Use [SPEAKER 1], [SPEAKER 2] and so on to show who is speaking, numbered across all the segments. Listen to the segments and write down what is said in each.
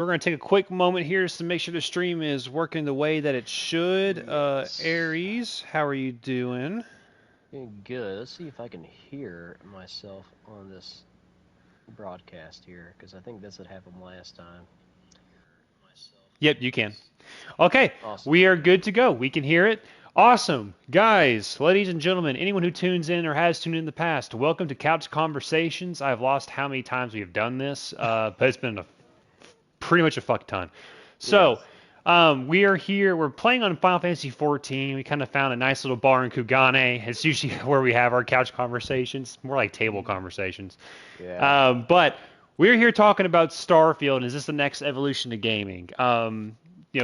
[SPEAKER 1] We're going to take a quick moment here just to make sure the stream is working the way that it should.
[SPEAKER 2] Yes.
[SPEAKER 1] Aries, how are you doing?
[SPEAKER 2] Doing good. Let's see if I can hear myself on this broadcast here, because I think this had happened last time.
[SPEAKER 1] Yep, you can. Okay,
[SPEAKER 2] Awesome.
[SPEAKER 1] we are good to go. We can hear it. Awesome. Guys, ladies and gentlemen, anyone who tunes in or has tuned in the past, welcome to Couch Conversations. I've lost how many times we have done this, but it's been pretty much a fuck ton. So,
[SPEAKER 2] Yes.
[SPEAKER 1] we are here. We're playing on Final Fantasy 14. We kind of found a nice little bar in Kugane. It's usually where we have our couch conversations, more like table conversations.
[SPEAKER 2] Yeah.
[SPEAKER 1] But we're here talking about Starfield. Is this the next evolution of gaming?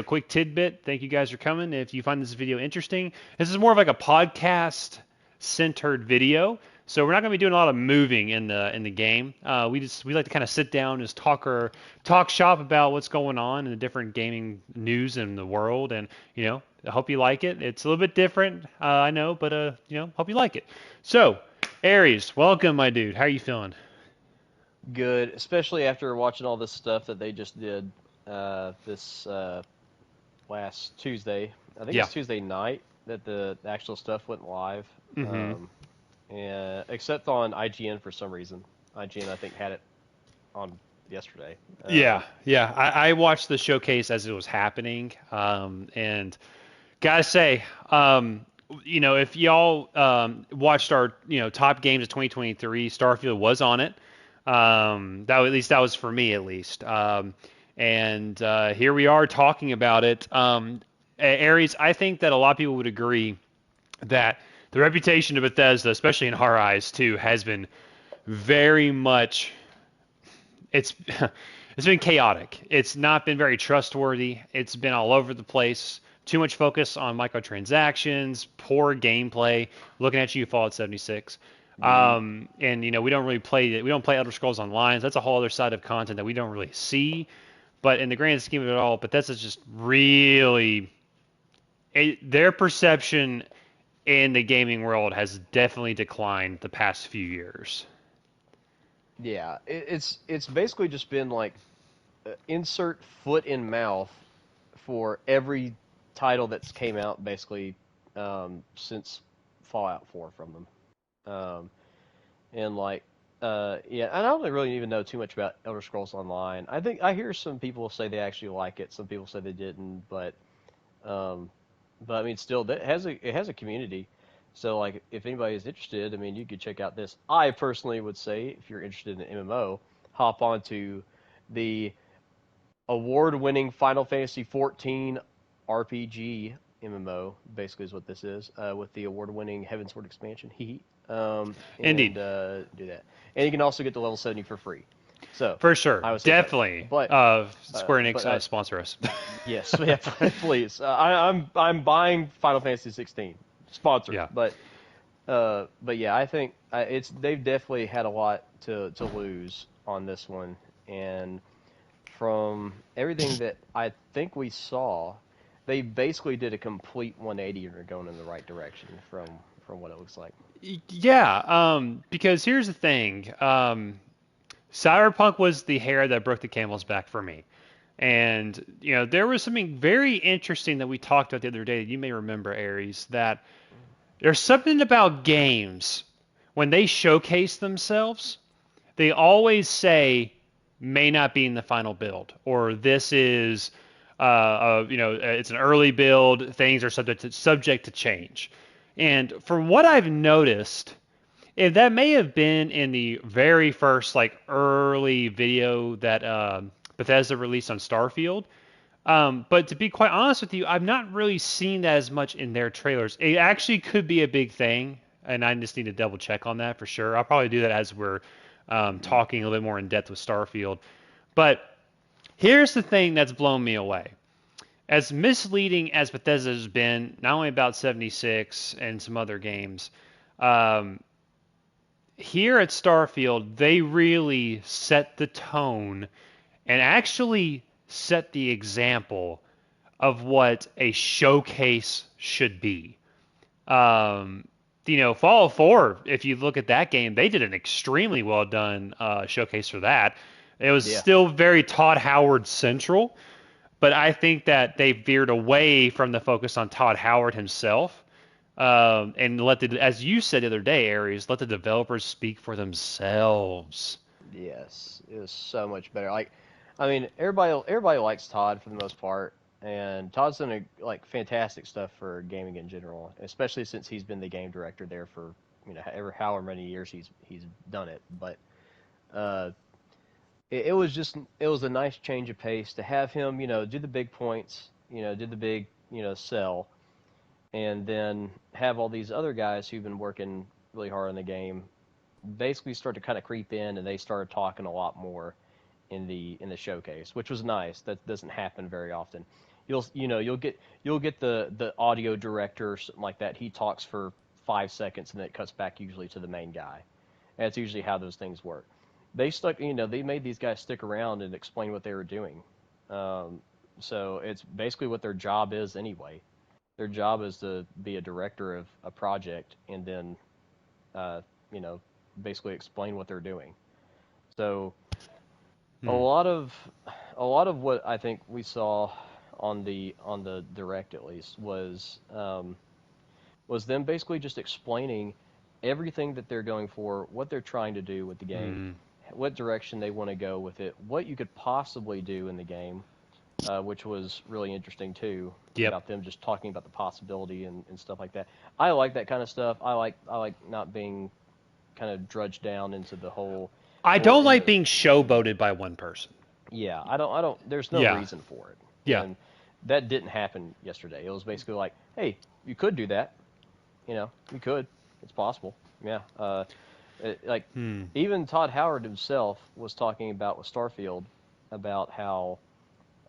[SPEAKER 1] Quick tidbit. Thank you guys for coming. If you find this video interesting, this is more of like a podcast centered video. So we're not going to be doing a lot of moving in the game. We like to kind of sit down and just talk shop about what's going on in the different gaming news in the world, and I hope you like it. It's a little bit different, I know, but hope you like it. So, Aries, welcome, my dude. How are you feeling?
[SPEAKER 2] Good, especially after watching all this stuff that they just did this last Tuesday. I think
[SPEAKER 1] Yeah.
[SPEAKER 2] it's Tuesday night that the actual stuff went live.
[SPEAKER 1] Mm-hmm.
[SPEAKER 2] Um, and except on IGN for some reason. IGN I think had it on yesterday.
[SPEAKER 1] Yeah, yeah. I watched the showcase as it was happening, and gotta say, if y'all watched our top games of 2023, Starfield was on it. At least that was for me at least. And here we are talking about it. Aries, I think that a lot of people would agree that the reputation of Bethesda, especially in our eyes too, has been very much it's it's been chaotic. It's not been very trustworthy. It's been all over the place. Too much focus on microtransactions, poor gameplay. Looking at you, Fallout 76.
[SPEAKER 2] Mhm.
[SPEAKER 1] And we don't really play. We don't play Elder Scrolls Online. So that's a whole other side of content that we don't really see. But in the grand scheme of it all, Bethesda's just really their perception in the gaming world has definitely declined the past few years.
[SPEAKER 2] Yeah, it's basically just been like insert foot in mouth for every title that's came out basically since Fallout 4 from them. And like yeah, and I don't really even know too much about Elder Scrolls Online. I think I hear some people say they actually like it, some people say they didn't, um, but I mean still that it has a community. So like if anybody is interested, I mean you could check out this. I personally would say if you're interested in an MMO, hop onto the award-winning Final Fantasy 14 RPG MMO, basically is what this is, with the award-winning Heavensward expansion. Hee
[SPEAKER 1] Indeed.
[SPEAKER 2] and do that. And you can also get to level 70 for free. So
[SPEAKER 1] For sure,
[SPEAKER 2] I would say play that.
[SPEAKER 1] definitely.
[SPEAKER 2] But
[SPEAKER 1] Square
[SPEAKER 2] but
[SPEAKER 1] Enix sponsor us.
[SPEAKER 2] yes, yeah, please. I'm buying Final Fantasy 16 sponsored,
[SPEAKER 1] Yeah,
[SPEAKER 2] but yeah, I think it's they've definitely had a lot to lose on this one, and from everything that I think we saw, they basically did a complete 180 and are going in the right direction from what it looks like.
[SPEAKER 1] yeah. Because here's the thing. Cyberpunk was the hair that broke the camel's back for me, and there was something very interesting that we talked about the other day that you may remember, Aries. That there's something about games when they showcase themselves, they always say may not be in the final build, or this is it's an early build, things are subject to change. And from what I've noticed, if that may have been in the very first like early video that Bethesda released on Starfield. But to be quite honest with you, I've not really seen that as much in their trailers. It actually could be a big thing, and I just need to double check on that for sure. I'll probably do that as we're
[SPEAKER 2] Hmm.
[SPEAKER 1] talking a little bit more in depth with Starfield. But here's the thing that's blown me away. As misleading as Bethesda has been, not only about 76 and some other games, um, here at Starfield, they really set the tone and actually set the example of what a showcase should be. Um, Fallout 4, if you look at that game, they did an extremely well done showcase for that. It was
[SPEAKER 2] Yeah.
[SPEAKER 1] still very Todd Howard central, but I think that they veered away from the focus on Todd Howard himself, and let the, as you said the other day, Aries, let the developers speak for themselves.
[SPEAKER 2] Yes, it was so much better. Like, I mean, everybody likes Todd for the most part, and Todd's done fantastic stuff for gaming in general, especially since he's been the game director there for however many years he's done it. But uh, it was just it was a nice change of pace to have him do the big points, do the big sell, and then have all these other guys who've been working really hard on the game basically start to kind of creep in, and they started talking a lot more in the showcase, which was nice. That doesn't happen very often. You'll get the audio director or something like that. He talks for 5 seconds and then it cuts back usually to the main guy. And that's usually how those things work. They made these guys stick around and explain what they were doing. Um, so it's basically what their job is anyway. Their job is to be a director of a project and then, uh, you know, basically explain what they're doing. So a
[SPEAKER 1] Hmm.
[SPEAKER 2] lot of a lot of what I think we saw on the direct at least was them basically just explaining everything that they're going for, what they're trying to do with the game,
[SPEAKER 1] Hmm.
[SPEAKER 2] what direction they want to go with it, what you could possibly do in the game, which was really interesting too,
[SPEAKER 1] Yep.
[SPEAKER 2] about them just talking about the possibility and stuff like that. I like that kind of stuff. I like not being kind of drudged down into the whole
[SPEAKER 1] I
[SPEAKER 2] or
[SPEAKER 1] don't
[SPEAKER 2] in
[SPEAKER 1] like
[SPEAKER 2] the
[SPEAKER 1] being showboated by one person.
[SPEAKER 2] yeah, I don't there's no
[SPEAKER 1] Yeah.
[SPEAKER 2] reason for it.
[SPEAKER 1] Yeah.
[SPEAKER 2] And that didn't happen yesterday. It was basically like, hey, you could do that. You could. It's possible. Yeah. Like
[SPEAKER 1] Hmm.
[SPEAKER 2] even Todd Howard himself was talking about with Starfield about how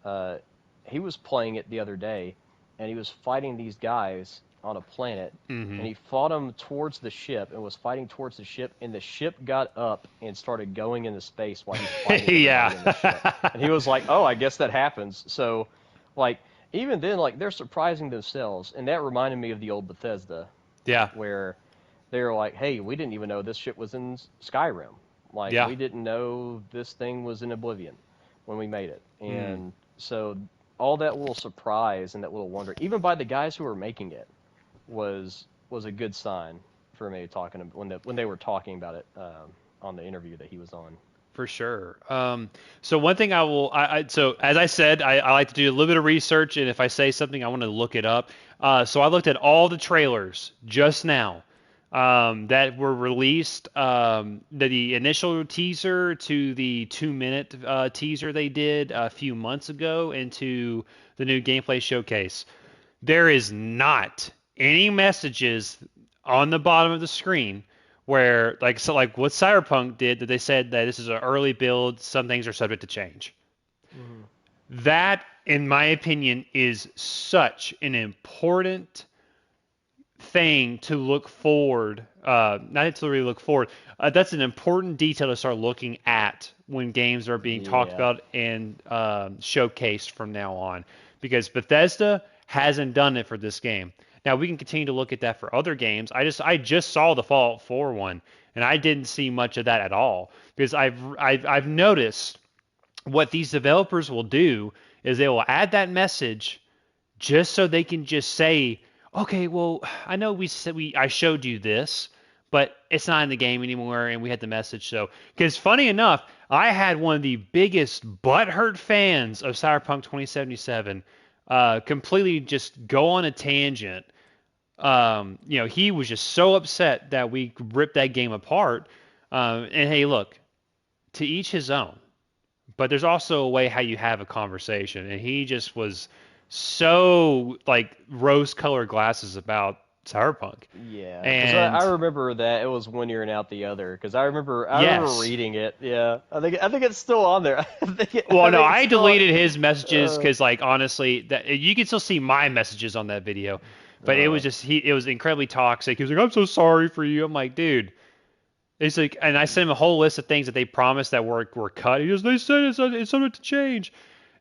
[SPEAKER 2] uh, he was playing it the other day, and he was fighting these guys on a planet,
[SPEAKER 1] Hmm.
[SPEAKER 2] and he fought them towards the ship and was fighting towards the ship, and the ship got up and started going into space while he's fighting everybody in the ship.
[SPEAKER 1] Yeah.
[SPEAKER 2] And he was like, "Oh, I guess that happens." So, like, even then, like, they're surprising themselves, and that reminded me of the old Bethesda,
[SPEAKER 1] Yeah.
[SPEAKER 2] where they were like, "Hey, we didn't even know this ship was in Skyrim. Like,
[SPEAKER 1] Yeah.
[SPEAKER 2] we didn't know this thing was in Oblivion when we made it."
[SPEAKER 1] Hmm.
[SPEAKER 2] And so all that little surprise and that little wonder, even by the guys who were making it, was a good sign for me talking when they were talking about it on the interview that he was on.
[SPEAKER 1] For sure. So one thing so as I said, I like to do a little bit of research, and if I say something, I want to look it up. So I looked at all the trailers just now that were released, the initial teaser to the 2 minute teaser they did a few months ago into the new gameplay showcase. There is not any messages on the bottom of the screen where like what Cyberpunk did that they said that this is an early build, some things are subject to change.
[SPEAKER 2] Mm-hmm.
[SPEAKER 1] That, in my opinion, is such an important thing to look forward. Not to really look forward. That's an important detail to start looking at when games are being talked
[SPEAKER 2] Yeah.
[SPEAKER 1] about and showcased from now on, because Bethesda hasn't done it for this game. Now we can continue to look at that for other games. I just saw the Fallout 4 one, and I didn't see much of that at all because I've noticed what these developers will do is they will add that message just so they can just say, okay, well, I know we said I showed you this, but it's not in the game anymore, and we had the message. So, because funny enough, I had one of the biggest butthurt fans of Cyberpunk 2077 completely just go on a tangent. He was just so upset that we ripped that game apart. And hey, look, to each his own. But there's also a way how you have a conversation, and he just was so like rose-colored glasses about Cyberpunk.
[SPEAKER 2] Yeah, because I
[SPEAKER 1] And
[SPEAKER 2] remember that it was one ear and out the other. Because I remember
[SPEAKER 1] yes,
[SPEAKER 2] reading it. Yeah, I think it's still on there. I
[SPEAKER 1] well, no,
[SPEAKER 2] think it's
[SPEAKER 1] I
[SPEAKER 2] still.
[SPEAKER 1] deleted his messages
[SPEAKER 2] Uh,
[SPEAKER 1] because, like, honestly, that you can still see my messages on that video, but it was
[SPEAKER 2] uh,
[SPEAKER 1] just it was incredibly toxic. He was like, "I'm so sorry for you." I'm like, dude. It's like, and I sent him a whole list of things that they promised that were cut. He goes, they said it's subject to change.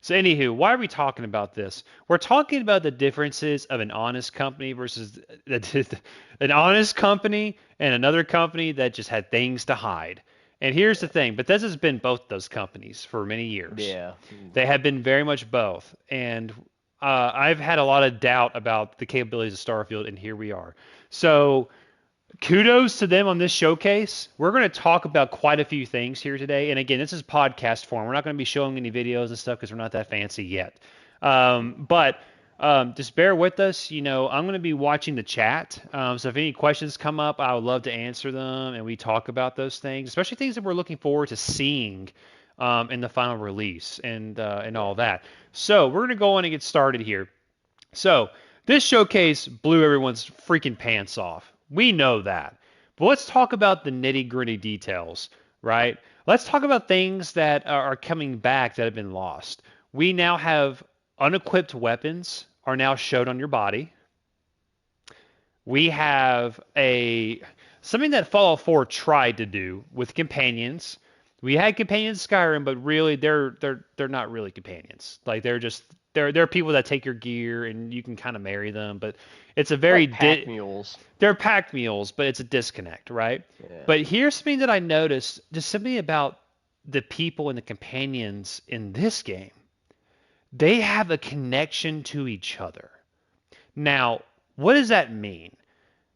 [SPEAKER 1] So, anywho, why are we talking about this? We're talking about the differences of an honest company versus an honest company and another company that just had things to hide. And here's the thing, Bethesda's been both those companies for many years.
[SPEAKER 2] Yeah.
[SPEAKER 1] They have been very much both. And I've had a lot of doubt about the capabilities of Starfield, and here we are. So kudos to them on this showcase. We're going to talk about quite a few things here today. And again, this is podcast form. We're not going to be showing any videos and stuff because we're not that fancy yet. But just bear with us. I'm going to be watching the chat. So if any questions come up, I would love to answer them and we talk about those things, especially things that we're looking forward to seeing in the final release and all that. So we're going to go on and get started here. So this showcase blew everyone's freaking pants off. We know that. But let's talk about the nitty-gritty details, right? Let's talk about things that are coming back that have been lost. We now have unequipped weapons are now showed on your body. We have something that Fallout 4 tried to do with companions. We had companions in Skyrim, but really they're not really companions. Like they're people that take your gear and you can kind of marry them, but it's a very
[SPEAKER 2] Like pack mules.
[SPEAKER 1] they're pack mules, but it's a disconnect, right?
[SPEAKER 2] Yeah.
[SPEAKER 1] But here's something that I noticed, just something about the people and the companions in this game. They have a connection to each other. Now, what does that mean?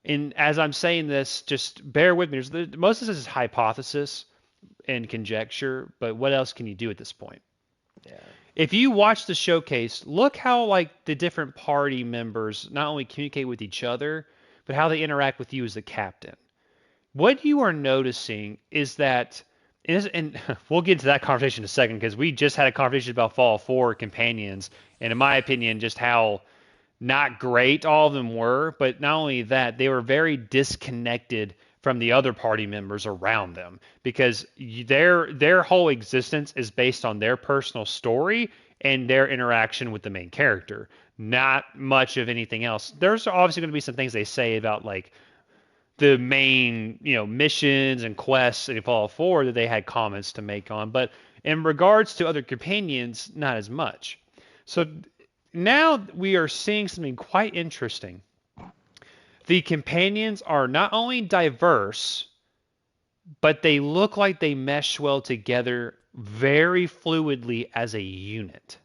[SPEAKER 1] And as I'm saying this, just bear with me. Most of this is hypothesis and conjecture, but what else can you do at this point?
[SPEAKER 2] Yeah.
[SPEAKER 1] If you watch the showcase, look how like the different party members not only communicate with each other, but how they interact with you as the captain. What you are noticing is that, and we'll get into that conversation in a second because we just had a conversation about Fallout 4 companions, and in my opinion, just how not great all of them were, but not only that, they were very disconnected from the other party members around them because their whole existence is based on their personal story and their interaction with the main character, not much of anything else. There's obviously going to be some things they say about like the main, missions and quests in Fallout 4 that they had comments to make on, but in regards to other companions, not as much. So now we are seeing something quite interesting. The companions are not only diverse, but they look like they mesh well together very fluidly as a unit.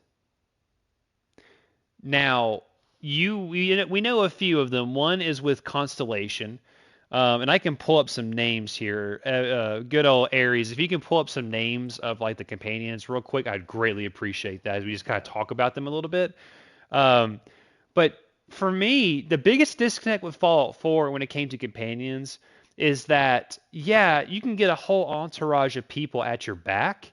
[SPEAKER 1] Now, we know a few of them. One is with Constellation, and I can pull up some names here. Good old Ares, if you can pull up some names of like the companions real quick, I'd greatly appreciate that as we just kind of talk about them a little bit. But for me, the biggest disconnect with Fallout 4 when it came to companions is that, yeah, you can get a whole entourage of people at your back,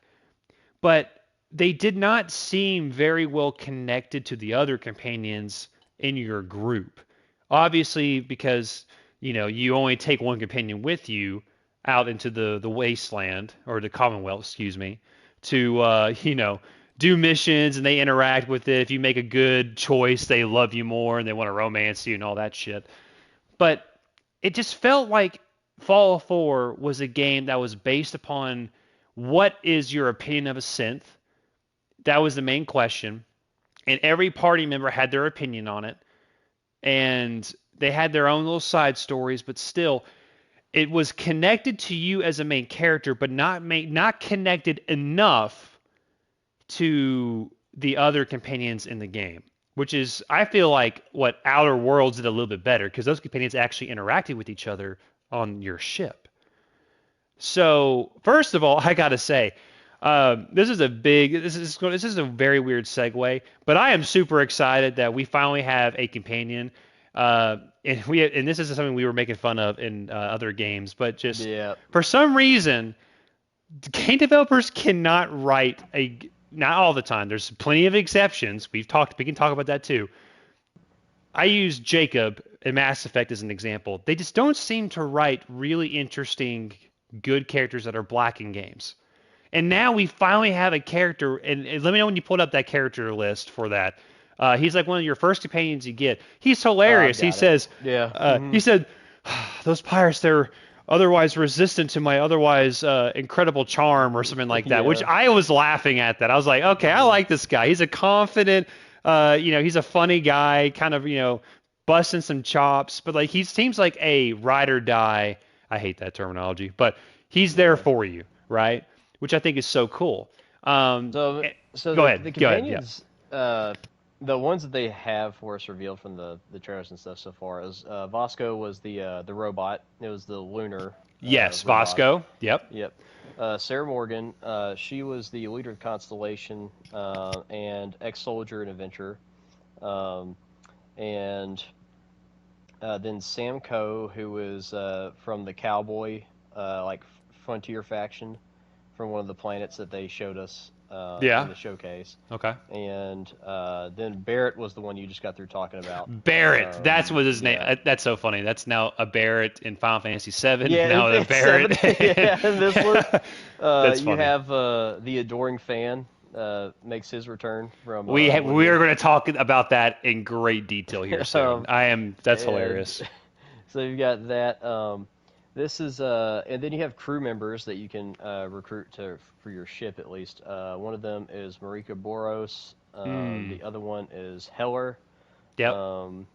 [SPEAKER 1] but they did not seem very well connected to the other companions in your group. Obviously, because, you only take one companion with you out into the wasteland, or the Commonwealth, excuse me, to, do missions and they interact with it. If you make a good choice, they love you more and they want to romance you and all that shit. But it just felt like Fallout 4 was a game that was based upon what is your opinion of a synth. That was the main question. And every party member had their opinion on it. And they had their own little side stories, but still, it was connected to you as a main character, but not connected enough to the other companions in the game, which is, I feel like, what Outer Worlds did a little bit better, because those companions actually interacted with each other on your ship. So, first of all, I gotta say, this is a very weird segue, but I am super excited that we finally have a companion. And this is something we were making fun of in other games, but just for some reason, game developers cannot write not all the time. There's plenty of exceptions. We can talk about that too. I use Jacob in Mass Effect as an example. They just don't seem to write really interesting, good characters that are black in games. And now we finally have a character, and let me know when you pulled up that character list for that. He's like one of your first companions you get. He's hilarious. He says, he said, those pirates, they're otherwise resistant to my otherwise incredible charm or something like that, which I was laughing at that. I was like, okay, I like this guy. He's a confident, he's a funny guy, kind of, busting some chops, but like he seems like a ride or die. I hate that terminology, but he's there for you. right? Which I think is so cool. Um,
[SPEAKER 2] So,
[SPEAKER 1] eh,
[SPEAKER 2] so
[SPEAKER 1] Go
[SPEAKER 2] the
[SPEAKER 1] ahead. Go ahead. Yeah.
[SPEAKER 2] companions, the ones that they have for us revealed from the trailers and stuff so far is Vasco was the robot. It was the lunar
[SPEAKER 1] Yes,
[SPEAKER 2] robot.
[SPEAKER 1] Vasco. Yep.
[SPEAKER 2] Yep. Sarah Morgan, she was the leader of Constellation and ex-soldier and adventurer. Um, and then Sam Coe, who was from the cowboy like frontier faction from one of the planets that they showed us in
[SPEAKER 1] Yeah.
[SPEAKER 2] the showcase.
[SPEAKER 1] Okay.
[SPEAKER 2] And then Barrett was the one you just got through talking about.
[SPEAKER 1] Barrett. That's what his name.
[SPEAKER 2] Yeah.
[SPEAKER 1] That's so funny. That's now a Barrett in Final Fantasy VII.
[SPEAKER 2] Yeah,
[SPEAKER 1] Now a
[SPEAKER 2] it's seven.
[SPEAKER 1] Barrett.
[SPEAKER 2] Yeah, in this one,
[SPEAKER 1] That's
[SPEAKER 2] you
[SPEAKER 1] funny.
[SPEAKER 2] have the adoring fan makes his return from
[SPEAKER 1] We are
[SPEAKER 2] Oblivion.
[SPEAKER 1] going to talk about that in great detail here soon.
[SPEAKER 2] um,
[SPEAKER 1] I am. That's
[SPEAKER 2] and
[SPEAKER 1] hilarious.
[SPEAKER 2] so you've got that. This is and then you have crew members that you can recruit to for your ship at least. One of them is Marika Boros.
[SPEAKER 1] Hmm.
[SPEAKER 2] The other one is Heller.
[SPEAKER 1] Yep.
[SPEAKER 2] Um,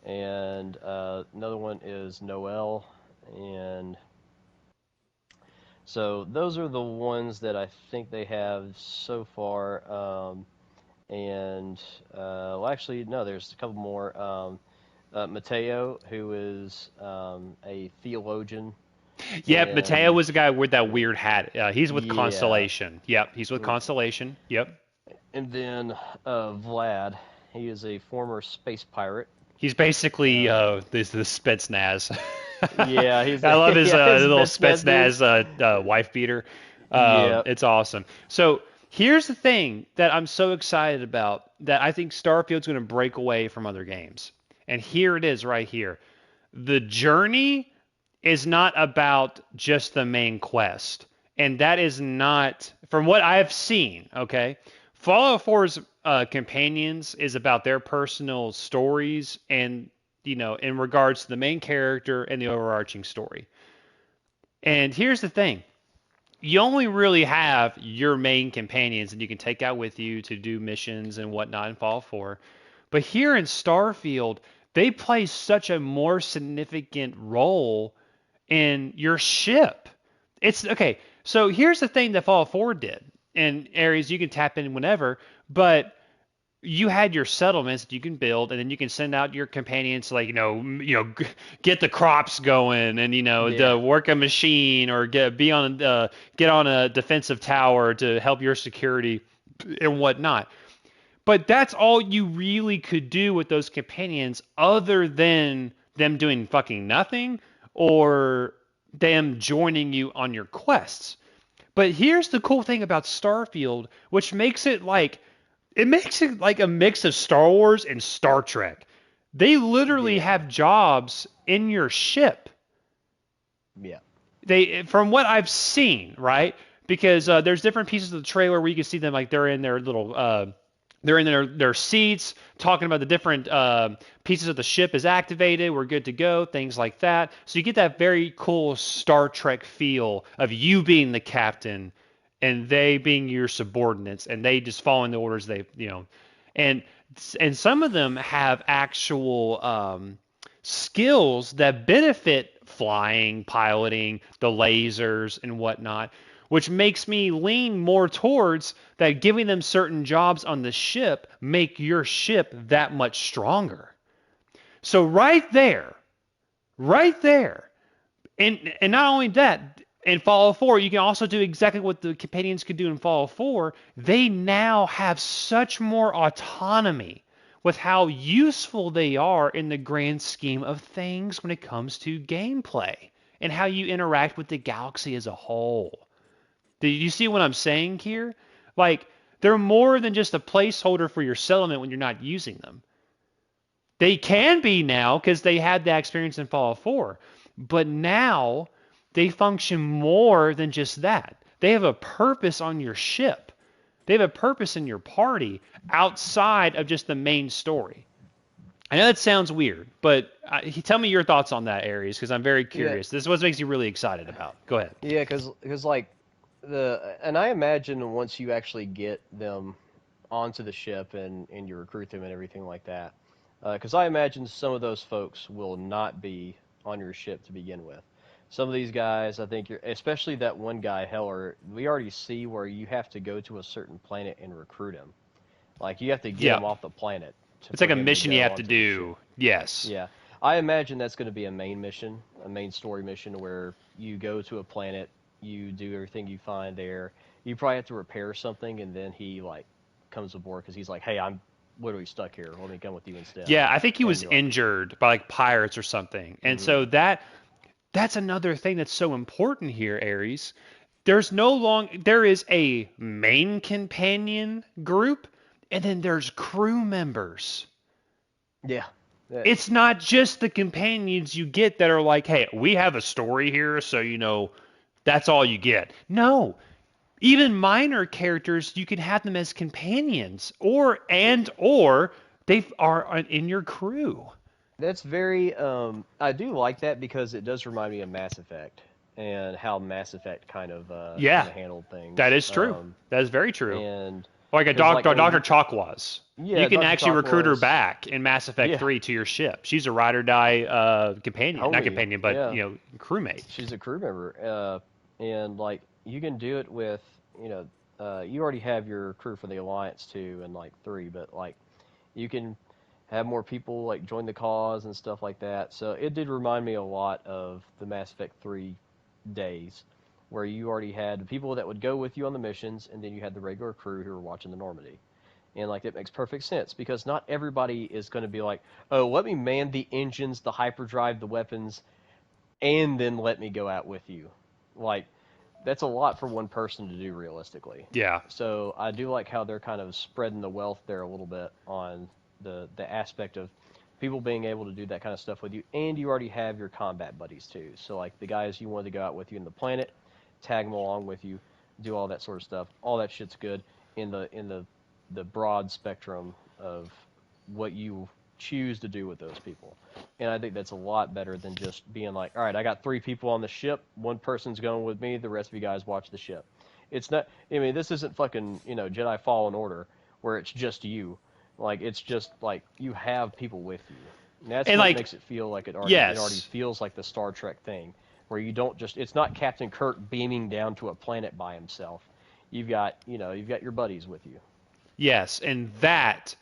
[SPEAKER 2] and another one is Noel. And so those are the ones that I think they have so far. And well, actually, no, there's a couple more. Mateo, who is a theologian,
[SPEAKER 1] Yep. Mateo
[SPEAKER 2] and
[SPEAKER 1] was the guy with that weird hat. He's with
[SPEAKER 2] yeah,
[SPEAKER 1] Constellation. Yep. He's with Constellation. Yep.
[SPEAKER 2] and then Vlad, he is a former space pirate.
[SPEAKER 1] He's basically
[SPEAKER 2] Uh,
[SPEAKER 1] the Spetsnaz.
[SPEAKER 2] yeah, he's
[SPEAKER 1] I love his
[SPEAKER 2] yeah, his
[SPEAKER 1] little
[SPEAKER 2] Spetsnaz dude.
[SPEAKER 1] Spetsnaz wife beater.
[SPEAKER 2] Yeah,
[SPEAKER 1] It's awesome. So here's the thing that I'm so excited about that I think Starfield's going to break away from other games. And here it is right here. The journey is not about just the main quest. And that is not, from what I've seen, okay? Fallout 4's companions is about their personal stories and, in regards to the main character and the overarching story. And here's the thing, you only really have your main companions that you can take out with you to do missions and whatnot in Fallout 4. But here in Starfield, they play such a more significant role in your ship. It's okay. So here's the thing that Fallout 4 did, and Ares, you can tap in whenever, but you had your settlements that you can build, and then you can send out your companions to, like, get the crops going, and
[SPEAKER 2] yeah,
[SPEAKER 1] to work a machine or get on a defensive tower to help your security and whatnot. But that's all you really could do with those companions, other than them doing fucking nothing or them joining you on your quests. But here's the cool thing about Starfield, which makes it like a mix of Star Wars and Star Trek. They literally
[SPEAKER 2] yeah,
[SPEAKER 1] have jobs in your ship.
[SPEAKER 2] yeah,
[SPEAKER 1] From what I've seen, right? Because there's different pieces of the trailer where you can see them, like, they're in their little they're in their seats talking about the different pieces of the ship is activated, we're good to go, things like that. So you get that very cool Star Trek feel of you being the captain and they being your subordinates, and they just following the orders and and some of them have actual skills that benefit flying, piloting, the lasers and whatnot, which makes me lean more towards that giving them certain jobs on the ship make your ship that much stronger. So right there, and not only that, in Fallout 4, you can also do exactly what the companions could do in Fallout 4. They now have such more autonomy with how useful they are in the grand scheme of things when it comes to gameplay and how you interact with the galaxy as a whole. Do you see what I'm saying here? Like, they're more than just a placeholder for your settlement when you're not using them. They can be now because they had that experience in Fallout 4. But now they function more than just that. They have a purpose on your ship. They have a purpose in your party outside of just the main story. I know that sounds weird, but tell me your thoughts on that, Aries, because I'm very
[SPEAKER 2] yeah,
[SPEAKER 1] curious. This is what makes you really excited about. Go ahead.
[SPEAKER 2] yeah. Because like and I imagine once you actually get them onto the ship and you recruit them and everything like that, because I imagine some of those folks will not be on your ship to begin with. Some of these guys, I think, especially that one guy, Heller. We already see where you have to go to a certain planet and recruit him. Like you have to get
[SPEAKER 1] Yeah.
[SPEAKER 2] him off the planet
[SPEAKER 1] It's like
[SPEAKER 2] for
[SPEAKER 1] a
[SPEAKER 2] him to
[SPEAKER 1] mission you
[SPEAKER 2] go
[SPEAKER 1] have to
[SPEAKER 2] onto the ship.
[SPEAKER 1] do. Yes.
[SPEAKER 2] Yeah, I imagine that's going to be a main mission, a main story mission where you go to a planet, you do everything you find there. You probably have to repair something, and then he like comes aboard because he's like, "Hey, I'm literally stuck here. Let me come with you instead."
[SPEAKER 1] Yeah, I think he
[SPEAKER 2] And
[SPEAKER 1] was
[SPEAKER 2] you're like,
[SPEAKER 1] injured by like pirates or something. And
[SPEAKER 2] mm-hmm.
[SPEAKER 1] so that's another thing that's so important here, Ares. There is a main companion group and then there's crew members.
[SPEAKER 2] Yeah, that,
[SPEAKER 1] It's not just the companions you get that are like, "Hey, we have a story here, so that's all you get." No, even minor characters, you can have them as companions or they are in your crew.
[SPEAKER 2] that's very. I do like that because it does remind me of Mass Effect and how Mass Effect kind
[SPEAKER 1] Yeah,
[SPEAKER 2] of handled
[SPEAKER 1] that
[SPEAKER 2] things.
[SPEAKER 1] is true. That is very true.
[SPEAKER 2] And
[SPEAKER 1] Like a
[SPEAKER 2] because like
[SPEAKER 1] Doctor
[SPEAKER 2] I mean,
[SPEAKER 1] Doctor Chalk was. You
[SPEAKER 2] yeah,
[SPEAKER 1] can
[SPEAKER 2] Doctor
[SPEAKER 1] actually
[SPEAKER 2] Chalk
[SPEAKER 1] recruit her
[SPEAKER 2] was
[SPEAKER 1] back in Mass Effect
[SPEAKER 2] yeah,
[SPEAKER 1] 3 to your ship. She's a ride or die companion, not
[SPEAKER 2] homie,
[SPEAKER 1] companion, but
[SPEAKER 2] yeah.
[SPEAKER 1] crewmate.
[SPEAKER 2] She's a crew member, and like you can do it with you already have your crew for the Alliance 2 and like 3, but like you can have more people like join the cause and stuff like that. So it did remind me a lot of the Mass Effect 3 days, where you already had people that would go with you on the missions, and then you had the regular crew who were watching the Normandy. And like it makes perfect sense because not everybody is going to be like, oh, let me man the engines, the hyperdrive, the weapons, and then let me go out with you. Like that's a lot for one person to do realistically.
[SPEAKER 1] Yeah.
[SPEAKER 2] So I do like how they're kind of spreading the wealth there a little bit on the aspect of people being able to do that kind of stuff with you, and you already have your combat buddies too. So like the guys you wanted to go out with you in the planet, tag them along with you, do all that sort of stuff. All that shit's good in the broad spectrum of what you choose to do with those people. And I think that's a lot better than just being like, all right, I got 3 people on the ship. One person's going with me. The rest of you guys watch the ship. It's not. I mean, this isn't fucking Jedi Fallen Order where it's just you. Like it's just like you have people with you. And that's
[SPEAKER 1] And
[SPEAKER 2] what
[SPEAKER 1] like,
[SPEAKER 2] makes it feel like it already
[SPEAKER 1] yes.
[SPEAKER 2] feels like the Star Trek thing, where you don't just it's not Captain Kirk beaming down to a planet by himself. You've got your buddies with you.
[SPEAKER 1] Yes, and that,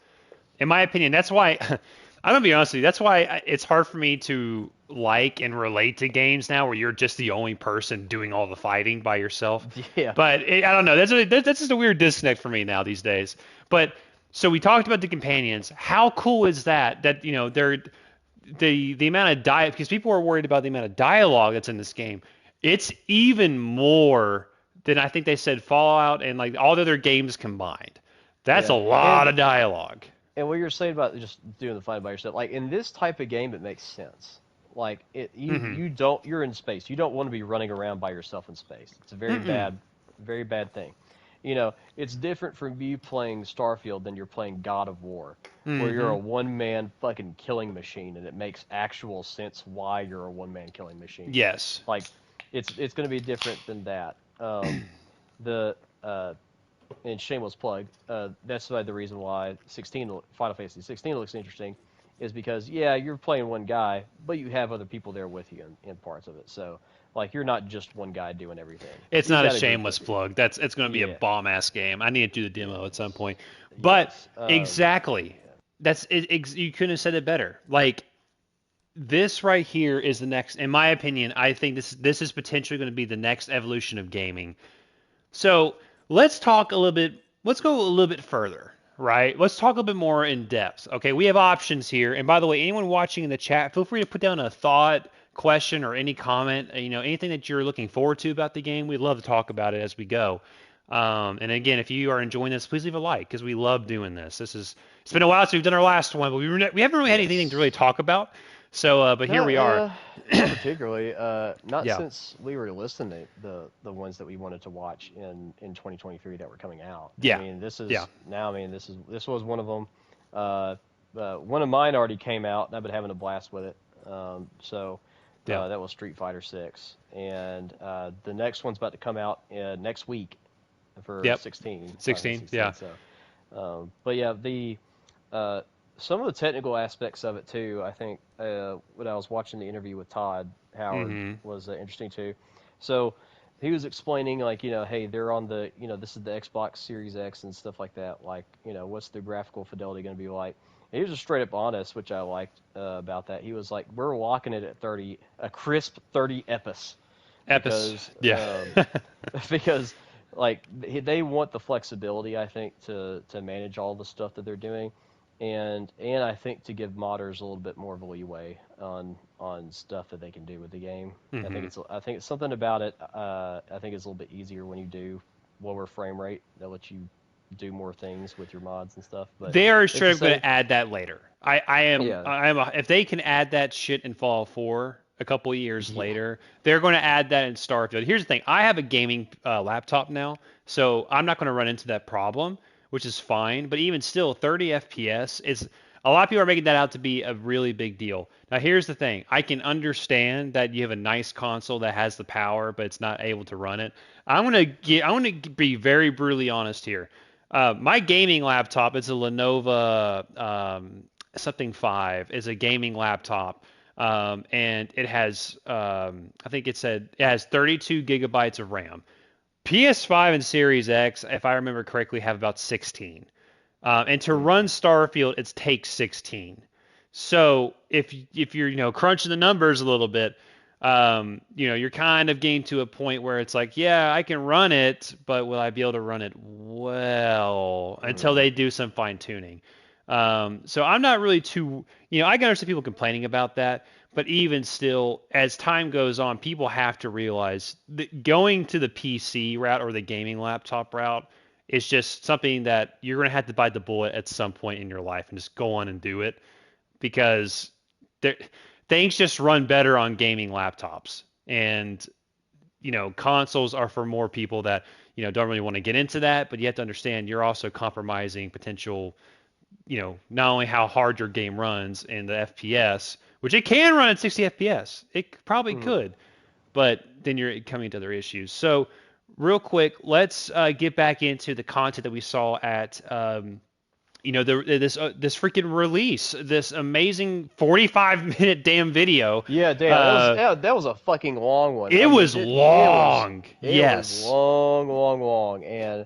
[SPEAKER 1] in my opinion, that's why I'm gonna be honest with you. That's why it's hard for me to like and relate to games now where you're just the only person doing all the fighting by yourself.
[SPEAKER 2] Yeah.
[SPEAKER 1] But I don't know. That's just a weird disconnect for me now these days. But so we talked about the companions. How cool is that? That they're the amount of diet because people are worried about the amount of dialogue that's in this game. It's even more than I think they said Fallout and like all the other games combined. That's
[SPEAKER 2] Yeah.
[SPEAKER 1] a lot
[SPEAKER 2] And
[SPEAKER 1] of dialogue.
[SPEAKER 2] And what you're saying about just doing the fight by yourself, like in this type of game, it makes sense. Like
[SPEAKER 1] Mm-hmm.
[SPEAKER 2] you're in space. You don't want to be running around by yourself in space. It's a
[SPEAKER 1] Mm-mm.
[SPEAKER 2] very bad thing. It's different from you playing Starfield than you're playing God of War, where you're
[SPEAKER 1] Mm-hmm.
[SPEAKER 2] a one-man fucking killing machine, and it makes actual sense why you're a one-man killing machine.
[SPEAKER 1] Yes.
[SPEAKER 2] Like, it's going to be different than that. The and shameless plug, that's the reason why Final Fantasy 16 looks interesting, is because yeah, you're playing one guy, but you have other people there with you in parts of it. So like you're not just one guy doing everything.
[SPEAKER 1] It's
[SPEAKER 2] You've
[SPEAKER 1] not a
[SPEAKER 2] got a group
[SPEAKER 1] shameless
[SPEAKER 2] with you.
[SPEAKER 1] plug. It's going to be a
[SPEAKER 2] Yeah.
[SPEAKER 1] bomb ass game. I need to do the demo at some
[SPEAKER 2] Yes.
[SPEAKER 1] point. But
[SPEAKER 2] Yes.
[SPEAKER 1] exactly,
[SPEAKER 2] Yeah.
[SPEAKER 1] you couldn't have said it better. Like this right here is the next. In my opinion, I think this is potentially going to be the next evolution of gaming. So let's talk a little bit. Let's go a little bit further, right? Let's talk a little bit more in depth. Okay, we have options here. And by the way, anyone watching in the chat, feel free to put down a thought, question, or any comment. Anything that you're looking forward to about the game. We'd love to talk about it as we go. And again, if you are enjoying this, please leave a like because we love doing this. It's been a while since we've done our last one, but we haven't really had anything to really
[SPEAKER 2] Yes.
[SPEAKER 1] talk about. So, but here
[SPEAKER 2] Not,
[SPEAKER 1] we are.
[SPEAKER 2] not particularly. Not
[SPEAKER 1] Yeah,
[SPEAKER 2] since we were listing the ones that we wanted to watch in 2023 that were coming out. I
[SPEAKER 1] yeah,
[SPEAKER 2] mean, this
[SPEAKER 1] yeah,
[SPEAKER 2] is now. I mean, this was one of them. One of mine already came out, and I've been having a blast with it.
[SPEAKER 1] yeah.
[SPEAKER 2] That was Street Fighter 6, and the next one's about to come out next week for
[SPEAKER 1] Yep.
[SPEAKER 2] 16, Final Fantasy
[SPEAKER 1] 16.
[SPEAKER 2] 16.
[SPEAKER 1] Yeah.
[SPEAKER 2] So, but yeah, the uh, some of the technical aspects of it too. I think when I was watching the interview with Todd Howard
[SPEAKER 1] Mm-hmm.
[SPEAKER 2] was interesting too. So he was explaining like hey, they're on the this is the Xbox Series X and stuff like that. Like what's the graphical fidelity going to be like? And he was just straight up honest, which I liked about that. He was like, we're locking it at 30, a crisp 30 FPS
[SPEAKER 1] Epis.
[SPEAKER 2] because
[SPEAKER 1] Yeah.
[SPEAKER 2] because like they want the flexibility, I think, to manage all the stuff that they're doing, and I think to give modders a little bit more of a leeway on stuff that they can do with the game.
[SPEAKER 1] Mm-hmm.
[SPEAKER 2] I think it's something about it. I think it's a little bit easier when you do lower frame rate. That lets you do more things with your mods and stuff. But
[SPEAKER 1] They are
[SPEAKER 2] it's
[SPEAKER 1] straight
[SPEAKER 2] the
[SPEAKER 1] up going
[SPEAKER 2] same.
[SPEAKER 1] to add that later.
[SPEAKER 2] Yeah,
[SPEAKER 1] If they can add that shit in Fallout 4 a couple years
[SPEAKER 2] yeah.
[SPEAKER 1] later, they're going to add that in Starfield. Here's the thing: I have a gaming laptop now, so I'm not going to run into that problem, which is fine. But even still, 30 FPS is a lot of people are making that out to be a really big deal. Now, here's the thing: I can understand that you have a nice console that has the power, but it's not able to run it. I'm gonna be very brutally honest here. My gaming laptop is a Lenovo something 5. Is a gaming laptop, and it has I think it has 32 gigabytes of RAM. PS5 and Series X, if I remember correctly, have about 16. And to run
[SPEAKER 2] Hmm.
[SPEAKER 1] Starfield, it takes 16. So if you're crunching the numbers a little bit, you're kind of getting to a point where it's like, yeah, I can run it, but will I be able to run it well until
[SPEAKER 2] Hmm.
[SPEAKER 1] they do some fine tuning? So I'm not really too, I can understand people complaining about that, but even still, as time goes on, people have to realize that going to the PC route or the gaming laptop route is just something that you're going to have to bite the bullet at some point in your life and just go on and do it because there- things just run better on gaming laptops. And consoles are for more people that don't really want to get into that, but you have to understand you're also compromising potential, not only how hard your game runs and the FPS, which it can run at 60 FPS, it probably
[SPEAKER 2] Hmm.
[SPEAKER 1] could, but then you're coming to other issues. So, real quick, let's get back into the content that we saw at this freaking release, this amazing 45-minute damn video.
[SPEAKER 2] Yeah, damn,
[SPEAKER 1] Uh,
[SPEAKER 2] that was a fucking long one.
[SPEAKER 1] it
[SPEAKER 2] I mean,
[SPEAKER 1] was long,
[SPEAKER 2] it was
[SPEAKER 1] yes.
[SPEAKER 2] long, long, long, and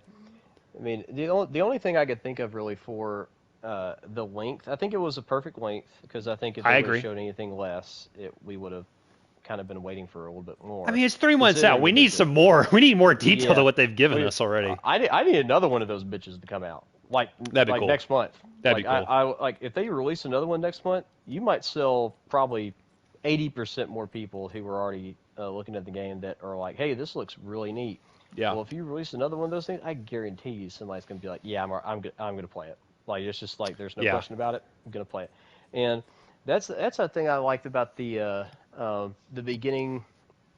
[SPEAKER 2] I mean, the only thing I could think of really for the length, I think it was a perfect length because I think if they
[SPEAKER 1] I
[SPEAKER 2] would have
[SPEAKER 1] agree.
[SPEAKER 2] showed anything less, we would have kind of been waiting for a little bit
[SPEAKER 1] I
[SPEAKER 2] more,
[SPEAKER 1] mean, it's 3 months out.
[SPEAKER 2] considering
[SPEAKER 1] We
[SPEAKER 2] the
[SPEAKER 1] need
[SPEAKER 2] bitch.
[SPEAKER 1] some more. We need more detail than
[SPEAKER 2] Yeah,
[SPEAKER 1] what they've given
[SPEAKER 2] we.
[SPEAKER 1] us already.
[SPEAKER 2] I need another one of those bitches to come out,
[SPEAKER 1] That'd be
[SPEAKER 2] like
[SPEAKER 1] cool.
[SPEAKER 2] next month.
[SPEAKER 1] That'd be cool.
[SPEAKER 2] Like if they release another one next month, you might sell probably 80% more people who were already looking at the game that are like, hey, this looks really neat.
[SPEAKER 1] Yeah.
[SPEAKER 2] Well, if you release another one of those things, I guarantee you somebody's gonna be like, yeah, I'm gonna play it. Like it's just like there's no
[SPEAKER 1] Yeah.
[SPEAKER 2] question about it. I'm gonna play it, and that's a thing I liked about the beginning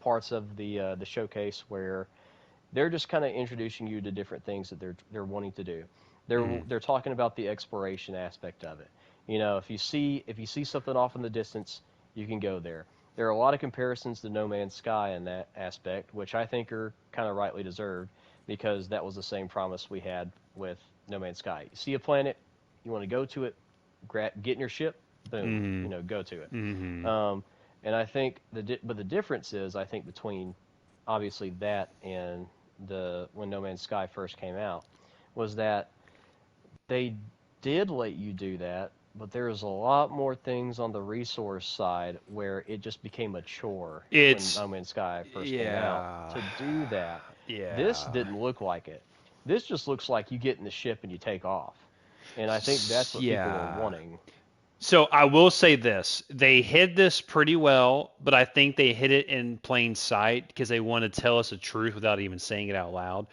[SPEAKER 2] parts of the showcase where they're just kind of introducing you to different things that they're wanting to do.
[SPEAKER 1] Mm.
[SPEAKER 2] They're talking about the exploration aspect of it. If you see something off in the distance, you can go there. There are a lot of comparisons to No Man's Sky in that aspect, which I think are kind of rightly deserved because that was the same promise we had with No Man's Sky. You see a planet, you want to go to it, get in your ship, boom,
[SPEAKER 1] Mm.
[SPEAKER 2] go to it.
[SPEAKER 1] Mm.
[SPEAKER 2] Um, and I think but the difference is I think between obviously that and the when No Man's Sky first came out was that they did let you do that, but there was a lot more things on the resource side where it just became a chore when
[SPEAKER 1] It's
[SPEAKER 2] No Man's Sky first came out
[SPEAKER 1] yeah.
[SPEAKER 2] to do that. This
[SPEAKER 1] Yeah.
[SPEAKER 2] didn't look like it. This just looks like you get in the ship and you take off. And I think that's what people were
[SPEAKER 1] Yeah.
[SPEAKER 2] wanting.
[SPEAKER 1] So I will say this. They hid this pretty well, but I think they hid it in plain sight because they want to tell us the truth without even saying it out loud.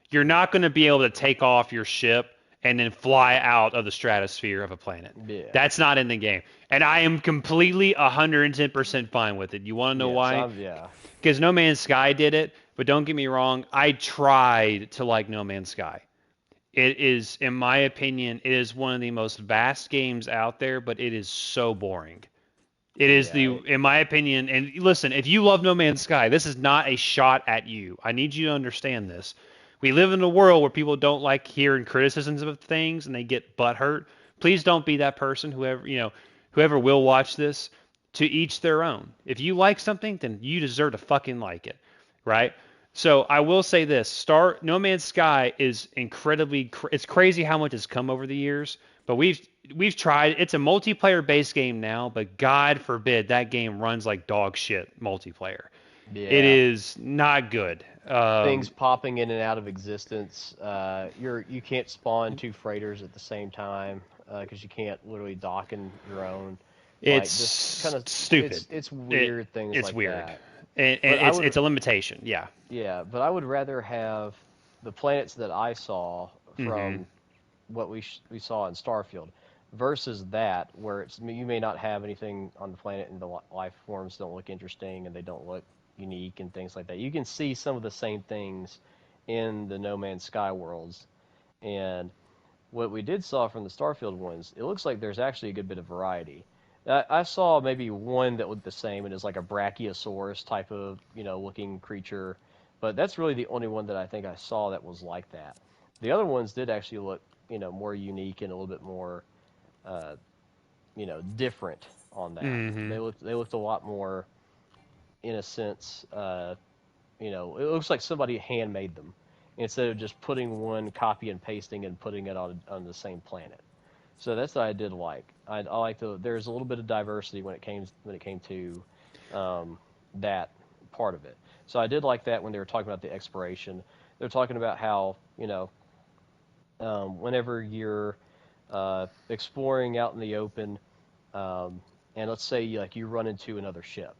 [SPEAKER 1] You're not going to be able to take off your ship and then fly out of the stratosphere of a planet.
[SPEAKER 2] Yeah.
[SPEAKER 1] That's not in the game. And I am completely 110% fine with it. You want to know
[SPEAKER 2] Yes,
[SPEAKER 1] why?
[SPEAKER 2] I'm yeah.
[SPEAKER 1] Because No Man's Sky did it, but don't get me wrong, I tried to like No Man's Sky. It is, in my opinion, it is one of the most vast games out there, but it is so boring. It is
[SPEAKER 2] Yeah,
[SPEAKER 1] in my opinion, and listen, if you love No Man's Sky, this is not a shot at you. I need you to understand this. We live in a world where people don't like hearing criticisms of things and they get butthurt, Please don't be that person. Whoever will watch this, to each their own. If you like something, then you deserve to fucking like it, right? So I will say this: No Man's Sky is incredibly. It's crazy how much has come over the years. But we've tried. It's a multiplayer based game now, but God forbid that game runs like dog shit multiplayer. It
[SPEAKER 2] Yeah.
[SPEAKER 1] is not good.
[SPEAKER 2] Things popping in and out of existence. You can't spawn two freighters at the same time because you can't literally dock in your own. Like just kind
[SPEAKER 1] It's
[SPEAKER 2] of
[SPEAKER 1] stupid.
[SPEAKER 2] it's
[SPEAKER 1] It
[SPEAKER 2] weird things
[SPEAKER 1] it's
[SPEAKER 2] like
[SPEAKER 1] weird,
[SPEAKER 2] that.
[SPEAKER 1] and
[SPEAKER 2] But I
[SPEAKER 1] it's
[SPEAKER 2] would
[SPEAKER 1] a limitation. Yeah.
[SPEAKER 2] yeah, but I would rather have the planets that I saw
[SPEAKER 1] Hmm.
[SPEAKER 2] from what we saw in Starfield versus that where you may not have anything on the planet and the life forms don't look interesting and they don't look unique and things like that. You can see some of the same things in the No Man's Sky worlds, and what we did saw from the Starfield ones, it looks like there's actually a good bit of variety. I saw maybe one that looked the same and is like a brachiosaurus type of looking creature, but that's really the only one that I think I saw that was like that. The other ones did actually look more unique and a little bit more uh, different on that.
[SPEAKER 1] Hmm.
[SPEAKER 2] They looked a lot more in a sense. It looks like somebody handmade them instead of just putting one copy and pasting and putting it on the same planet. So that's what I did like. I like there's a little bit of diversity when it came to that part of it. So I did like that when they were talking about the exploration. They're talking about how whenever you're exploring out in the open, and let's say you run into another ship.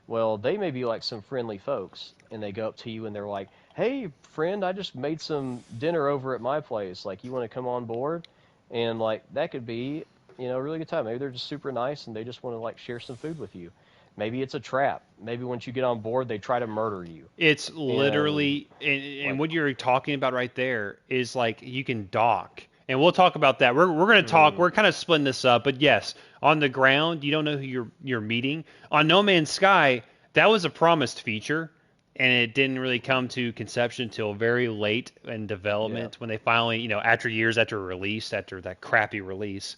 [SPEAKER 2] Well, they may be like some friendly folks, and they go up to you and they're like, "Hey, friend, I just made some dinner over at my place. Like, you want to come on board?" And like that could be, a really good time. Maybe they're just super nice and they just want to like share some food with you. Maybe it's a trap. Maybe once you get on board, they try to murder you.
[SPEAKER 1] It's
[SPEAKER 2] And
[SPEAKER 1] literally, and
[SPEAKER 2] like,
[SPEAKER 1] what you're talking about right there is like you can dock. And we'll talk about that. We're going to talk.
[SPEAKER 2] mm,
[SPEAKER 1] We're kind of splitting this up, but yes, on the ground, you don't know who you're meeting. On No Man's Sky, that was a promised feature, and it didn't really come to conception until very late in
[SPEAKER 2] yeah,
[SPEAKER 1] development when they finally, after years after release, after that crappy release.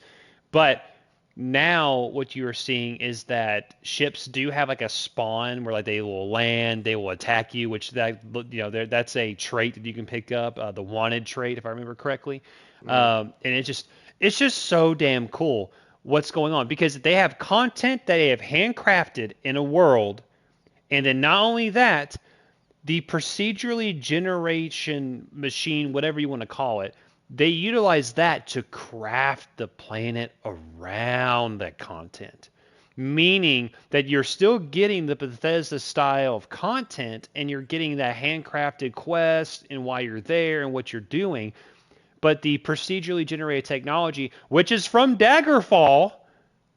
[SPEAKER 1] But now what you are seeing is that ships do have like a spawn where like they will land, they will attack you, which that's a trait that you can pick up, the wanted trait if I remember correctly.
[SPEAKER 2] mm,
[SPEAKER 1] And it's just so damn cool what's going on because they have content that they have handcrafted in a world, and then not only that, the procedurally generation machine, whatever you want to call it, they utilize that to craft the planet around that content. Meaning that you're still getting the Bethesda style of content and you're getting that handcrafted quest and why you're there and what you're doing. But the procedurally generated technology, which is from Daggerfall,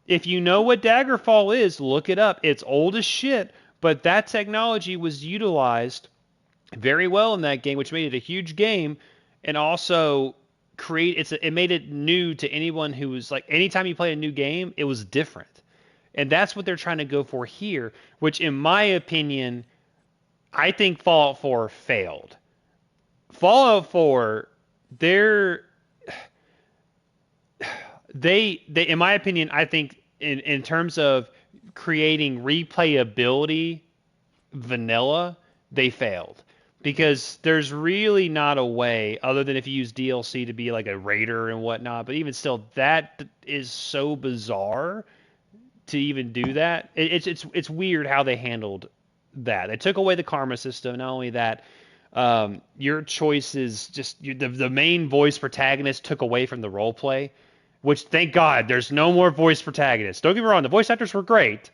[SPEAKER 1] if you know what Daggerfall is, look it up. It's old as shit, but that technology was utilized very well in that game, which made it a huge game, and also it made it new to anyone who was like anytime you play a new game, it was different, and that's what they're trying to go for here. Which, in my opinion, I think Fallout 4 failed. Fallout 4, they're they in my opinion, I think in terms of creating replayability vanilla, they failed because there's really not a way other than if you use DLC to be like a raider and whatnot. But even still, that is so bizarre to even do that. It's weird how they handled that. They took away the karma system. Not only that, your choices the main voice protagonist took away from the role play. Which thank God there's no more voice protagonists. Don't get me wrong, the voice actors were great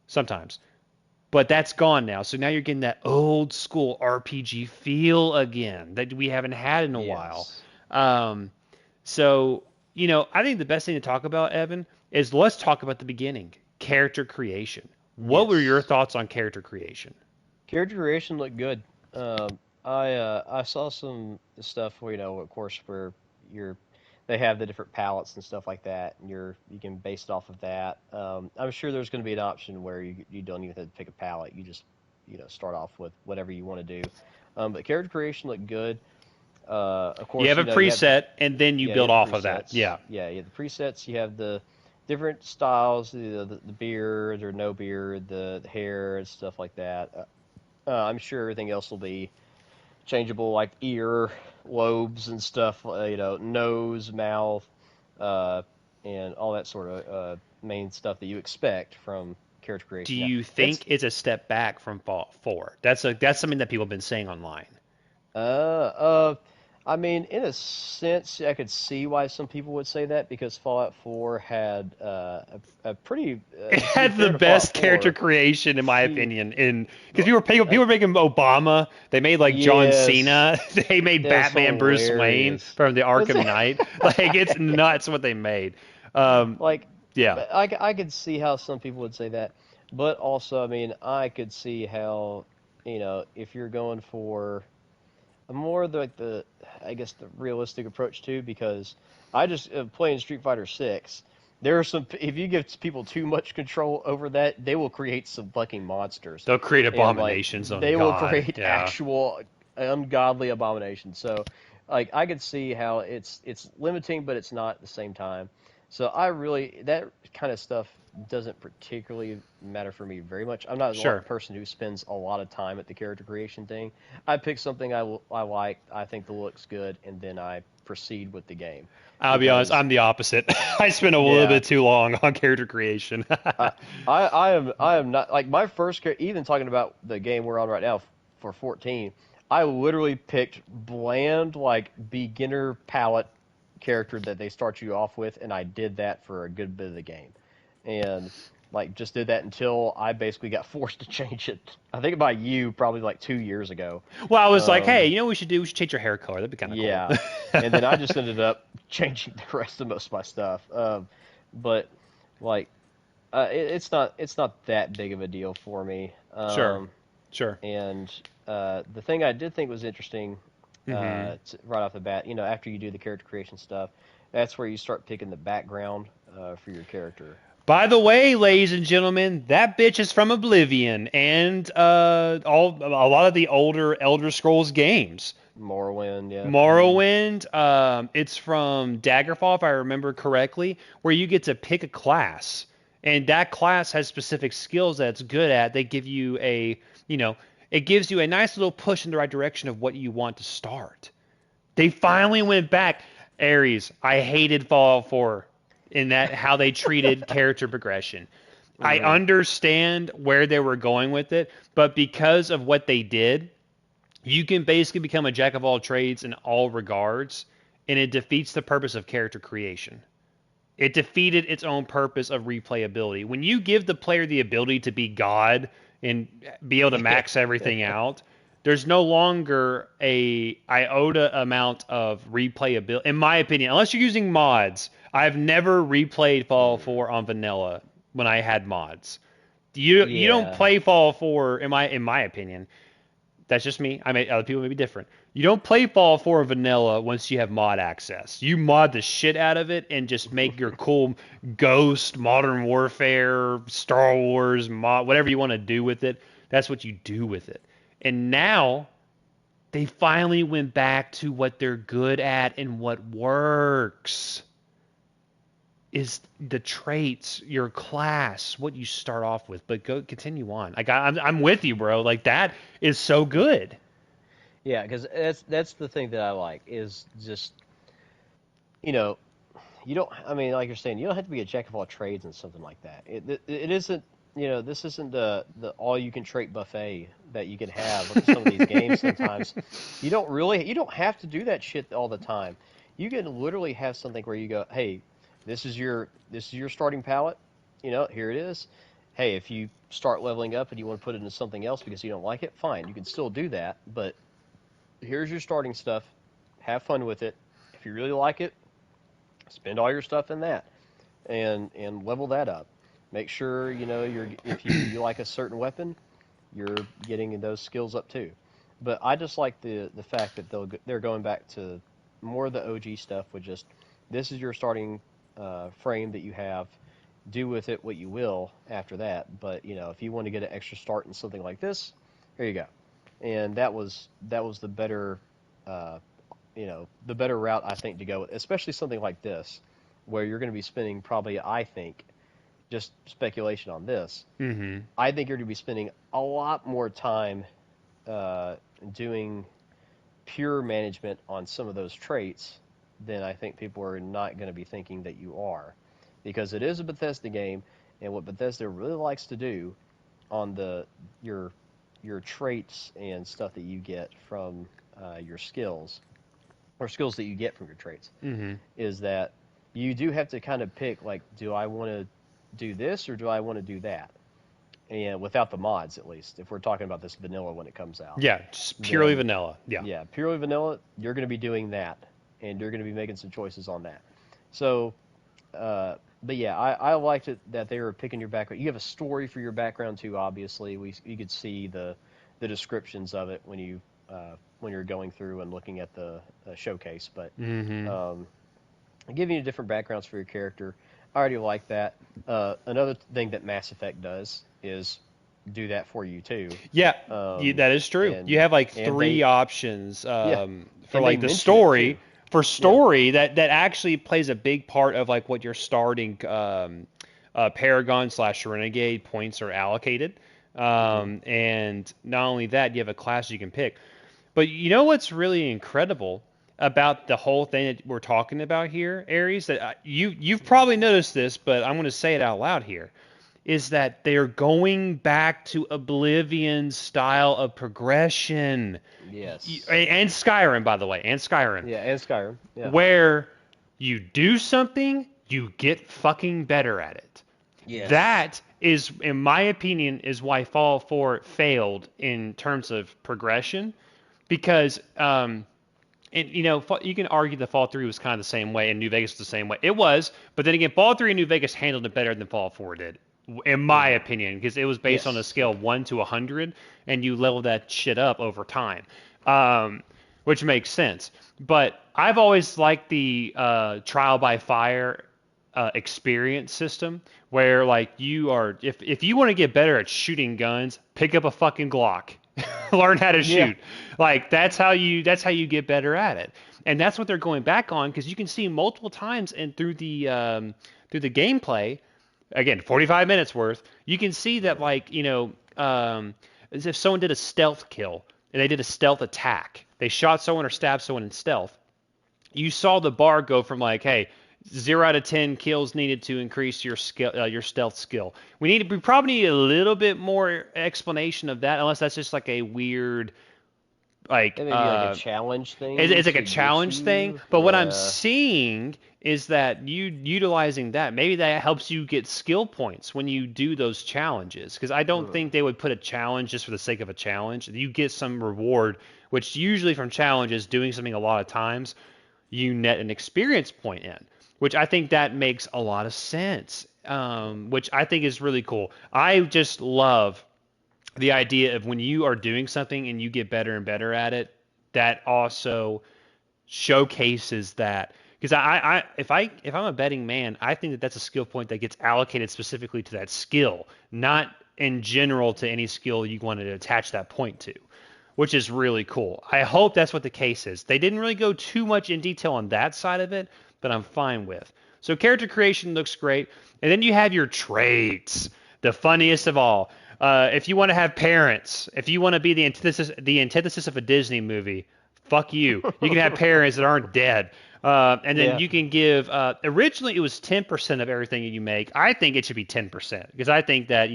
[SPEAKER 1] sometimes, but that's gone now. So now you're getting that old school RPG feel again that we haven't had in a while.
[SPEAKER 2] yes,
[SPEAKER 1] Um, so, I think the best thing to talk about, Evan, is let's talk about the beginning character creation. What were your
[SPEAKER 2] yes.
[SPEAKER 1] thoughts on character creation?
[SPEAKER 2] Character creation looked good. I saw some stuff where of course, where you're they have the different palettes and stuff like that, and you can base it off of that. I'm sure there's going to be an option where you don't even have to pick a palette. You just start off with whatever you want to do. But character creation looked good. Of
[SPEAKER 1] You
[SPEAKER 2] course,
[SPEAKER 1] have a
[SPEAKER 2] you have
[SPEAKER 1] preset, and then you
[SPEAKER 2] yeah, you
[SPEAKER 1] build
[SPEAKER 2] have the
[SPEAKER 1] off of that.
[SPEAKER 2] presets.
[SPEAKER 1] Yeah.
[SPEAKER 2] Yeah, you have the presets. You have the different styles, the beard or no beard, the hair and stuff like that. I'm sure everything else will be changeable, like ear lobes and stuff. Nose, mouth, uh, and all that sort of main stuff that you expect from character
[SPEAKER 1] Do
[SPEAKER 2] creation. Now,
[SPEAKER 1] you
[SPEAKER 2] that's
[SPEAKER 1] think it's a step back from Fallout 4? That's something that people have been saying online.
[SPEAKER 2] Uh, uh, I mean, in a sense, I could see why some people would say that because Fallout 4 had a pretty,
[SPEAKER 1] It
[SPEAKER 2] to be
[SPEAKER 1] had the
[SPEAKER 2] fair to Fallout
[SPEAKER 1] best character
[SPEAKER 2] 4,
[SPEAKER 1] creation, in my
[SPEAKER 2] he,
[SPEAKER 1] opinion. In because
[SPEAKER 2] well,
[SPEAKER 1] people were making Obama, they made like John
[SPEAKER 2] yes,
[SPEAKER 1] Cena, they made
[SPEAKER 2] that's
[SPEAKER 1] Batman Bruce Wayne
[SPEAKER 2] hilarious.
[SPEAKER 1] from the
[SPEAKER 2] It's
[SPEAKER 1] Arkham Knight. Like it's nuts what they made. Um,
[SPEAKER 2] like,
[SPEAKER 1] yeah,
[SPEAKER 2] but I could see how some people would say that, but also, I mean, I could see how, if you're going for more like I guess the realistic approach too, because I just playing Street Fighter 6. There are some if you give people too much control over that, they will create some fucking monsters,
[SPEAKER 1] they'll create
[SPEAKER 2] and like
[SPEAKER 1] abominations on
[SPEAKER 2] they will
[SPEAKER 1] God.
[SPEAKER 2] create
[SPEAKER 1] Yeah,
[SPEAKER 2] actual ungodly abominations. So like I could see how it's limiting, but it's not at the same time. So I really that kind of stuff doesn't particularly matter for me very much. I'm not a
[SPEAKER 1] sure.
[SPEAKER 2] person who spends a lot of time at the character creation thing. I pick something I like, I think the looks good, and then I proceed with the game.
[SPEAKER 1] I'll be honest,
[SPEAKER 2] Because
[SPEAKER 1] I'm the opposite. I spent a little
[SPEAKER 2] yeah,
[SPEAKER 1] bit too long on character creation.
[SPEAKER 2] I I am not like my first even talking about the game we're on right now for 14. I literally picked bland like beginner palette character that they start you off with, and I did that for a good bit of the game, and like just did that until I basically got forced to change it. I think by you probably like 2 years ago.
[SPEAKER 1] Well, I was like, hey,
[SPEAKER 2] Um,
[SPEAKER 1] you know what we should do? We should change your hair color. That'd be kind of cool.
[SPEAKER 2] Yeah, and then I just ended up changing the rest of most of my stuff. But like, it's not that big of a deal for me.
[SPEAKER 1] Sure, sure.
[SPEAKER 2] And the thing I did think was interesting,
[SPEAKER 1] Hmm.
[SPEAKER 2] right off the bat, after you do the character creation stuff, that's where you start picking the background for your character.
[SPEAKER 1] By the way, ladies and gentlemen, that bitch is from Oblivion and a lot of the older Elder Scrolls games.
[SPEAKER 2] Morrowind, yeah.
[SPEAKER 1] Morrowind, it's from Daggerfall, if I remember correctly, where you get to pick a class, and that class has specific skills that it's good at. They give you you know, it gives you a nice little push in the right direction of what you want to start. They
[SPEAKER 2] Yeah.
[SPEAKER 1] finally went back. Ares, I hated Fallout 4 in that how they treated character progression. I
[SPEAKER 2] Hmm.
[SPEAKER 1] understand where they were going with it, but because of what they did, you can basically become a jack of all trades in all regards, and it defeats the purpose of character creation. It defeated its own purpose of replayability. When you give the player the ability to be God and be able to
[SPEAKER 2] Yeah.
[SPEAKER 1] max everything out, there's no longer a iota amount of replayability, in my opinion. Unless you're using mods, I've never replayed Fallout
[SPEAKER 2] Mm.
[SPEAKER 1] 4 on vanilla when I had mods. You don't
[SPEAKER 2] Yeah.
[SPEAKER 1] play Fallout 4, in my opinion, that's just me. I may other people may be different. You don't play Fallout 4 vanilla once you have mod access. You mod the shit out of it and just make your cool Ghost, Modern Warfare, Star Wars mod, whatever you want to do with it. That's what you do with it. And now they finally went back to what they're good at and what works is the traits, your class, what you start off with. But go continue on. I'm with you, bro. Like that is so good.
[SPEAKER 2] Yeah, because that's the thing that I like is just you know you don't. I mean, like you're saying, you don't have to be a jack of all trades and something like that. It isn't. This isn't the all you can trait buffet that you can have with some of these games. Sometimes you don't have to do that shit all the time. You can literally have something where you go, hey, this is your starting palette. Here it is. Hey, if you start leveling up and you want to put it into something else because you don't like it, fine, you can still do that. But here's your starting stuff. Have fun with it. If you really like it, spend all your stuff in that and level that up. Make sure you're if you like a certain weapon, you're getting those skills up too. But I just like the fact that they're going back to more of the OG stuff with just this is your starting frame that you have. Do with it what you will after that. But if you want to get an extra start in something like this, here you go. And that was the better uh, the better route I think to go with, especially something like this, where you're going to be spending probably, I think, just speculation on this.
[SPEAKER 1] Mm-hmm.
[SPEAKER 2] I think you're going to be spending a lot more time uh, doing pure management on some of those traits than I think people are not going to be thinking that you are, because it is a Bethesda game, and what Bethesda really likes to do on your your traits and stuff that you get from your skills, or skills that you get from your traits,
[SPEAKER 1] Mm-hmm.
[SPEAKER 2] is that you do have to kind of pick, like, do I want to do this or do I want to do that? And without the mods, at least, if we're talking about this vanilla when it comes out,
[SPEAKER 1] Yeah, just purely
[SPEAKER 2] then
[SPEAKER 1] vanilla. Yeah.
[SPEAKER 2] yeah, purely vanilla, you're going to be doing that, and you're going to be making some choices on that. So, but yeah, I liked it that they were picking your background. You have a story for your background too. Obviously, you could see the descriptions of it when you're going through and looking at the showcase. But
[SPEAKER 1] Mm-hmm.
[SPEAKER 2] um, giving you different backgrounds for your character, I already like that. Another thing that Mass Effect does is do that for you too.
[SPEAKER 1] Yeah,
[SPEAKER 2] Um,
[SPEAKER 1] that is true.
[SPEAKER 2] and
[SPEAKER 1] You have like
[SPEAKER 2] and
[SPEAKER 1] three
[SPEAKER 2] they
[SPEAKER 1] options
[SPEAKER 2] yeah,
[SPEAKER 1] for
[SPEAKER 2] and they
[SPEAKER 1] like the
[SPEAKER 2] mention it too.
[SPEAKER 1] story. For
[SPEAKER 2] Yeah.
[SPEAKER 1] story, that actually plays a big part of like what your starting Paragon slash Renegade points are allocated.
[SPEAKER 2] Hmm.
[SPEAKER 1] And not only that, you have a class you can pick. But you know what's really incredible about the whole thing that we're talking about here, Aries? That you've probably noticed this, but I'm going to say it out loud here is that they're going back to Oblivion's style of progression.
[SPEAKER 2] Yes.
[SPEAKER 1] And Skyrim, by the way, and Skyrim,
[SPEAKER 2] Yeah, and Skyrim. Yeah.
[SPEAKER 1] where you do something, you get fucking better at it.
[SPEAKER 2] Yes.
[SPEAKER 1] That is, in my opinion, is why Fallout 4 failed in terms of progression, because and you can argue that Fallout 3 was kind of the same way, and New Vegas was the same way. It was, but then again, Fallout 3 and New Vegas handled it better than Fallout 4 did, in my
[SPEAKER 2] Hmm.
[SPEAKER 1] opinion, because it was based on a
[SPEAKER 2] Yes.
[SPEAKER 1] scale of 1 to 100, and you level that shit up over time, um, which makes sense. But I've always liked the trial by fire experience system, where like if you want to get better at shooting guns, pick up a fucking Glock. Learn how to
[SPEAKER 2] Yeah.
[SPEAKER 1] shoot. Like that's how you get better at it. And that's what they're going back on, because you can see multiple times and through the gameplay, again, 45 minutes worth, you can see that
[SPEAKER 2] Hmm.
[SPEAKER 1] like, as if someone did a stealth kill and they did a stealth attack. They shot someone or stabbed someone in stealth. You saw the bar go from like, hey, 0 out of 10 kills needed to increase your skill, your stealth skill. We probably need a little bit more explanation of that, unless that's just like a weird like
[SPEAKER 2] It may be like a challenge thing
[SPEAKER 1] it's like a
[SPEAKER 2] to get
[SPEAKER 1] challenge thing.
[SPEAKER 2] you.
[SPEAKER 1] But what I'm
[SPEAKER 2] Yeah.
[SPEAKER 1] seeing is that you utilizing that, maybe that helps you get skill points when you do those challenges. Because I don't
[SPEAKER 2] Hmm.
[SPEAKER 1] think they would put a challenge just for the sake of a challenge. You get some reward, which usually from challenges, doing something a lot of times, you net an experience point in, which I think that makes a lot of sense. Which I think is really cool. I just love the idea of when you are doing something and you get better and better at it, that also showcases that. Because if I'm a betting man, I think that that's a skill point that gets allocated specifically to that skill, not in general to any skill you want to attach that point to, which is really cool. I hope that's what the case is. They didn't really go too much in detail on that side of it, but I'm fine with. So character creation looks great, and then you have your traits, the funniest of all. If you want to have parents, if you want to be the antithesis of a Disney movie, fuck you. You can have parents that aren't dead. And then
[SPEAKER 2] Yeah.
[SPEAKER 1] you can give. Originally, it was 10% of everything you make. I think it should be 10% because I think that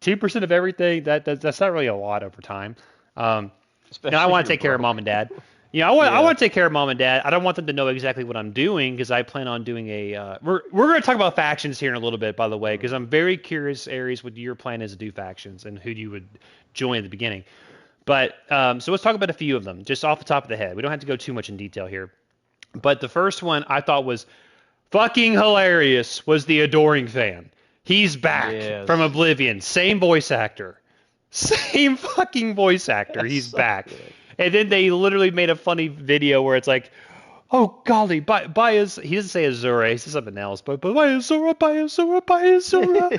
[SPEAKER 1] 2% of everything that's not really a lot over time. Um, I
[SPEAKER 2] Especially if
[SPEAKER 1] want to
[SPEAKER 2] you're
[SPEAKER 1] take care of mom
[SPEAKER 2] broke.
[SPEAKER 1] and dad. I
[SPEAKER 2] Yeah.
[SPEAKER 1] want to take care of mom and dad. I don't want them to know exactly what I'm doing because I plan on doing a. We're going to talk about factions here in a little bit, by the way, because
[SPEAKER 2] Hmm.
[SPEAKER 1] I'm very curious, Aries, what your plan is to do factions and who you would join at the beginning. But so let's talk about a few of them, just off the top of the head. We don't have to go too much in detail here. But the first one I thought was fucking hilarious was the Adoring Fan. He's back from
[SPEAKER 2] Yes.
[SPEAKER 1] Oblivion, same voice actor. Same fucking voice actor.
[SPEAKER 2] That's
[SPEAKER 1] He's
[SPEAKER 2] so
[SPEAKER 1] back.
[SPEAKER 2] good.
[SPEAKER 1] And then they literally made a funny video where it's like, oh golly, buy his. He doesn't say Azura, he says something else, but buy Azura, buy Azura, buy Azura.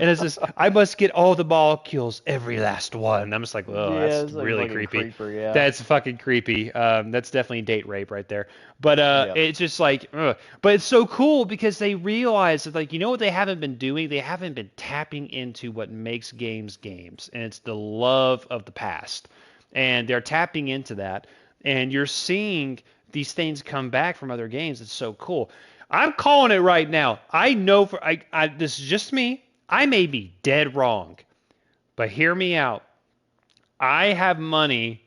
[SPEAKER 1] And it's just, I must get all the molecules, every last one. And I'm just like, oh,
[SPEAKER 2] Yeah,
[SPEAKER 1] that's
[SPEAKER 2] it's like
[SPEAKER 1] really
[SPEAKER 2] fucking
[SPEAKER 1] creepy.
[SPEAKER 2] creeper. Yeah.
[SPEAKER 1] That's fucking creepy. That's definitely date rape right there. But
[SPEAKER 2] Yep.
[SPEAKER 1] it's just like, ugh. But it's so cool because they realize that, like, you know what they haven't been doing? They haven't been tapping into what makes games, and it's the love of the past. And they're tapping into that, and you're seeing these things come back from other games. It's so cool. I'm calling it right now. I know this is just me. I may be dead wrong, but hear me out. I have money,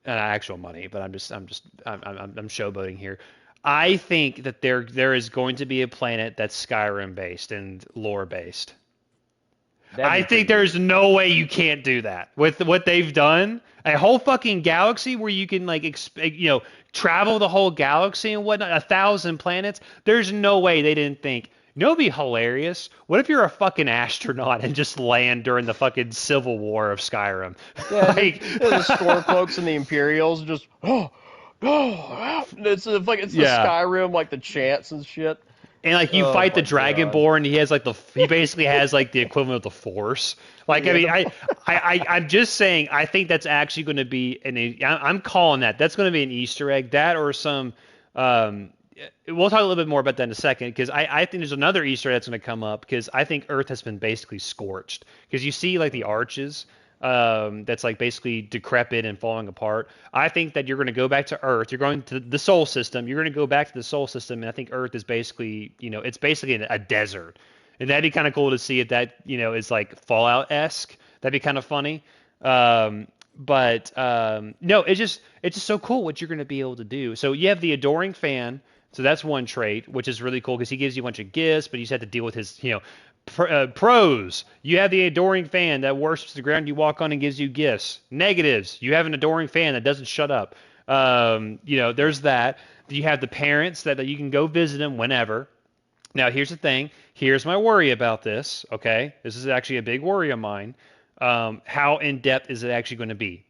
[SPEAKER 1] actual money, but I'm showboating here. I think that there is going to be a planet that's Skyrim based and lore based.
[SPEAKER 2] That'd
[SPEAKER 1] I
[SPEAKER 2] be
[SPEAKER 1] think
[SPEAKER 2] pretty neat.
[SPEAKER 1] there's no way you can't do that with what they've done. A whole fucking galaxy where you can like travel the whole galaxy and whatnot, 1,000 planets. There's no way they didn't think. You know, it'd be hilarious. What if you're a fucking astronaut and just land during the fucking Civil War of Skyrim?
[SPEAKER 2] Yeah,
[SPEAKER 1] Like,
[SPEAKER 2] the Stormcloaks and the Imperials just it's the
[SPEAKER 1] yeah.
[SPEAKER 2] Skyrim like the chants and shit.
[SPEAKER 1] And like you
[SPEAKER 2] Oh
[SPEAKER 1] fight the
[SPEAKER 2] my god.
[SPEAKER 1] Dragonborn, he has like he basically has like the equivalent of the Force. Like I
[SPEAKER 2] Yeah,
[SPEAKER 1] mean, I'm just saying, I think that's actually going to be I'm calling that. That's going to be an Easter egg. That or some. Um, we'll talk a little bit more about that in a second because I think there's another Easter egg that's going to come up because I think Earth has been basically scorched because you see like the arches that's like basically decrepit and falling apart. I think that you're going to go back to Earth. You're going to the Sol system. You're going to go back to the Sol system, and I think Earth is basically, it's basically a desert, and that'd be kind of cool to see if that, is like Fallout-esque. That'd be kind of funny. But no, it's just so cool what you're going to be able to do. So you have the adoring fan. So that's one trait, which is really cool because he gives you a bunch of gifts, but you just have to deal with his, pros. You have the adoring fan that worships the ground you walk on and gives you gifts. Negatives. You have an adoring fan that doesn't shut up. There's that. You have the parents that you can go visit them whenever. Now, here's the thing. Here's my worry about this. Okay, this is actually a big worry of mine. How in depth is it actually going to be?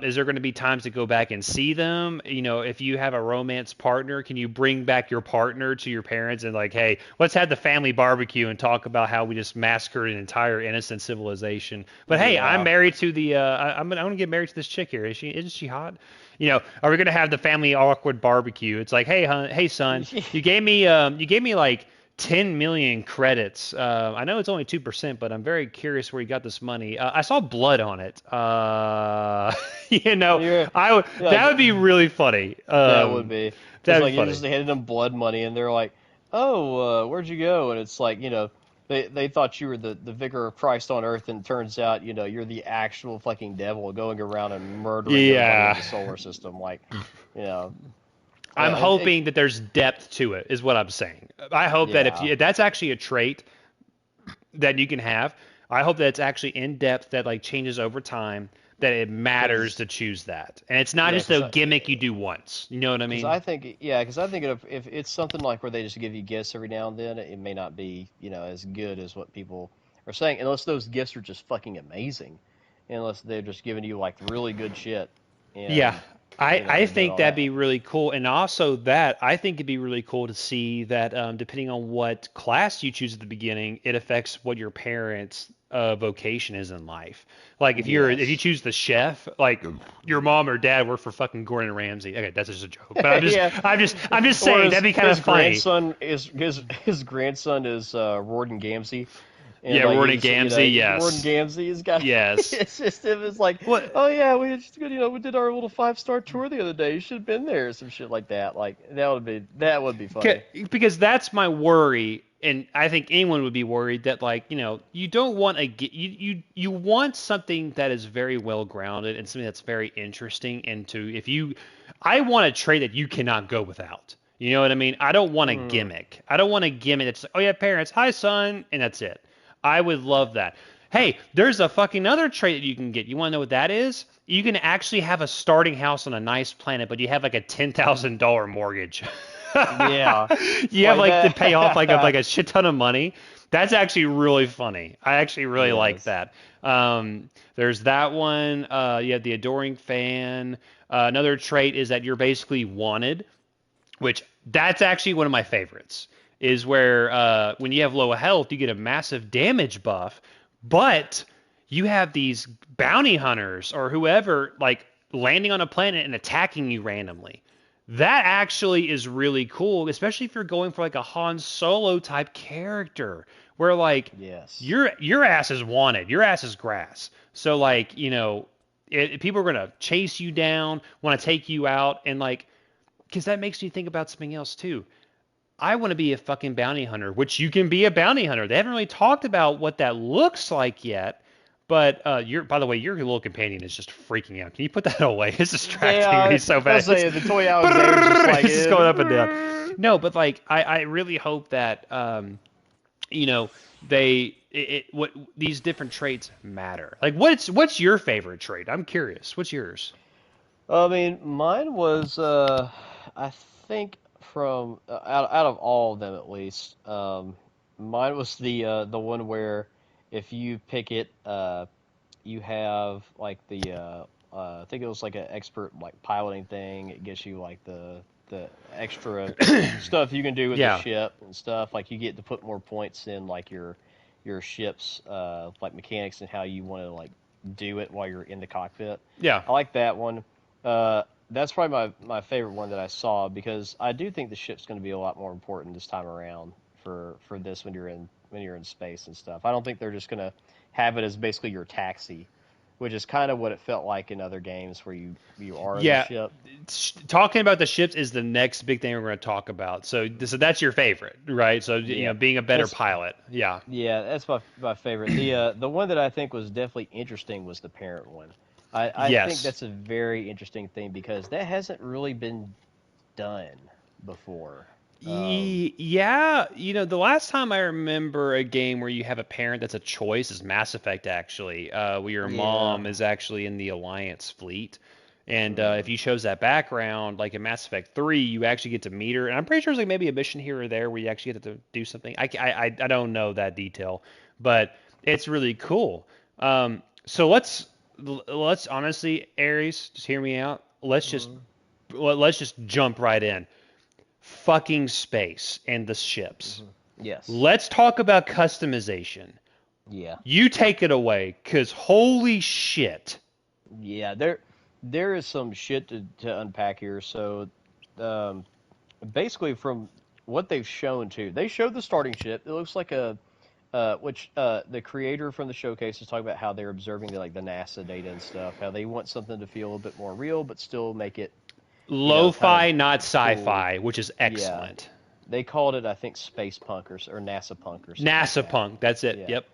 [SPEAKER 1] Is there going to be times to go back and see them? If you have a romance partner, can you bring back your partner to your parents and like, hey, let's have the family barbecue and talk about how we just massacred an entire innocent civilization? But hey, I'm
[SPEAKER 2] yeah.
[SPEAKER 1] married to I'm gonna get married to this chick here. Isn't she hot? Are we gonna have the family awkward barbecue? It's like, hey son, you gave me like 10 million credits. I know it's only 2%, but I'm very curious where you got this money. I saw blood on it.
[SPEAKER 2] Yeah,
[SPEAKER 1] That would be really funny.
[SPEAKER 2] that would be. It's
[SPEAKER 1] That'd be
[SPEAKER 2] like you're
[SPEAKER 1] funny.
[SPEAKER 2] just handing them blood money, and they're like, "Oh, where'd you go?" And it's like, they thought you were the vicar of Christ on Earth, and it turns out, you're the actual fucking devil going around and murdering everybody in
[SPEAKER 1] Yeah.
[SPEAKER 2] the solar system. Like, you know,
[SPEAKER 1] I'm
[SPEAKER 2] it
[SPEAKER 1] hoping that there's depth to it, is what I'm saying. I hope that
[SPEAKER 2] yeah.
[SPEAKER 1] if that's actually a trait that you can have, I hope that it's actually in depth that like changes over time, that it matters
[SPEAKER 2] Because
[SPEAKER 1] to choose that. And it's not
[SPEAKER 2] yeah,
[SPEAKER 1] just a gimmick you do once. You know what I
[SPEAKER 2] because
[SPEAKER 1] mean?
[SPEAKER 2] I think yeah, because I think if it's something like where they just give you gifts every now and then, it may not be as good as what people are saying, unless those gifts are just fucking amazing, unless they're just giving you like really good shit,
[SPEAKER 1] Yeah,
[SPEAKER 2] and
[SPEAKER 1] I
[SPEAKER 2] doing
[SPEAKER 1] think
[SPEAKER 2] all
[SPEAKER 1] that'd be
[SPEAKER 2] that.
[SPEAKER 1] really cool, and also that I think it'd be really cool to see that depending on what class you choose at the beginning, it affects what your parents' vocation is in life. Like if you
[SPEAKER 2] Yes.
[SPEAKER 1] choose the chef, like your mom or dad work for fucking Gordon Ramsay. Okay, that's just a joke, but I'm just
[SPEAKER 2] Yeah.
[SPEAKER 1] I'm just I'm just
[SPEAKER 2] Or
[SPEAKER 1] saying that'd be kind of funny.
[SPEAKER 2] his grandson is Gordon Gamsey, and
[SPEAKER 1] Yeah,
[SPEAKER 2] like
[SPEAKER 1] Gordon
[SPEAKER 2] he's
[SPEAKER 1] Ramsay,
[SPEAKER 2] Gordon
[SPEAKER 1] yes,
[SPEAKER 2] Gamsey. He's got
[SPEAKER 1] yes.
[SPEAKER 2] it's just him. It's like,
[SPEAKER 1] What?
[SPEAKER 2] oh yeah, we just we did our little 5-star tour the other day. You should have been there, some shit like that. Like that would be funny.
[SPEAKER 1] Because that's my worry, and I think anyone would be worried that like you don't want you want something that is very well grounded and something that's very interesting. And I want a trait that you cannot go without. You know what I mean? I don't want a
[SPEAKER 2] Mm.
[SPEAKER 1] gimmick. I don't want a gimmick that's like, oh yeah, parents, hi son, and that's it. I would love that. Hey, there's a fucking other trait that you can get. You want to know what that is? You can actually have a starting house on a nice planet, but you have like a $10,000 mortgage.
[SPEAKER 2] Yeah,
[SPEAKER 1] You have
[SPEAKER 2] like
[SPEAKER 1] like to pay off
[SPEAKER 2] that.
[SPEAKER 1] like a shit ton of money. That's actually really funny. I actually really like
[SPEAKER 2] Yes.
[SPEAKER 1] that. There's that one. You have the adoring fan. Another trait is that you're basically wanted. which that's actually one of my favorites. Is where when you have low health, you get a massive damage buff, but you have these bounty hunters or whoever like landing on a planet and attacking you randomly. That actually is really cool, especially if you're going for like a Han Solo type character, where like
[SPEAKER 2] Yes.
[SPEAKER 1] your ass is wanted, your ass is grass. So like people are gonna chase you down, want to take you out, and like because that makes me think about something else too. I want to be a fucking bounty hunter, which you can be a bounty hunter. They haven't really talked about what that looks like yet. But by the way, your little companion is just freaking out. Can you put that away? It's distracting
[SPEAKER 2] Yeah,
[SPEAKER 1] me so
[SPEAKER 2] I
[SPEAKER 1] bad.
[SPEAKER 2] was saying the toy Alexander's just like
[SPEAKER 1] It's just going up and down. No, but like I really hope that you know what these different traits matter. Like what's your favorite trait? I'm curious. What's yours?
[SPEAKER 2] I mean, mine was, I think from out of all of them at least, mine was the one where if you pick it, you have like I think it was like an expert like piloting thing. It gets you like the extra stuff you can do with the
[SPEAKER 1] Yeah.
[SPEAKER 2] ship and stuff. Like you get to put more points in like your ship's like mechanics and how you want to like do it while you're in the cockpit.
[SPEAKER 1] Yeah.
[SPEAKER 2] I like that one. That's probably my favorite one that I saw because I do think the ship's going to be a lot more important this time around for this when you're in space and stuff. I don't think they're just going to have it as basically your taxi, which is kind of what it felt like in other games where you are the
[SPEAKER 1] Yeah,
[SPEAKER 2] ship.
[SPEAKER 1] talking about the ships is the next big thing we're going to talk about. So that's your favorite, right? So
[SPEAKER 2] Yeah,
[SPEAKER 1] being a better
[SPEAKER 2] that's
[SPEAKER 1] pilot. Yeah.
[SPEAKER 2] yeah, that's my favorite. The one that I think was definitely interesting was the parent one. I think
[SPEAKER 1] Yes.
[SPEAKER 2] that's a very interesting thing because that hasn't really been done before.
[SPEAKER 1] Yeah, the last time I remember a game where you have a parent that's a choice is Mass Effect, actually, where your
[SPEAKER 2] Yeah.
[SPEAKER 1] mom is actually in the Alliance fleet. And if
[SPEAKER 2] Hmm.
[SPEAKER 1] you chose that background, like in Mass Effect 3, you actually get to meet her. And I'm pretty sure there's like maybe a mission here or there where you actually get to do something. I don't know that detail, but it's really cool. So let's honestly, Ares, just hear me out.
[SPEAKER 2] Hmm.
[SPEAKER 1] Let's just jump right in. Fucking space and the ships.
[SPEAKER 2] Hmm. Yes.
[SPEAKER 1] Let's talk about customization.
[SPEAKER 2] Yeah.
[SPEAKER 1] You take it away, cause holy shit.
[SPEAKER 2] Yeah. There is some shit to unpack here. So, um, basically, from what they've shown too, they showed the starting ship. It looks like a which the creator from the showcase is talking about how they're observing the NASA data and stuff. How they want something to feel a little bit more real, but still make it kind of
[SPEAKER 1] Lo-fi, not
[SPEAKER 2] cool.
[SPEAKER 1] sci-fi, which is
[SPEAKER 2] Yeah.
[SPEAKER 1] excellent.
[SPEAKER 2] They called it, I think, Space Punk or NASA Punk or something like
[SPEAKER 1] NASA
[SPEAKER 2] that.
[SPEAKER 1] punk, that's it.
[SPEAKER 2] Yeah,
[SPEAKER 1] Yep.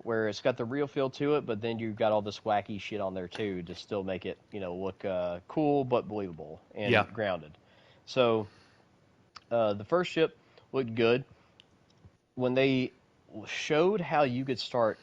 [SPEAKER 2] where it's got the real feel to it, but then you've got all this wacky shit on there too to still make it, look cool but believable
[SPEAKER 1] Yeah.
[SPEAKER 2] and grounded. So the first ship looked good. When they showed how you could start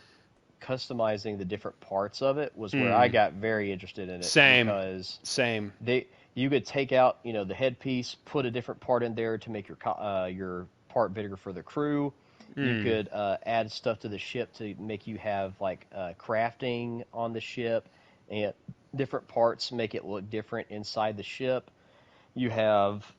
[SPEAKER 2] customizing the different parts of it was where I
[SPEAKER 1] Mm.
[SPEAKER 2] got very interested in it
[SPEAKER 1] Same.
[SPEAKER 2] because
[SPEAKER 1] Same.
[SPEAKER 2] they you could take out the headpiece, put a different part in there to make your part bigger for the crew. You
[SPEAKER 1] Mm.
[SPEAKER 2] could add stuff to the ship to make you have like crafting on the ship and different parts make it look different inside the ship. You have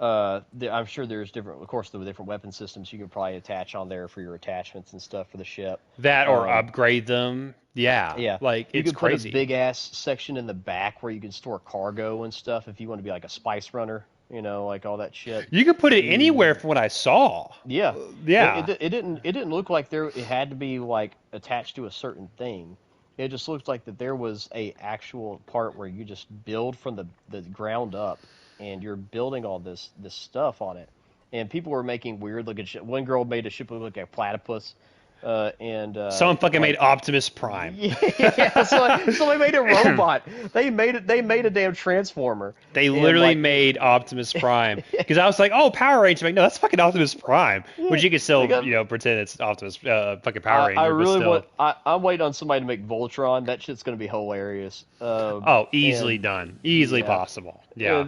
[SPEAKER 2] I'm sure there's different, of course, the different weapon systems you can probably attach on there for your attachments and stuff for the ship.
[SPEAKER 1] That or
[SPEAKER 2] Um,
[SPEAKER 1] upgrade them. Yeah.
[SPEAKER 2] yeah,
[SPEAKER 1] Like
[SPEAKER 2] you
[SPEAKER 1] it's
[SPEAKER 2] could put a
[SPEAKER 1] crazy.
[SPEAKER 2] big ass section in the back where you can store cargo and stuff if you want to be like a spice runner, like all that shit.
[SPEAKER 1] You could put it
[SPEAKER 2] You,
[SPEAKER 1] anywhere from what I saw.
[SPEAKER 2] yeah,
[SPEAKER 1] Yeah.
[SPEAKER 2] it didn't look like it had to be like attached to a certain thing. It just looked like that there was a actual part where you just build from the ground up, and you're building all this stuff on it. And people were making weird looking shit. One girl made a ship look like a platypus, and
[SPEAKER 1] Someone fucking made
[SPEAKER 2] like
[SPEAKER 1] Optimus Prime.
[SPEAKER 2] yeah, so they made a robot. They made it. They made a damn transformer,
[SPEAKER 1] They
[SPEAKER 2] and
[SPEAKER 1] literally
[SPEAKER 2] like,
[SPEAKER 1] made Optimus Prime because I was like, "Oh, Power Rangers!" I'm like, no, that's fucking Optimus Prime.
[SPEAKER 2] yeah,
[SPEAKER 1] Which you can
[SPEAKER 2] they
[SPEAKER 1] still,
[SPEAKER 2] got.
[SPEAKER 1] pretend it's Optimus, fucking Power
[SPEAKER 2] I
[SPEAKER 1] Ranger, but
[SPEAKER 2] really want.
[SPEAKER 1] still,
[SPEAKER 2] I'm waiting on somebody to make Voltron. That shit's gonna be hilarious.
[SPEAKER 1] oh, easily
[SPEAKER 2] And
[SPEAKER 1] done, easily
[SPEAKER 2] yeah,
[SPEAKER 1] possible. Yeah,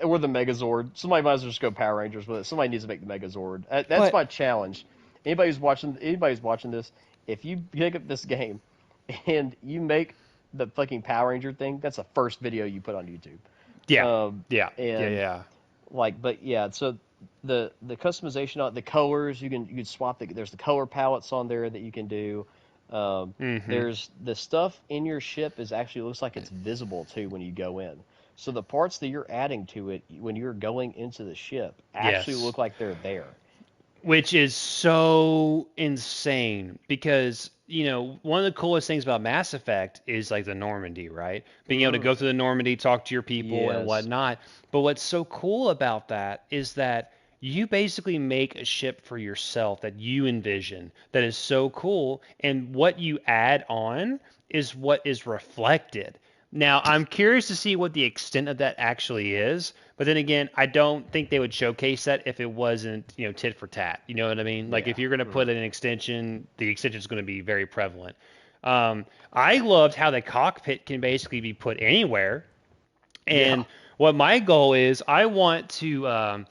[SPEAKER 2] or the Megazord. Somebody might as well just go Power Rangers with it. Somebody needs to make the Megazord. That's
[SPEAKER 1] but
[SPEAKER 2] my challenge. Anybody who's watching this, if you pick up this game and you make the fucking Power Ranger thing, that's the first video you put on YouTube.
[SPEAKER 1] yeah,
[SPEAKER 2] Um,
[SPEAKER 1] yeah, yeah,
[SPEAKER 2] and
[SPEAKER 1] yeah.
[SPEAKER 2] like, but yeah, so the customization on the colors, you can swap there's the color palettes on there that you can do.
[SPEAKER 1] Mm-hmm.
[SPEAKER 2] There's the stuff in your ship is actually looks like it's visible too when you go in. So the parts that you're adding to it when you're going into the ship actually
[SPEAKER 1] Yes.
[SPEAKER 2] look like they're there.
[SPEAKER 1] Which is so insane because one of the coolest things about Mass Effect is like the Normandy, right? Being able to
[SPEAKER 2] Mm,
[SPEAKER 1] go through the Normandy, talk to your people and
[SPEAKER 2] yes.
[SPEAKER 1] whatnot. But what's so cool about that is that you basically make a ship for yourself that you envision that is so cool, and what you add on is what is reflected. Now, I'm curious to see what the extent of that actually is, but then again, I don't think they would showcase that if it wasn't, tit for tat. You know what I mean? Like if
[SPEAKER 2] Yeah.
[SPEAKER 1] you're going to put
[SPEAKER 2] Hmm.
[SPEAKER 1] an extension, the extension is going to be very prevalent. I loved how the cockpit can basically be put anywhere.
[SPEAKER 2] Yeah.
[SPEAKER 1] And what my goal is, I want to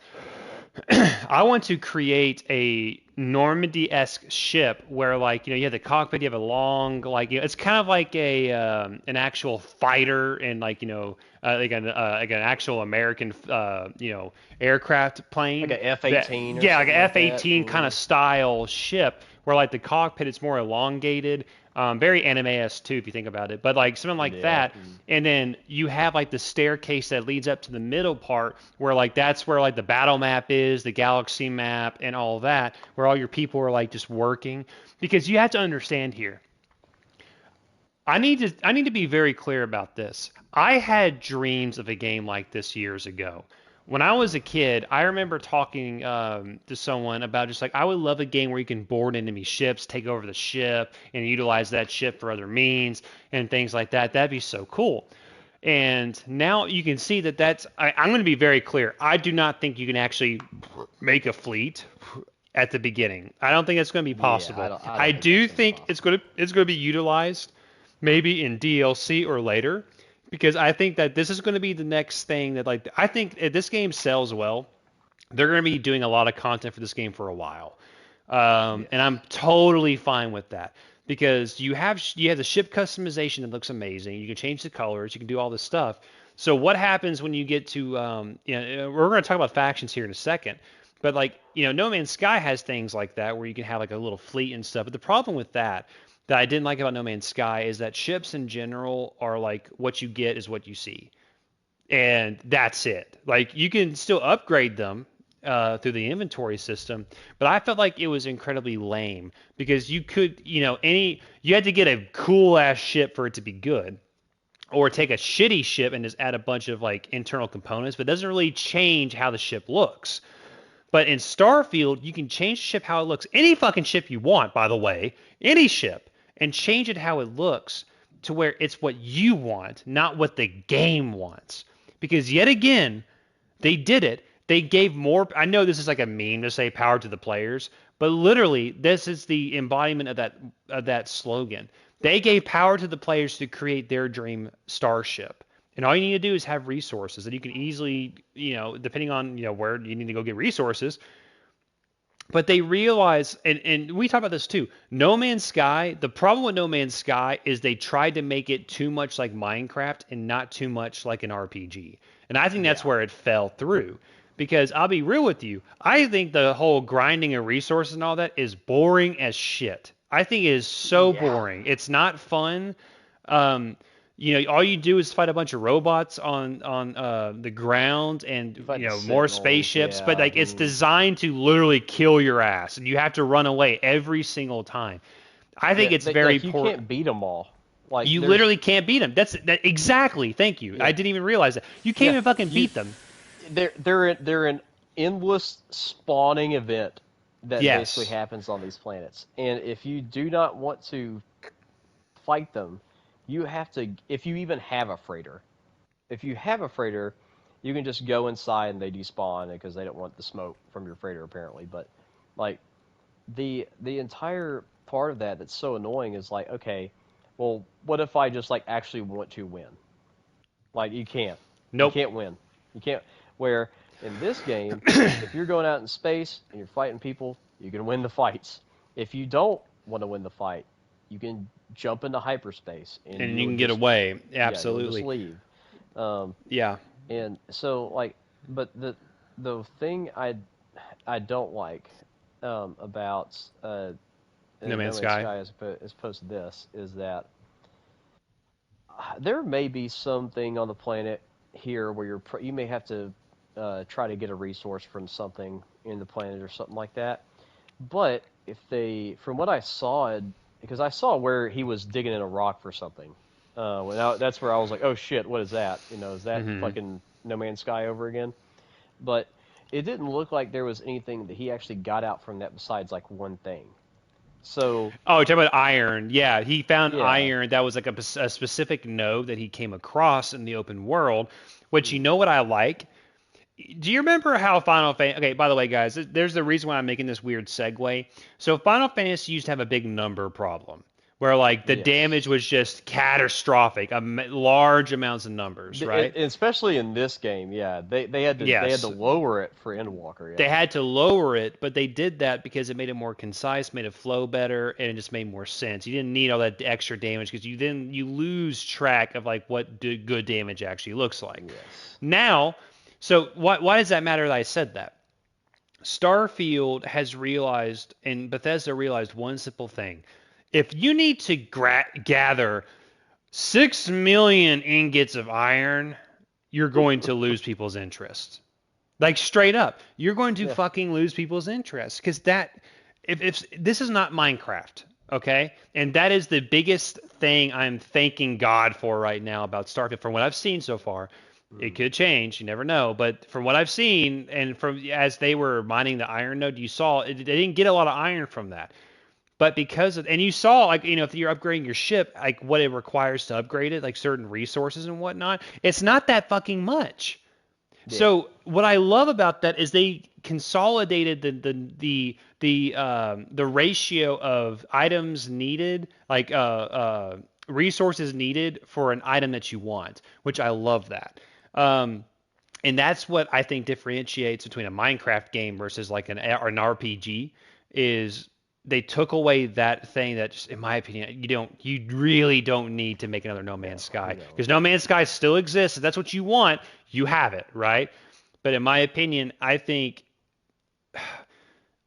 [SPEAKER 1] create a Normandy-esque ship where, like, you have the cockpit, you have a long, like, it's kind of like an actual fighter and, like, like an actual American, aircraft
[SPEAKER 2] Like
[SPEAKER 1] plane.
[SPEAKER 2] a
[SPEAKER 1] That,
[SPEAKER 2] F-18 or
[SPEAKER 1] yeah, like an
[SPEAKER 2] something like that.
[SPEAKER 1] F-18 kind of
[SPEAKER 2] Mm.
[SPEAKER 1] style ship where, like, the cockpit is more elongated, very anime-esque too, if you think about it. But like something like
[SPEAKER 2] Yeah.
[SPEAKER 1] that, and then you have like the staircase that leads up to the middle part where like that's where like the battle map is, the galaxy map and all that, where all your people are like just working. Because you have to understand here. I need to be very clear about this. I had dreams of a game like this years ago. When I was a kid, I remember talking to someone about just like I would love a game where you can board enemy ships, take over the ship, and utilize that ship for other means and things like that. That'd be so cool. And now you can see that I'm going to be very clear. I do not think you can actually make a fleet at the beginning. I don't think it's going to be
[SPEAKER 2] Yeah.
[SPEAKER 1] possible.
[SPEAKER 2] I
[SPEAKER 1] I
[SPEAKER 2] don't think that's
[SPEAKER 1] do
[SPEAKER 2] gonna be
[SPEAKER 1] think
[SPEAKER 2] possible.
[SPEAKER 1] it's going to be utilized maybe in DLC or later, because I think that this is going to be the next thing that, like, I think if this game sells well, they're going to be doing a lot of content for this game for a while. And
[SPEAKER 2] Yes.
[SPEAKER 1] I'm totally fine with that because you have the ship customization that looks amazing. You can change the colors, you can do all this stuff. So what happens when you get to we're going to talk about factions here in a second, but like No Man's Sky has things like that where you can have like a little fleet and stuff. But the problem with that I didn't like about No Man's Sky is that ships in general are like what you get is what you see, and that's it. Like you can still upgrade them through the inventory system, but I felt like it was incredibly lame because you had to get a cool ass ship for it to be good, or take a shitty ship and just add a bunch of like internal components, but it doesn't really change how the ship looks. But in Starfield, you can change the ship how it looks. Any fucking ship you want, by the way, any ship, and change it how it looks to where it's what you want, not what the game wants. Because yet again, they did it. They gave more. I know this is like a meme to say power to the players, but literally, this is the embodiment of that slogan. They gave power to the players to create their dream starship. And all you need to do is have resources that you can easily, depending on where you need to go get resources. But they realize, and we talk about this too. No Man's Sky. The problem with No Man's Sky is they tried to make it too much like Minecraft and not too much like an RPG. And I think that's
[SPEAKER 2] Yeah.
[SPEAKER 1] where it fell through. Because I'll be real with you, I think the whole grinding of resources and all that is boring as shit. I think it is so
[SPEAKER 2] Yeah.
[SPEAKER 1] boring. It's not fun. Um, all you do is fight a bunch of robots on the ground,
[SPEAKER 2] You
[SPEAKER 1] and
[SPEAKER 2] fight the
[SPEAKER 1] more
[SPEAKER 2] Sentinels.
[SPEAKER 1] spaceships. But
[SPEAKER 2] Yeah.
[SPEAKER 1] like it's designed to literally kill your ass, and you have to run away every single time. I think
[SPEAKER 2] Yeah.
[SPEAKER 1] it's very
[SPEAKER 2] Like you
[SPEAKER 1] poor.
[SPEAKER 2] can't beat them all. Like
[SPEAKER 1] You
[SPEAKER 2] there's
[SPEAKER 1] literally can't beat them. That exactly. Thank you. I
[SPEAKER 2] yeah.
[SPEAKER 1] didn't even realize that. You can't
[SPEAKER 2] Yeah.
[SPEAKER 1] even fucking
[SPEAKER 2] You
[SPEAKER 1] beat them.
[SPEAKER 2] they're an endless spawning event that basically
[SPEAKER 1] Yes.
[SPEAKER 2] happens on these planets. And if you do not want to fight them, you have to if you even have a freighter. If you have a freighter, you can just go inside and they despawn because they don't want the smoke from your freighter apparently. But like the entire part of that that's so annoying is like, okay, well, what if I just like actually want to win? Like you can't. You
[SPEAKER 1] Nope.
[SPEAKER 2] can't win. You can't. Where in this game, if you're going out in space and you're fighting people, you can win the fights. If you don't want to win the fight, you can jump into hyperspace and
[SPEAKER 1] And you can get away.
[SPEAKER 2] you'll just
[SPEAKER 1] Absolutely.
[SPEAKER 2] leave. Um,
[SPEAKER 1] Yeah.
[SPEAKER 2] and so like, but the the thing I don't like about
[SPEAKER 1] No
[SPEAKER 2] No
[SPEAKER 1] Man's
[SPEAKER 2] Man's
[SPEAKER 1] Sky.
[SPEAKER 2] Sky as opposed to this is that there may be something on the planet here where you may have to try to get a resource from something in the planet or something like that. But if they, from what I saw, because I saw where he was digging in a rock for something, that's where I was like, oh shit, what is that? Is that
[SPEAKER 1] Hmm.
[SPEAKER 2] fucking No Man's Sky over again? But it didn't look like there was anything that he actually got out from that besides like one thing. So
[SPEAKER 1] Oh, you're talking about iron. Yeah, he found
[SPEAKER 2] yeah.
[SPEAKER 1] iron. That was like a specific node that he came across in the open world, which you
[SPEAKER 2] Hmm.
[SPEAKER 1] know what I like? Do you remember how Final Fantasy? Okay, by the way, guys, there's the reason why I'm making this weird segue. So Final Fantasy used to have a big number problem, where like the damage
[SPEAKER 2] Yes.
[SPEAKER 1] was just catastrophic, large amounts of numbers, right?
[SPEAKER 2] Especially in this game, yeah, they had to
[SPEAKER 1] Yes,
[SPEAKER 2] lower it for Endwalker,
[SPEAKER 1] they
[SPEAKER 2] yeah.
[SPEAKER 1] had to lower it, but they did that because it made it more concise, made it flow better, and it just made more sense. You didn't need all that extra damage because you lose track of like what good damage actually looks like.
[SPEAKER 2] Yes.
[SPEAKER 1] Now, so why does that matter that I said that? Starfield has realized, and Bethesda realized one simple thing. If you need to gather 6 million ingots of iron, you're going to lose people's interest. Like straight up, you're going to
[SPEAKER 2] Yeah.
[SPEAKER 1] fucking lose people's interest because if this is not Minecraft, okay, and that is the biggest thing I'm thanking God for right now about Starfield. From what I've seen so far, it
[SPEAKER 2] Mm.
[SPEAKER 1] could change, you never know, but from what I've seen and from as they were mining the iron node, you saw they didn't get a lot of iron from that. But because of, and you saw like if you're upgrading your ship, like what it requires to upgrade it, like certain resources and whatnot, it's not that fucking much.
[SPEAKER 2] Yeah.
[SPEAKER 1] So what I love about that is they consolidated the ratio of items needed, like resources needed for an item that you want, which I love that. Um, and that's what I think differentiates between a Minecraft game versus like an RPG is they took away that thing that just in my opinion you really don't need to make another No Man's
[SPEAKER 2] No,
[SPEAKER 1] Sky
[SPEAKER 2] you don't.
[SPEAKER 1] because No Man's Sky still exists. If that's what you want, you have it, right? But in my opinion, I think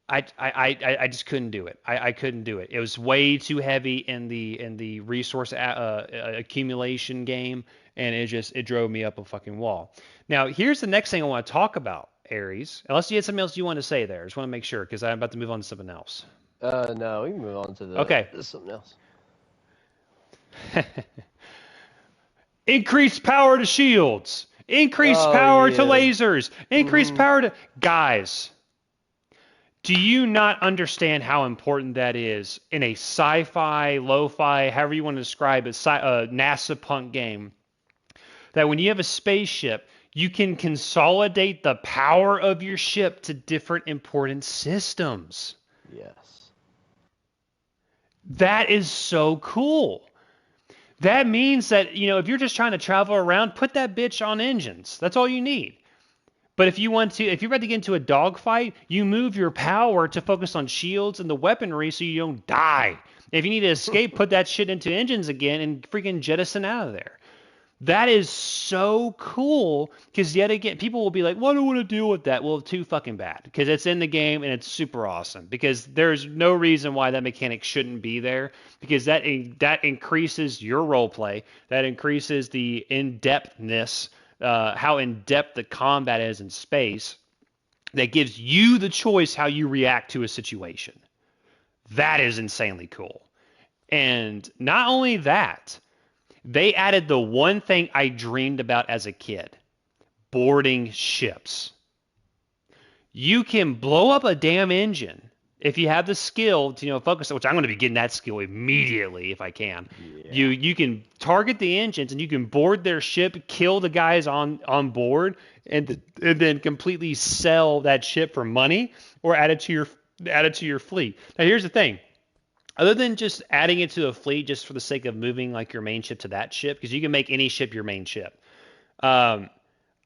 [SPEAKER 1] I just couldn't do it. I couldn't do it. It was way too heavy in the resource accumulation game, and it drove me up a fucking wall. Now, here's the next thing I want to talk about, Aries. Unless you had something else you want to say there, just want to make sure because I'm about to move on to something else.
[SPEAKER 2] No, we can move on to
[SPEAKER 1] Okay.
[SPEAKER 2] something else.
[SPEAKER 1] Increased power to shields. Increased
[SPEAKER 2] Oh
[SPEAKER 1] power to
[SPEAKER 2] yeah.
[SPEAKER 1] lasers. Increased
[SPEAKER 2] Mm-hmm.
[SPEAKER 1] power to guys. Do you not understand how important that is in a sci-fi, lo-fi, however you want to describe it, NASA punk game? That when you have a spaceship, you can consolidate the power of your ship to different important systems.
[SPEAKER 2] Yes.
[SPEAKER 1] That is so cool. That means that, if you're just trying to travel around, put that bitch on engines. That's all you need. But if you're about to get into a dogfight, you move your power to focus on shields and the weaponry so you don't die. If you need to escape, put that shit into engines again and freaking jettison out of there. That is so cool because yet again, people will be like, "Well, I don't want to deal with that." Well, too fucking bad because it's in the game and it's super awesome. Because there's no reason why that mechanic shouldn't be there because that increases your role play, that increases the in-depthness, how in-depth the combat is in space. That gives you the choice how you react to a situation. That is insanely cool. And not only that. They added the one thing I dreamed about as a kid boarding ships. You can blow up a damn engine if you have the skill to focus, which I'm going to be getting that skill immediately if I can.
[SPEAKER 2] Yeah.
[SPEAKER 1] You can target the engines and you can board their ship, kill the guys on board, and then completely sell that ship for money or add it to your fleet. Now here's the thing. Other than just adding it to a fleet just for the sake of moving like your main ship to that ship, because you can make any ship your main ship. Um,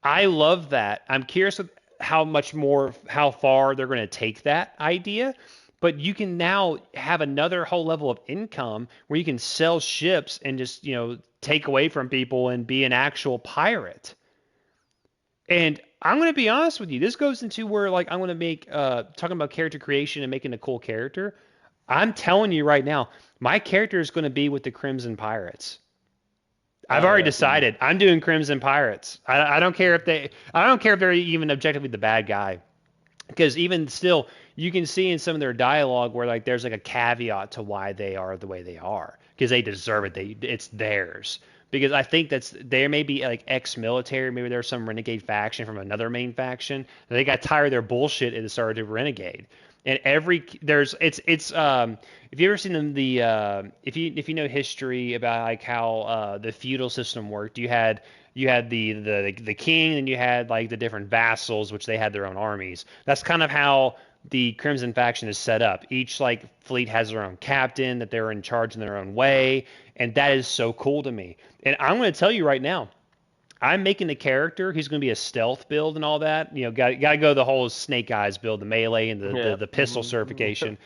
[SPEAKER 1] I love that. I'm curious with how far they're going to take that idea. But you can now have another whole level of income where you can sell ships and just take away from people and be an actual pirate. And I'm going to be honest with you. This goes into where like I'm going to make talking about character creation and making a cool character. I'm telling you right now, my character is going to be with the Crimson Pirates. I've
[SPEAKER 2] Oh
[SPEAKER 1] already
[SPEAKER 2] yeah, see,
[SPEAKER 1] decided. I'm doing Crimson Pirates. I don't care if I don't care if they're even objectively the bad guy. Because even still, you can see in some of their dialogue where like there's like a caveat to why they are the way they are. Because they deserve it. It's theirs. Because I think that's there may be like ex-military, maybe there's some renegade faction from another main faction. And they got tired of their bullshit and started to renegade. And every there's it's if you ever seen if you know history about like how the feudal system worked, you had the king and you had like the different vassals which they had their own armies. That's kind of how the Crimson faction is set up. Each like fleet has their own captain that they're in charge in their own way, and that is so cool to me. And I'm going to tell you right now, I'm making the character. He's going to be a stealth build and all that. You know, got to go the whole Snake Eyes build, the melee and
[SPEAKER 2] yeah,
[SPEAKER 1] the pistol certification.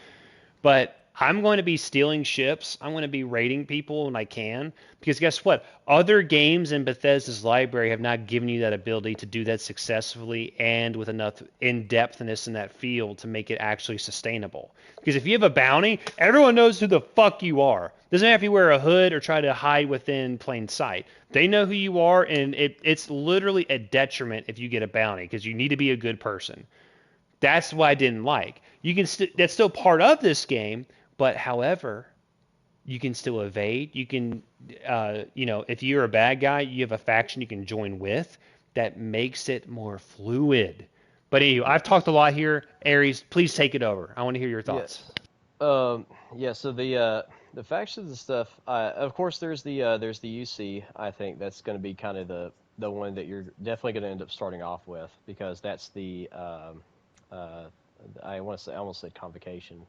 [SPEAKER 1] But I'm going to be stealing ships. I'm going to be raiding people when I can. Because guess what? Other games in Bethesda's library have not given you that ability to do that successfully and with enough in-depthness in that field to make it actually sustainable. Because if you have a bounty, everyone knows who the fuck you are. Doesn't matter if you wear a hood or try to hide within plain sight. They know who you are, and it's literally a detriment if you get a bounty because you need to be a good person. That's what I didn't like. You can that's still part of this game, but however, you can still evade. You can, if you're a bad guy, you have a faction you can join with that makes it more fluid. But anyway, I've talked a lot here. Aries, please take it over. I want to hear your
[SPEAKER 2] yeah.
[SPEAKER 1] thoughts.
[SPEAKER 2] Yeah, so the factions and stuff. Of course, there's the UC. I think that's going to be kind of the one that you're definitely going to end up starting off with because that's the uh, I want to say I almost said convocation,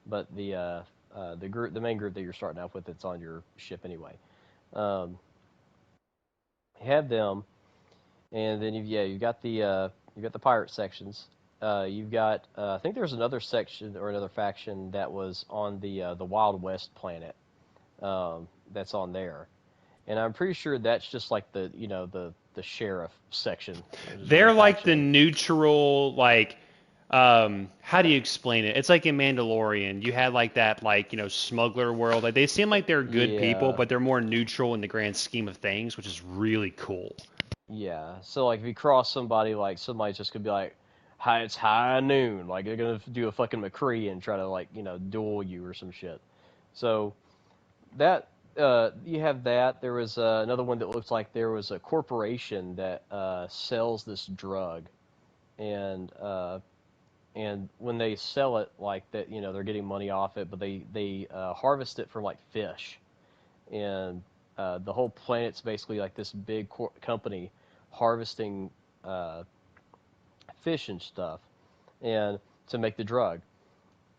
[SPEAKER 2] but the group the main group that you're starting off with that's on your ship anyway. Um, have them, and then you've got the pirate sections. You've got I think there's another section or another faction that was on the Wild West planet that's on there, and I'm pretty sure that's just like the sheriff section. There's one
[SPEAKER 1] They're like the
[SPEAKER 2] faction.
[SPEAKER 1] neutral, like, how do you explain it? It's like in Mandalorian. You had like that, like, smuggler world. Like they seem like they're good people,
[SPEAKER 2] Yeah,
[SPEAKER 1] but they're more neutral in the grand scheme of things, which is really cool.
[SPEAKER 2] yeah. So like if you cross somebody, like somebody's just gonna be like, "Hi, it's high noon." Like they're gonna do a fucking McCree and try to like duel you or some shit. So that you have that. There was another one that looked like there was a corporation that sells this drug, and when they sell it, like that, they're getting money off it, but they harvest it from like fish, and the whole planet's basically like this big company harvesting uh, fish and stuff, and to make the drug.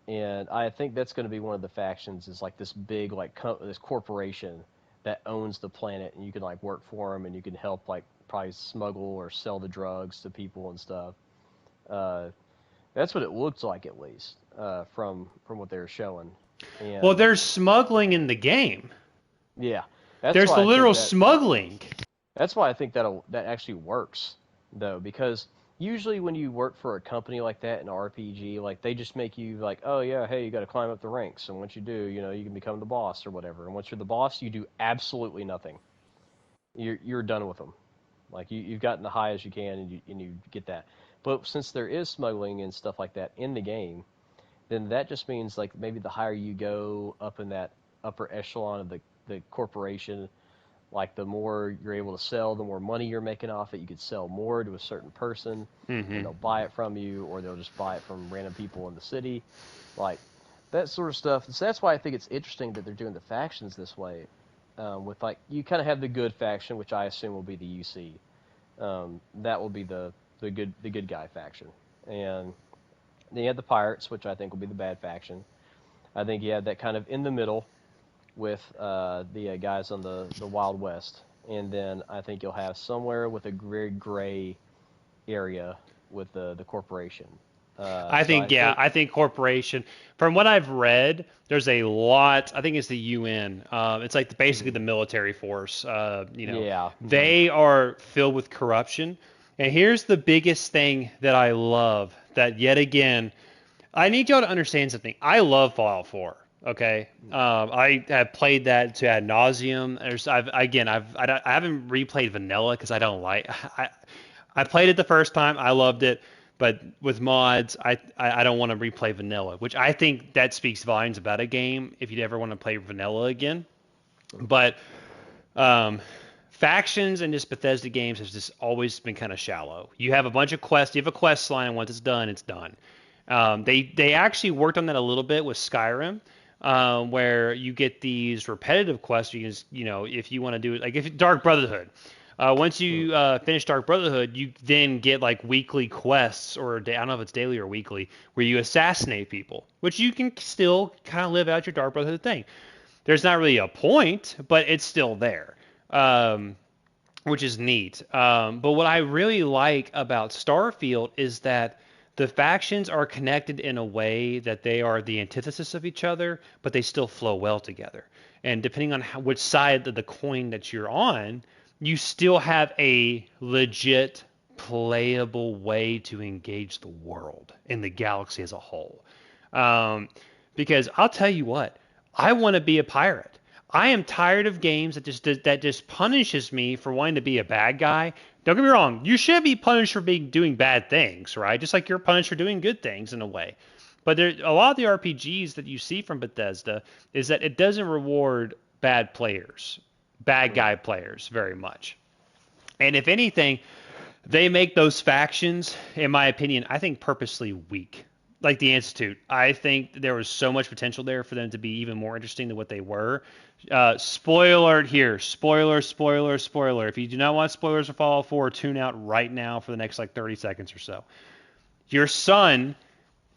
[SPEAKER 2] And I think that's going to be one of the factions is like this big like this corporation that owns the planet, and you can like work for them, and you can help like probably smuggle or sell the drugs to people and stuff. Uh, that's what it looked like at least from what they were showing,
[SPEAKER 1] Well,
[SPEAKER 2] and
[SPEAKER 1] there's smuggling in the game.
[SPEAKER 2] yeah, that's
[SPEAKER 1] There's the
[SPEAKER 2] why I think
[SPEAKER 1] literal
[SPEAKER 2] that
[SPEAKER 1] smuggling.
[SPEAKER 2] That's why I think that actually works, though, because usually when you work for a company like that in RPG, like they just make you like, oh yeah, hey, you got to climb up the ranks, and once you do, you can become the boss or whatever. And once you're the boss, you do absolutely nothing. You're done with them. Like you've gotten the high as you can, and you get that. But since there is smuggling and stuff like that in the game, then that just means like maybe the higher you go up in that upper echelon of the corporation, like the more you're able to sell, the more money you're making off it. You could sell more to a certain person, and
[SPEAKER 1] Hmm.
[SPEAKER 2] they'll buy it from you, or they'll just buy it from random people in the city, like that sort of stuff. So that's why I think it's interesting that they're doing the factions this way. With like you kind of have the good faction, which I assume will be the UC. That will be the good guy faction, and then you have the pirates, which I think will be the bad faction. I think you have that kind of in the middle with the guys on the Wild West, and then I think you'll have somewhere with a very gray area with the corporation. So I
[SPEAKER 1] Yeah,
[SPEAKER 2] think,
[SPEAKER 1] I think corporation. From what I've read, there's a lot. I think it's the UN. It's like basically
[SPEAKER 2] mhm,
[SPEAKER 1] the military force.
[SPEAKER 2] yeah,
[SPEAKER 1] They are filled with corruption, And here's the biggest thing that I love that yet again, I need y'all to understand something. I love Fallout 4. Okay, I have played that to ad nauseum. I haven't replayed vanilla because I don't like. I played it the first time. I loved it, but with mods, I don't want to replay vanilla, which I think that speaks volumes about a game if you ever want to play vanilla again. But um, factions and just Bethesda games has just always been kind of shallow. You have a bunch of quests. You have a quest line. And once it's done, it's done. They actually worked on that a little bit with Skyrim, where you get these repetitive quests. You can if you want to do it, like if Dark Brotherhood. Once you finish Dark Brotherhood, you then get like weekly quests, or I don't know if it's daily or weekly, where you assassinate people, which you can still kind of live out your Dark Brotherhood thing. There's not really a point, but it's still there, which is neat. But what I really like about Starfield is that the factions are connected in a way that they are the antithesis of each other, but they still flow well together. And depending on which side of the coin that you're on, you still have a legit playable way to engage the world and the galaxy as a whole. Um, because I'll tell you what, I want to be a pirate. I am tired of games that just punishes me for wanting to be a bad guy. Don't get me wrong, you should be punished for doing bad things, right? Just like you're punished for doing good things in a way. But a lot of the RPGs that you see from Bethesda is that it doesn't reward bad players, bad guy players very much. And if anything, they make those factions, in my opinion, I think purposely weak. Like the Institute, I think there was so much potential there for them to be even more interesting than what they were. Spoiler alert here. Spoiler, spoiler, spoiler. If you do not want spoilers for Fallout 4, tune out right now for the next like 30 seconds or so. Your son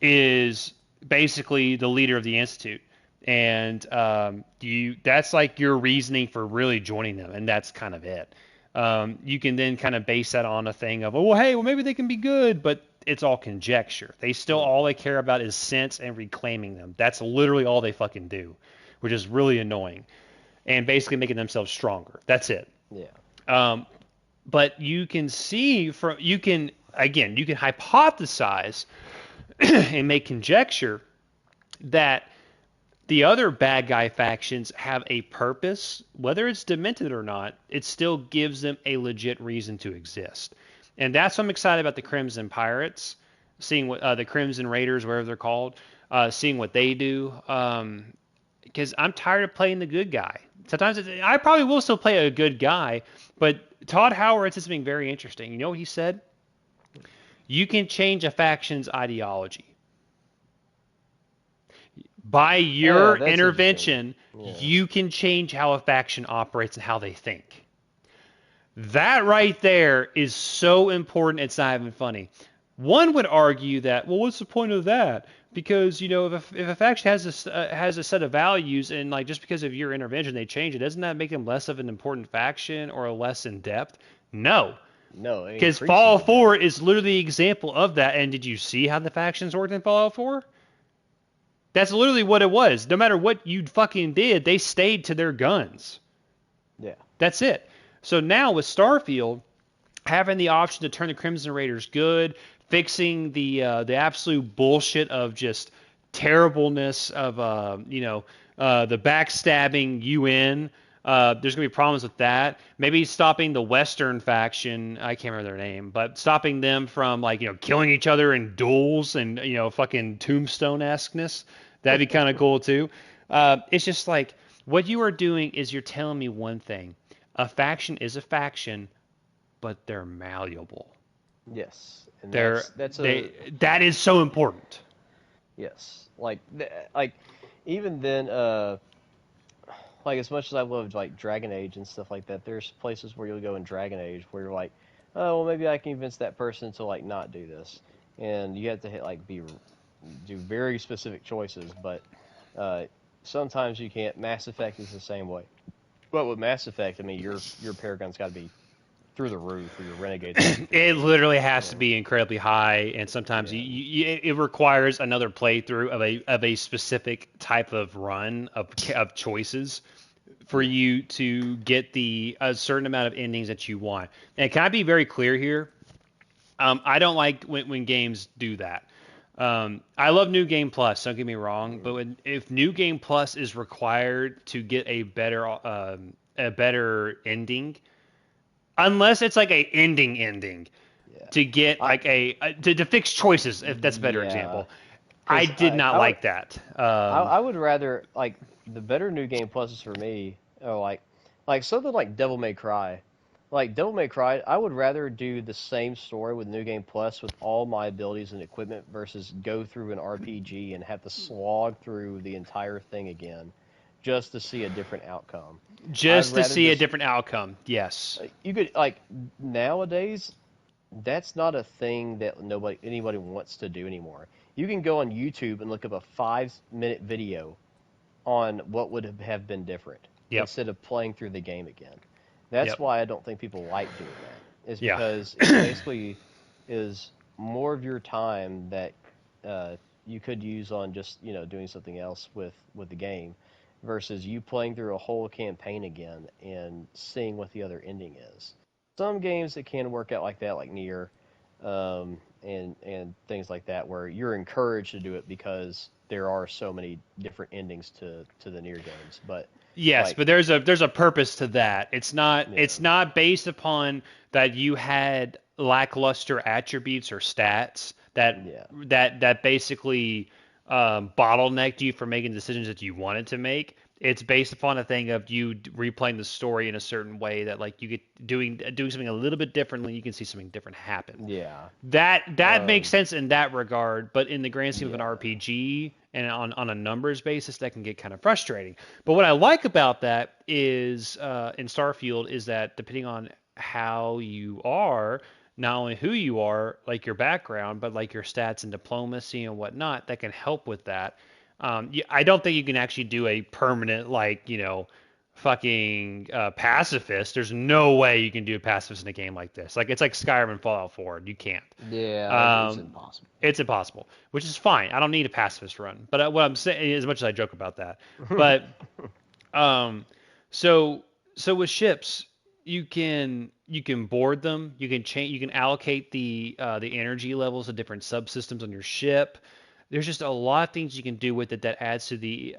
[SPEAKER 1] is basically the leader of the Institute. And that's like your reasoning for really joining them, and that's kind of it. You can then kind of base that on a thing of, oh, well, hey, well, maybe they can be good, but it's all conjecture. All they care about is sense and reclaiming them. That's literally all they fucking do, which is really annoying, and basically making themselves stronger. That's it.
[SPEAKER 2] Yeah.
[SPEAKER 1] But you can see you can hypothesize and make conjecture that the other bad guy factions have a purpose, whether it's demented or not. It still gives them a legit reason to exist, and that's what I'm excited about the Crimson Pirates, seeing what the Crimson Raiders, whatever they're called, seeing what they do. Because I'm tired of playing the good guy. Sometimes I probably will still play a good guy, but Todd Howard said something very interesting. You know what he said? You can change a faction's ideology. By your intervention, you can change how a faction operates and how they think. That right there is so important, it's not even funny. One would argue that, well, what's the point of that? Because, if a faction has a set of values, and like just because of your intervention they change it, doesn't that make them less of an important faction or less in depth? No.
[SPEAKER 2] No,
[SPEAKER 1] because Fallout 4 is literally the example of that. And did you see how the factions worked in Fallout 4? That's literally what it was. No matter what you fucking did, they stayed to their guns.
[SPEAKER 2] Yeah.
[SPEAKER 1] That's it. So now with Starfield, having the option to turn the Crimson Raiders good, fixing the absolute bullshit of just terribleness of the backstabbing UN. There's gonna be problems with that. Maybe stopping the Western faction. I can't remember their name, but stopping them from killing each other in duels and fucking Tombstone-esqueness. That'd be kind of cool too. It's just like what you are doing is you're telling me one thing: a faction is a faction, but they're malleable.
[SPEAKER 2] Yes, and
[SPEAKER 1] that is so important.
[SPEAKER 2] Yes, like even then, like as much as I loved like Dragon Age and stuff like that, there's places where you'll go in Dragon Age where you're like, oh well, maybe I can convince that person to like not do this, and you have to do very specific choices, but sometimes you can't. Mass Effect is the same way, but with Mass Effect, I mean your Paragon's got to be through the roof, or your Renegades.
[SPEAKER 1] It literally has to be incredibly high, and sometimes it requires another playthrough of a specific type of run of choices for you to get a certain amount of endings that you want. And can I be very clear here? I don't like when games do that. I love New Game Plus. Don't get me wrong,
[SPEAKER 2] Mm,
[SPEAKER 1] but if New Game Plus is required to get a better ending, unless it's like a ending
[SPEAKER 2] yeah.
[SPEAKER 1] to get
[SPEAKER 2] I
[SPEAKER 1] like to fix choices, if that's a better
[SPEAKER 2] yeah,
[SPEAKER 1] example, I
[SPEAKER 2] because
[SPEAKER 1] did not like that.
[SPEAKER 2] I would rather like the better new game pluses for me are like something like Devil May Cry. Like Devil May Cry, I would rather do the same story with New Game Plus with all my abilities and equipment versus go through an RPG and have to slog through the entire thing again just to see a different outcome. I'd
[SPEAKER 1] Just to
[SPEAKER 2] rather
[SPEAKER 1] see a
[SPEAKER 2] just
[SPEAKER 1] different outcome. Yes.
[SPEAKER 2] you could like nowadays that's not a thing that anybody wants to do anymore. You can go on YouTube and look up a 5-minute video on what would have been different
[SPEAKER 1] Yep.
[SPEAKER 2] instead of playing through the game again. That's
[SPEAKER 1] Yep.
[SPEAKER 2] why I don't think people like doing that. Is
[SPEAKER 1] Yeah.
[SPEAKER 2] because it basically is more of your time that you could use on just doing something else with the game versus you playing through a whole campaign again and seeing what the other ending is. Some games it can work out like that, like Nier, and things like that, where you're encouraged to do it because there are so many different endings to the Nier games. But
[SPEAKER 1] Yes,
[SPEAKER 2] like,
[SPEAKER 1] but there's a purpose to that. It's
[SPEAKER 2] yeah,
[SPEAKER 1] not based upon that you had lackluster attributes or stats
[SPEAKER 2] yeah,
[SPEAKER 1] that basically bottlenecked you from making decisions that you wanted to make. It's based upon a thing of you replaying the story in a certain way that like you get doing something a little bit differently. You can see something different happen.
[SPEAKER 2] yeah,
[SPEAKER 1] That makes
[SPEAKER 2] um,
[SPEAKER 1] sense in that regard, but in the grand scheme of an
[SPEAKER 2] yeah,
[SPEAKER 1] RPG and on a numbers basis, that can get kind of frustrating. But what I like about that is in Starfield is that depending on how you are, not only who you are, like your background, but like your stats and diplomacy and whatnot, that can help with that. I don't think you can actually do a permanent like fucking pacifist. There's no way you can do a pacifist in a game like this. Like it's like Skyrim and Fallout 4. You can't.
[SPEAKER 2] yeah. It's
[SPEAKER 1] Um,
[SPEAKER 2] impossible.
[SPEAKER 1] it's impossible, which is fine. I don't need a pacifist run. But what I'm saying, as much as I joke about that, but um, so with ships, you can board them. You can change. You can allocate the energy levels of different subsystems on your ship. There's just a lot of things you can do with it that adds to the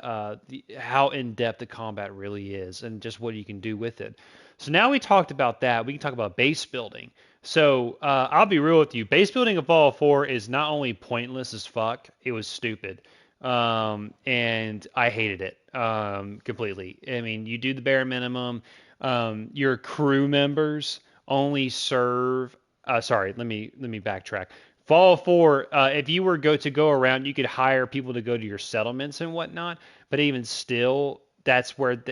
[SPEAKER 1] how in depth the combat really is, and just what you can do with it. So now we talked about that. We can talk about base building. So I'll be real with you. Base building of Fallout 4 is not only pointless as fuck, it was stupid. And I hated it completely. I mean, you do the bare minimum. Your crew members only serve. Sorry, let me backtrack. Fallout 4, if you were go around, you could hire people to go to your settlements and whatnot. But even still, that's where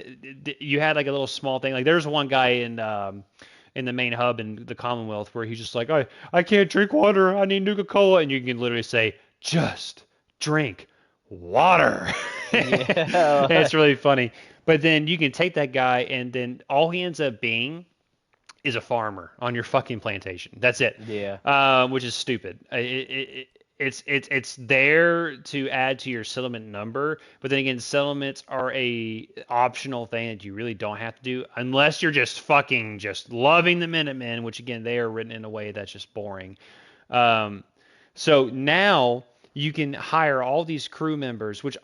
[SPEAKER 1] you had like a little small thing. Like there's one guy in the main hub in the Commonwealth where he's just like, I can't drink water. I need Nuka-Cola, and you can literally say, just drink water. And
[SPEAKER 2] Yeah,
[SPEAKER 1] it's really funny. But then you can take that guy, and then all he ends up being is a farmer on your fucking plantation. That's it,
[SPEAKER 2] yeah,
[SPEAKER 1] which is stupid. It's there to add to your settlement number, but then again, settlements are a optional thing that you really don't have to do unless you're just fucking just loving the Minutemen, which again they are written in a way that's just boring. Um, so now you can hire all these crew members, which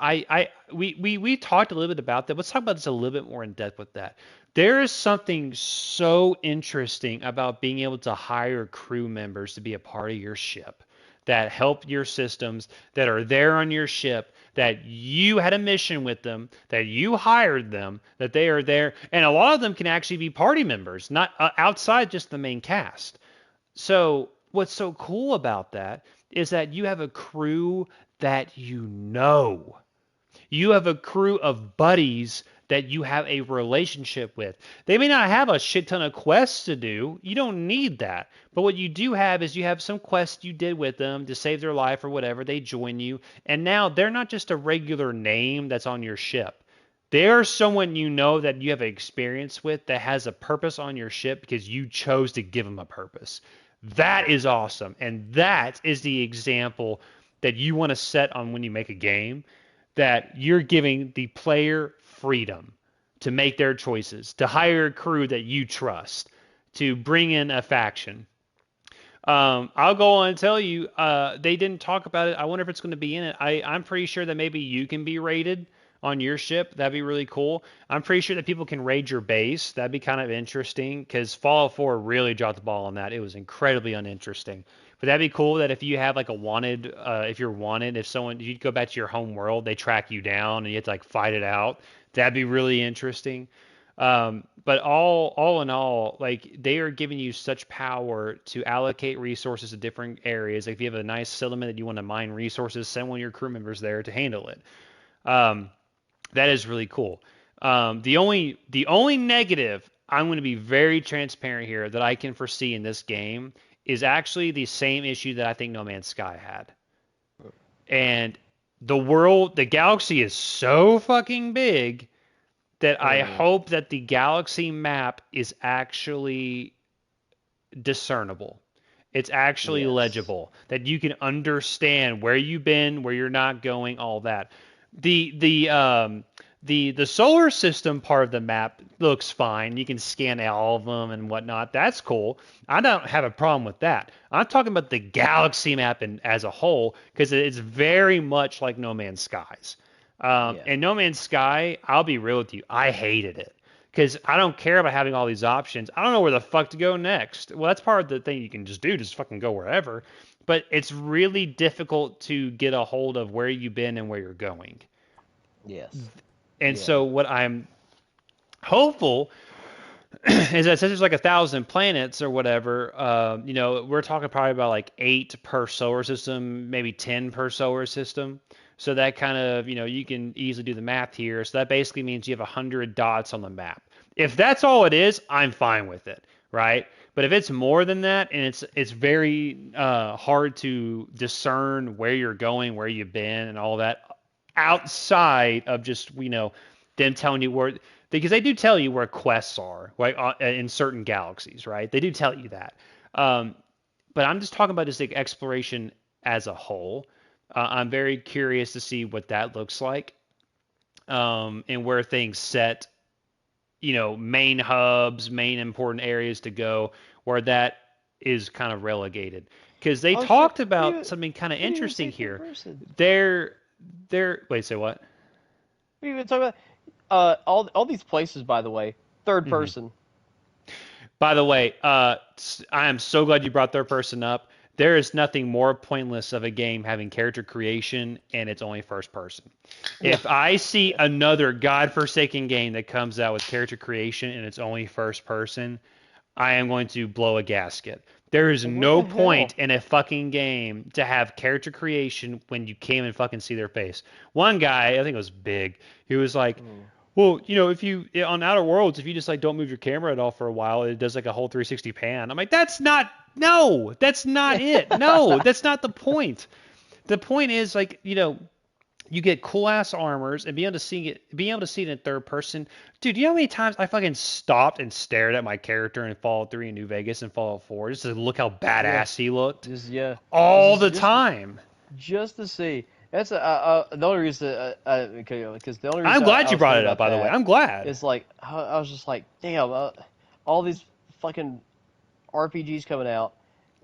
[SPEAKER 1] we talked a little bit about that. Let's talk about this a little bit more in depth with that. There is something so interesting about being able to hire crew members to be a part of your ship that help your systems, that are there on your ship, that you had a mission with them, that you hired them, that they are there, and a lot of them can actually be party members, not outside just the main cast. So, what's so cool about that is that you have a crew that you know. You have a crew of buddies that you have a relationship with. They may not have a shit ton of quests to do. You don't need that. But what you do have is you have some quests you did with them to save their life or whatever. They join you. And now they're not just a regular name that's on your ship. They're someone you know that you have experience with that has a purpose on your ship because you chose to give them a purpose. That is awesome. And that is the example that you want to set on when you make a game, that you're giving the player freedom to make their choices, to hire a crew that you trust, to bring in a faction. I'll go on and tell you, they didn't talk about it. I wonder if it's going to be in it. I'm pretty sure that maybe you can be raided on your ship. That'd be really cool. I'm pretty sure that people can raid your base. That'd be kind of interesting because Fallout 4 really dropped the ball on that. It was incredibly uninteresting. But that'd be cool that if you have like a wanted, if you're wanted, if someone, you go back to your home world, they track you down and you have to like fight it out. That'd be really interesting. But all in all, like they are giving you such power to allocate resources to different areas. Like if you have a nice settlement that you want to mine resources, send one of your crew members there to handle it. Um, that is really cool. The only negative, I'm going to be very transparent here, that I can foresee in this game is actually the same issue that I think No Man's Sky had. And the galaxy is so fucking big that I
[SPEAKER 2] Mm,
[SPEAKER 1] hope that the galaxy map is actually discernible. It's actually
[SPEAKER 2] yes.
[SPEAKER 1] legible, that you can understand where you've been, where you're not going, all that. The solar system part of the map looks fine. You can scan all of them and whatnot. That's cool. I don't have a problem with that. I'm talking about the galaxy map as a whole because it's very much like No Man's Skies.
[SPEAKER 2] Yeah.
[SPEAKER 1] And No Man's Sky, I'll be real with you, I hated it because I don't care about having all these options. I don't know where the fuck to go next. Well, that's part of the thing you can just do, just fucking go wherever. But it's really difficult to get a hold of where you've been and where you're going.
[SPEAKER 2] Yes.
[SPEAKER 1] And
[SPEAKER 2] Yeah.
[SPEAKER 1] so what I'm hopeful is that since there's like 1,000 planets or whatever, we're talking probably about like 8 per solar system, maybe 10 per solar system. So that kind of, you can easily do the math here. So that basically means you have 100 dots on the map. If that's all it is, I'm fine with it, right? But if it's more than that, and it's very hard to discern where you're going, where you've been, and all that outside of just them telling you where, because they do tell you where quests are, right, in certain galaxies, right? They do tell you that. Um, but I'm just talking about just like exploration as a whole. I'm very curious to see what that looks like, and where things set, main hubs, main important areas to go, where that is kind of relegated. Because they
[SPEAKER 2] Oh shit.
[SPEAKER 1] talked about something kind of
[SPEAKER 2] What do you even
[SPEAKER 1] interesting
[SPEAKER 2] say third
[SPEAKER 1] here.
[SPEAKER 2] person?
[SPEAKER 1] They're, wait, say what?
[SPEAKER 2] What do you even talk about? All these places, by the way, third
[SPEAKER 1] Hmm.
[SPEAKER 2] person.
[SPEAKER 1] By the way, I am so glad you brought third person up. There is nothing more pointless of a game having character creation and it's only first person.
[SPEAKER 2] Yeah.
[SPEAKER 1] If I see another godforsaken game that comes out with character creation and it's only first person, I am going to blow a gasket. There is
[SPEAKER 2] Like what
[SPEAKER 1] no
[SPEAKER 2] the
[SPEAKER 1] point
[SPEAKER 2] hell?
[SPEAKER 1] in a fucking game to have character creation when you can't even fucking see their face. One guy, I think it was Big, he was like,
[SPEAKER 2] Mm.
[SPEAKER 1] well, if you on Outer Worlds, if you just like don't move your camera at all for a while, it does like a whole 360 pan. I'm like, that's not it. No, that's not the point. The point is like, you get cool ass armors and being able to see it in third person. Dude, you know how many times I fucking stopped and stared at my character in Fallout 3 and New Vegas and Fallout 4 just to look how
[SPEAKER 2] Yeah.
[SPEAKER 1] badass he looked
[SPEAKER 2] Just yeah.
[SPEAKER 1] all
[SPEAKER 2] Just
[SPEAKER 1] the
[SPEAKER 2] just
[SPEAKER 1] time.
[SPEAKER 2] just to see. That's the only reason. Because the only
[SPEAKER 1] I'm
[SPEAKER 2] reason
[SPEAKER 1] glad
[SPEAKER 2] I
[SPEAKER 1] you
[SPEAKER 2] was
[SPEAKER 1] brought
[SPEAKER 2] thinking
[SPEAKER 1] it up,
[SPEAKER 2] about
[SPEAKER 1] by the way.
[SPEAKER 2] that
[SPEAKER 1] I'm glad.
[SPEAKER 2] is like I was just like, damn, all these fucking RPGs coming out,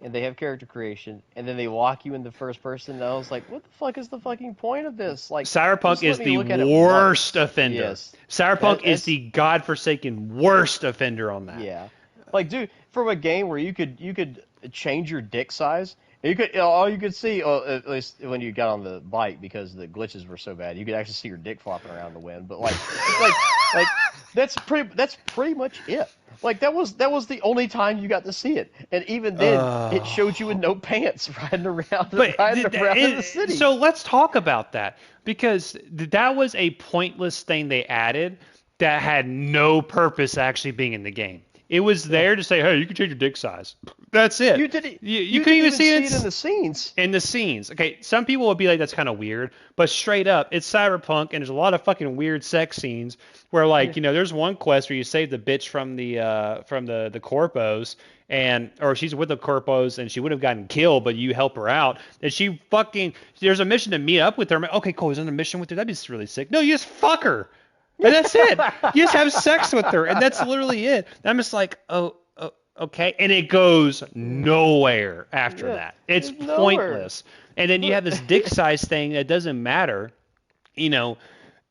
[SPEAKER 2] and they have character creation, and then they lock you into first person. And I was like, what the fuck is the fucking point of this? Like,
[SPEAKER 1] Cyberpunk
[SPEAKER 2] just let
[SPEAKER 1] is
[SPEAKER 2] me
[SPEAKER 1] the
[SPEAKER 2] look at it
[SPEAKER 1] worst
[SPEAKER 2] once.
[SPEAKER 1] offender.
[SPEAKER 2] Yes,
[SPEAKER 1] Cyberpunk is
[SPEAKER 2] that's
[SPEAKER 1] the godforsaken worst offender on that.
[SPEAKER 2] yeah. Like, dude, from a game where you could change your dick size, you could all you could see, at least when you got on the bike because the glitches were so bad, you could actually see your dick flopping around in the wind. But like that's pretty much it. Like that was the only time you got to see it, and even then, it showed you in no pants riding around
[SPEAKER 1] But
[SPEAKER 2] in the city.
[SPEAKER 1] so let's talk about that because that was a pointless thing they added that had no purpose actually being in the game. It was
[SPEAKER 2] Yeah,
[SPEAKER 1] there to say, hey, you can change your dick size. That's it.
[SPEAKER 2] you didn't
[SPEAKER 1] You
[SPEAKER 2] you
[SPEAKER 1] couldn't
[SPEAKER 2] didn't
[SPEAKER 1] even
[SPEAKER 2] even
[SPEAKER 1] see
[SPEAKER 2] see
[SPEAKER 1] it
[SPEAKER 2] it in the scenes.
[SPEAKER 1] in the scenes. Okay, some people will be like, that's kind of weird, but straight up, it's cyberpunk, and there's a lot of fucking weird sex scenes where,
[SPEAKER 2] Yeah,
[SPEAKER 1] like, there's one quest where you save the bitch from the corpos, and or she's with the corpos and she would have gotten killed, but you help her out, and she fucking there's a mission to meet up with her. I'm like, okay, cool, he's on a mission with her. That'd be really sick. No, you just fuck her, and that's it. You just have sex with her, and that's literally it. And I'm just like, oh. Okay, and it goes nowhere after
[SPEAKER 2] Yeah,
[SPEAKER 1] that. It's
[SPEAKER 2] nowhere.
[SPEAKER 1] pointless. And then you
[SPEAKER 2] But
[SPEAKER 1] have this dick size thing that doesn't matter. You know,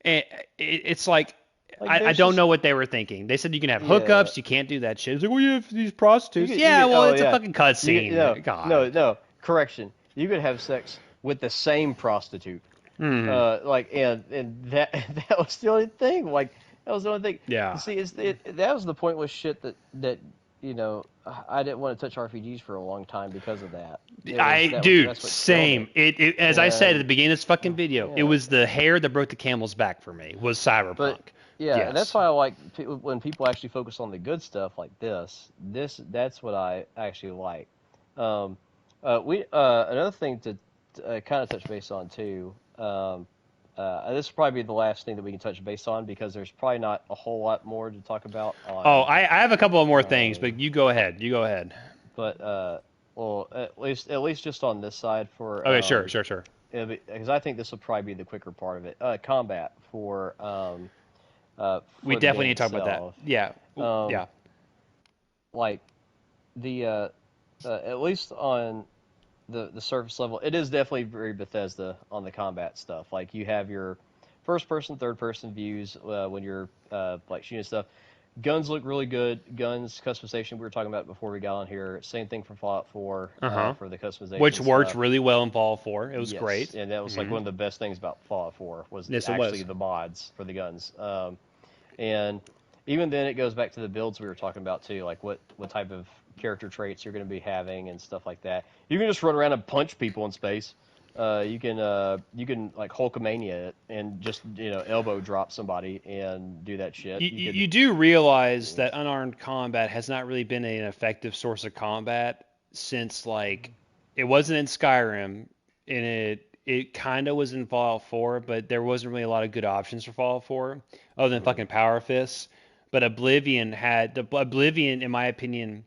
[SPEAKER 1] it's like
[SPEAKER 2] like
[SPEAKER 1] I
[SPEAKER 2] there's
[SPEAKER 1] don't
[SPEAKER 2] just
[SPEAKER 1] know what they were thinking. They said you can have
[SPEAKER 2] yeah.
[SPEAKER 1] hookups, you can't do that shit. It's like, well, you have these prostitutes.
[SPEAKER 2] You
[SPEAKER 1] Yeah,
[SPEAKER 2] could
[SPEAKER 1] well,
[SPEAKER 2] oh
[SPEAKER 1] it's a
[SPEAKER 2] yeah.
[SPEAKER 1] fucking
[SPEAKER 2] No,
[SPEAKER 1] cutscene. God.
[SPEAKER 2] no, correction. You could have sex with the same prostitute.
[SPEAKER 1] Hmm.
[SPEAKER 2] Like and that that was the only thing. Like that was the only thing.
[SPEAKER 1] Yeah.
[SPEAKER 2] See, that was the pointless shit that I didn't want to touch RPGs for a long time because of that.
[SPEAKER 1] Dude,
[SPEAKER 2] That's what killed
[SPEAKER 1] same.
[SPEAKER 2] it.
[SPEAKER 1] As I said at the
[SPEAKER 2] And
[SPEAKER 1] beginning of this fucking video, it
[SPEAKER 2] yeah,
[SPEAKER 1] was the hair that broke the camel's back for me. Was
[SPEAKER 2] but
[SPEAKER 1] Cyberpunk.
[SPEAKER 2] yeah, and that's
[SPEAKER 1] Yes.
[SPEAKER 2] why I like when people actually focus on the good stuff like this. That's what I actually like. Um, we Another thing to kind of touch base on too. This will probably be the last thing that we can touch base on because there's probably not a whole lot more to talk about
[SPEAKER 1] Oh,
[SPEAKER 2] on.
[SPEAKER 1] I have a couple of more things,
[SPEAKER 2] Um,
[SPEAKER 1] but you go ahead. You go ahead.
[SPEAKER 2] but well, at least just on this side for
[SPEAKER 1] Okay, sure, sure, sure.
[SPEAKER 2] because I think this will probably be the quicker part of it. Combat
[SPEAKER 1] We
[SPEAKER 2] for the
[SPEAKER 1] definitely
[SPEAKER 2] game
[SPEAKER 1] need to talk about that.
[SPEAKER 2] itself.
[SPEAKER 1] Yeah.
[SPEAKER 2] Um,
[SPEAKER 1] Yeah.
[SPEAKER 2] like the at least on the surface level, it is definitely very Bethesda on the combat stuff. Like you have your first person, third person views when you're like shooting stuff. Guns look really good. Guns customization we were talking about before we got on here. Same thing for Fallout 4
[SPEAKER 1] Uh-huh.
[SPEAKER 2] for the
[SPEAKER 1] Which
[SPEAKER 2] customization
[SPEAKER 1] worked
[SPEAKER 2] stuff.
[SPEAKER 1] really well in Fallout 4. It was
[SPEAKER 2] Yes,
[SPEAKER 1] great.
[SPEAKER 2] and that was like
[SPEAKER 1] Hmm.
[SPEAKER 2] one of the best things about Fallout 4 was
[SPEAKER 1] Yes, it
[SPEAKER 2] actually
[SPEAKER 1] was.
[SPEAKER 2] the mods for the guns. And even then, it goes back to the builds we were talking about too, like what type of character traits you're going to be having and stuff like that. You can just run around and punch people in space. You can like Hulkamania it and just elbow drop somebody and do that shit.
[SPEAKER 1] You,
[SPEAKER 2] You
[SPEAKER 1] you
[SPEAKER 2] could
[SPEAKER 1] you do realize that unarmed combat has not really been an effective source of combat since like it wasn't in Skyrim and it kind of was in Fallout 4, but there wasn't really a lot of good options for Fallout 4 other than
[SPEAKER 2] mm,
[SPEAKER 1] fucking power fists. But Oblivion, in my opinion,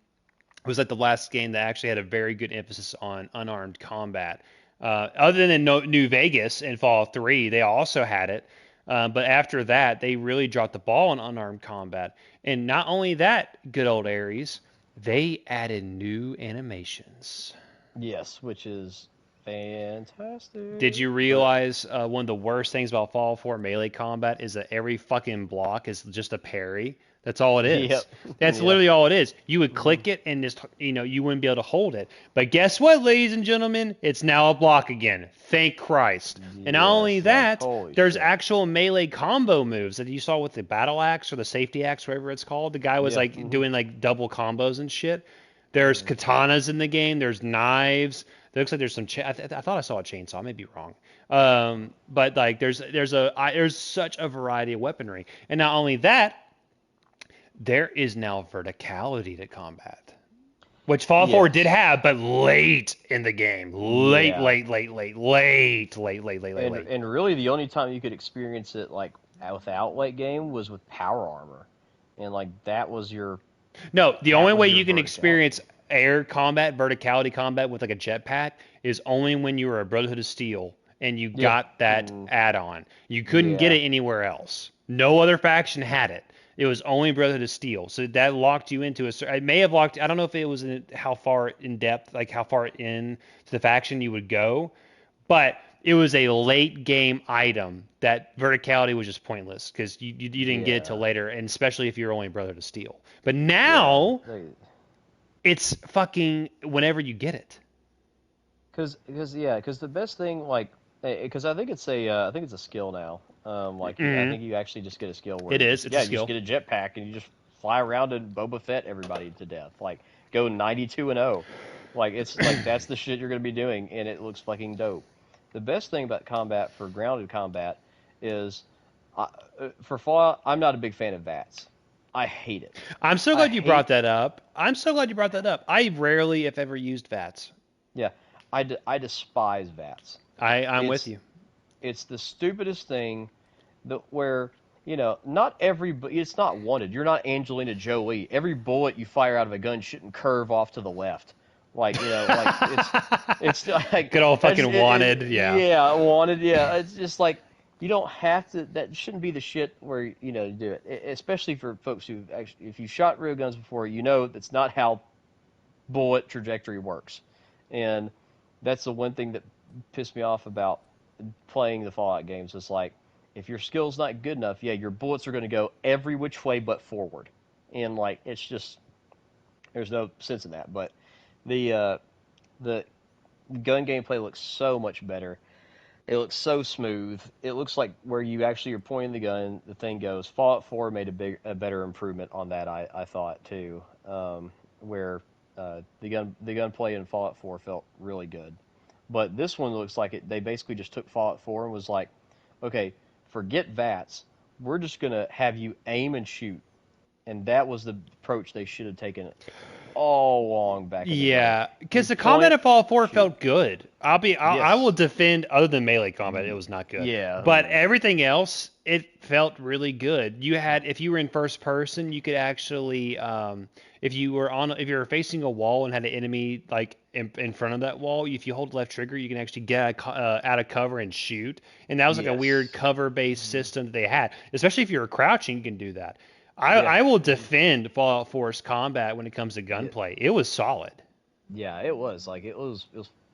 [SPEAKER 1] was like the last game that actually had a very good emphasis on unarmed combat. Other than New Vegas and Fallout 3, they also had it. But after that, they really dropped the ball on unarmed combat. And not only that, good old Ares, they added new animations.
[SPEAKER 2] yes, which is
[SPEAKER 1] Did
[SPEAKER 2] fantastic.
[SPEAKER 1] you
[SPEAKER 2] But
[SPEAKER 1] realize one of the worst things about Fallout 4 melee combat is that every fucking block is just a parry? That's all it is.
[SPEAKER 2] yep,
[SPEAKER 1] That's
[SPEAKER 2] yeah,
[SPEAKER 1] literally all it is. You would
[SPEAKER 2] mm,
[SPEAKER 1] click it and just, you wouldn't be able to hold it. But guess what, ladies and gentlemen? It's now a block again. Thank Christ. And not only
[SPEAKER 2] yes, like
[SPEAKER 1] that,
[SPEAKER 2] holy
[SPEAKER 1] there's
[SPEAKER 2] shit.
[SPEAKER 1] actual melee combo moves that you saw with the battle axe or the safety axe, whatever it's called. The guy was
[SPEAKER 2] Yeah,
[SPEAKER 1] like doing like double combos and shit. There's
[SPEAKER 2] mm,
[SPEAKER 1] katanas in the game. There's knives. It looks like there's some. I thought I saw a chainsaw. I may be wrong. But like there's such a variety of weaponry, and not only that, there is now verticality to combat, which Fallout 4 did
[SPEAKER 2] yes,
[SPEAKER 1] have, but late in the game, late,
[SPEAKER 2] yeah.
[SPEAKER 1] late, late, late, late, late, late, late, late, late.
[SPEAKER 2] And really, the only time you could experience it like without late game was with power armor, and like
[SPEAKER 1] No, the
[SPEAKER 2] that
[SPEAKER 1] only
[SPEAKER 2] was
[SPEAKER 1] way
[SPEAKER 2] your
[SPEAKER 1] you can
[SPEAKER 2] verticality.
[SPEAKER 1] experience air combat, verticality combat with like a jetpack is only when you were a Brotherhood of Steel and you
[SPEAKER 2] Yeah,
[SPEAKER 1] got that
[SPEAKER 2] mm,
[SPEAKER 1] add-on. You couldn't get
[SPEAKER 2] yeah,
[SPEAKER 1] it anywhere else. No other faction had it. It was only Brotherhood of Steel. So that locked you into it may have locked. I don't know if it was how far in depth, like how far in to the faction you would go, but it was a late game item that verticality was just pointless because you didn't get it till
[SPEAKER 2] yeah,
[SPEAKER 1] later, and especially if you're only Brotherhood of Steel. But
[SPEAKER 2] yeah.
[SPEAKER 1] now it's fucking whenever you get it.
[SPEAKER 2] Because the best thing like because I think it's a skill now. I
[SPEAKER 1] Hmm.
[SPEAKER 2] think you actually just get a skill where
[SPEAKER 1] It
[SPEAKER 2] you
[SPEAKER 1] is.
[SPEAKER 2] just
[SPEAKER 1] It's a
[SPEAKER 2] you just
[SPEAKER 1] skill.
[SPEAKER 2] get a jetpack and you just fly around and Boba Fett everybody to death. Like go 92-0. Like it's like that's the shit you're gonna be doing and it looks fucking dope. The best thing about combat for grounded combat is uh, for Fallout. I'm not a big fan of VATS. I hate it.
[SPEAKER 1] I'm so
[SPEAKER 2] I
[SPEAKER 1] glad you brought
[SPEAKER 2] hate
[SPEAKER 1] that up. I'm so glad you brought that up. I rarely, if ever, used VATS.
[SPEAKER 2] yeah. I despise VATS.
[SPEAKER 1] I'm with
[SPEAKER 2] It's
[SPEAKER 1] you.
[SPEAKER 2] it's the stupidest thing that where not every it's not wanted. You're not Angelina Jolie. Every bullet you fire out of a gun shouldn't curve off to the left. Like it's like
[SPEAKER 1] Good old fucking wanted. Yeah.
[SPEAKER 2] yeah wanted yeah. It's just like you don't have to. That shouldn't be the shit where you do it. Especially for folks who actually if you shot real guns before, you know that's not how bullet trajectory works. And that's the one thing that pissed me off about playing the Fallout games. Is like, if your skill's not good enough, yeah, your bullets are going to go every which way but forward. And like, it's just, there's no sense in that. But the gun gameplay looks so much better. It looks so smooth. It looks like where you actually are pointing the gun, the thing goes. Fallout 4 made a better improvement on that, I thought too, where the gunplay in Fallout 4 felt really good. But this one looks like they basically just took Fallout 4 and was like, okay, forget VATS. We're just gonna have you aim and shoot, and that was the approach they should have taken all along back in the day.
[SPEAKER 1] Yeah,
[SPEAKER 2] You
[SPEAKER 1] because the combat
[SPEAKER 2] point,
[SPEAKER 1] in Fallout 4
[SPEAKER 2] shoot.
[SPEAKER 1] felt good. I will
[SPEAKER 2] Yes.
[SPEAKER 1] defend, other than melee combat, it was not good.
[SPEAKER 2] Yeah.
[SPEAKER 1] But everything else, it felt really good. You had, if you were in first person, you could actually, if you were facing a wall and had an enemy like in front of that wall, if you hold left trigger, you can actually get out of cover and shoot. And that was like a weird
[SPEAKER 2] Yes.
[SPEAKER 1] cover-based system that they had. Especially if you're crouching, you can do that.
[SPEAKER 2] Yeah.
[SPEAKER 1] I will defend Fallout 4's combat when it comes to
[SPEAKER 2] Yeah.
[SPEAKER 1] gunplay. It was solid.
[SPEAKER 2] Yeah, it was like it was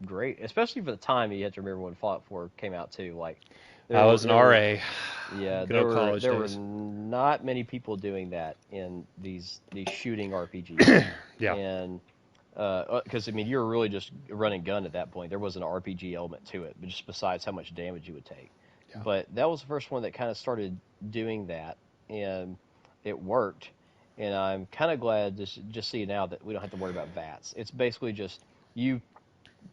[SPEAKER 2] great, especially for the time. You have to remember when Fallout 4 came out too. Like
[SPEAKER 1] I was an
[SPEAKER 2] there were
[SPEAKER 1] RA.
[SPEAKER 2] yeah
[SPEAKER 1] Good old college
[SPEAKER 2] there were
[SPEAKER 1] days.
[SPEAKER 2] not many people doing that in these shooting RPGs,
[SPEAKER 1] Yeah.
[SPEAKER 2] and because I mean you were really just running gun at that point. There was an RPG element to it, but just besides how much damage you would take.
[SPEAKER 1] Yeah.
[SPEAKER 2] But that was the first one that kind of started doing that, and it worked. And I'm kind of glad to just see now that we don't have to worry about VATS. It's basically just you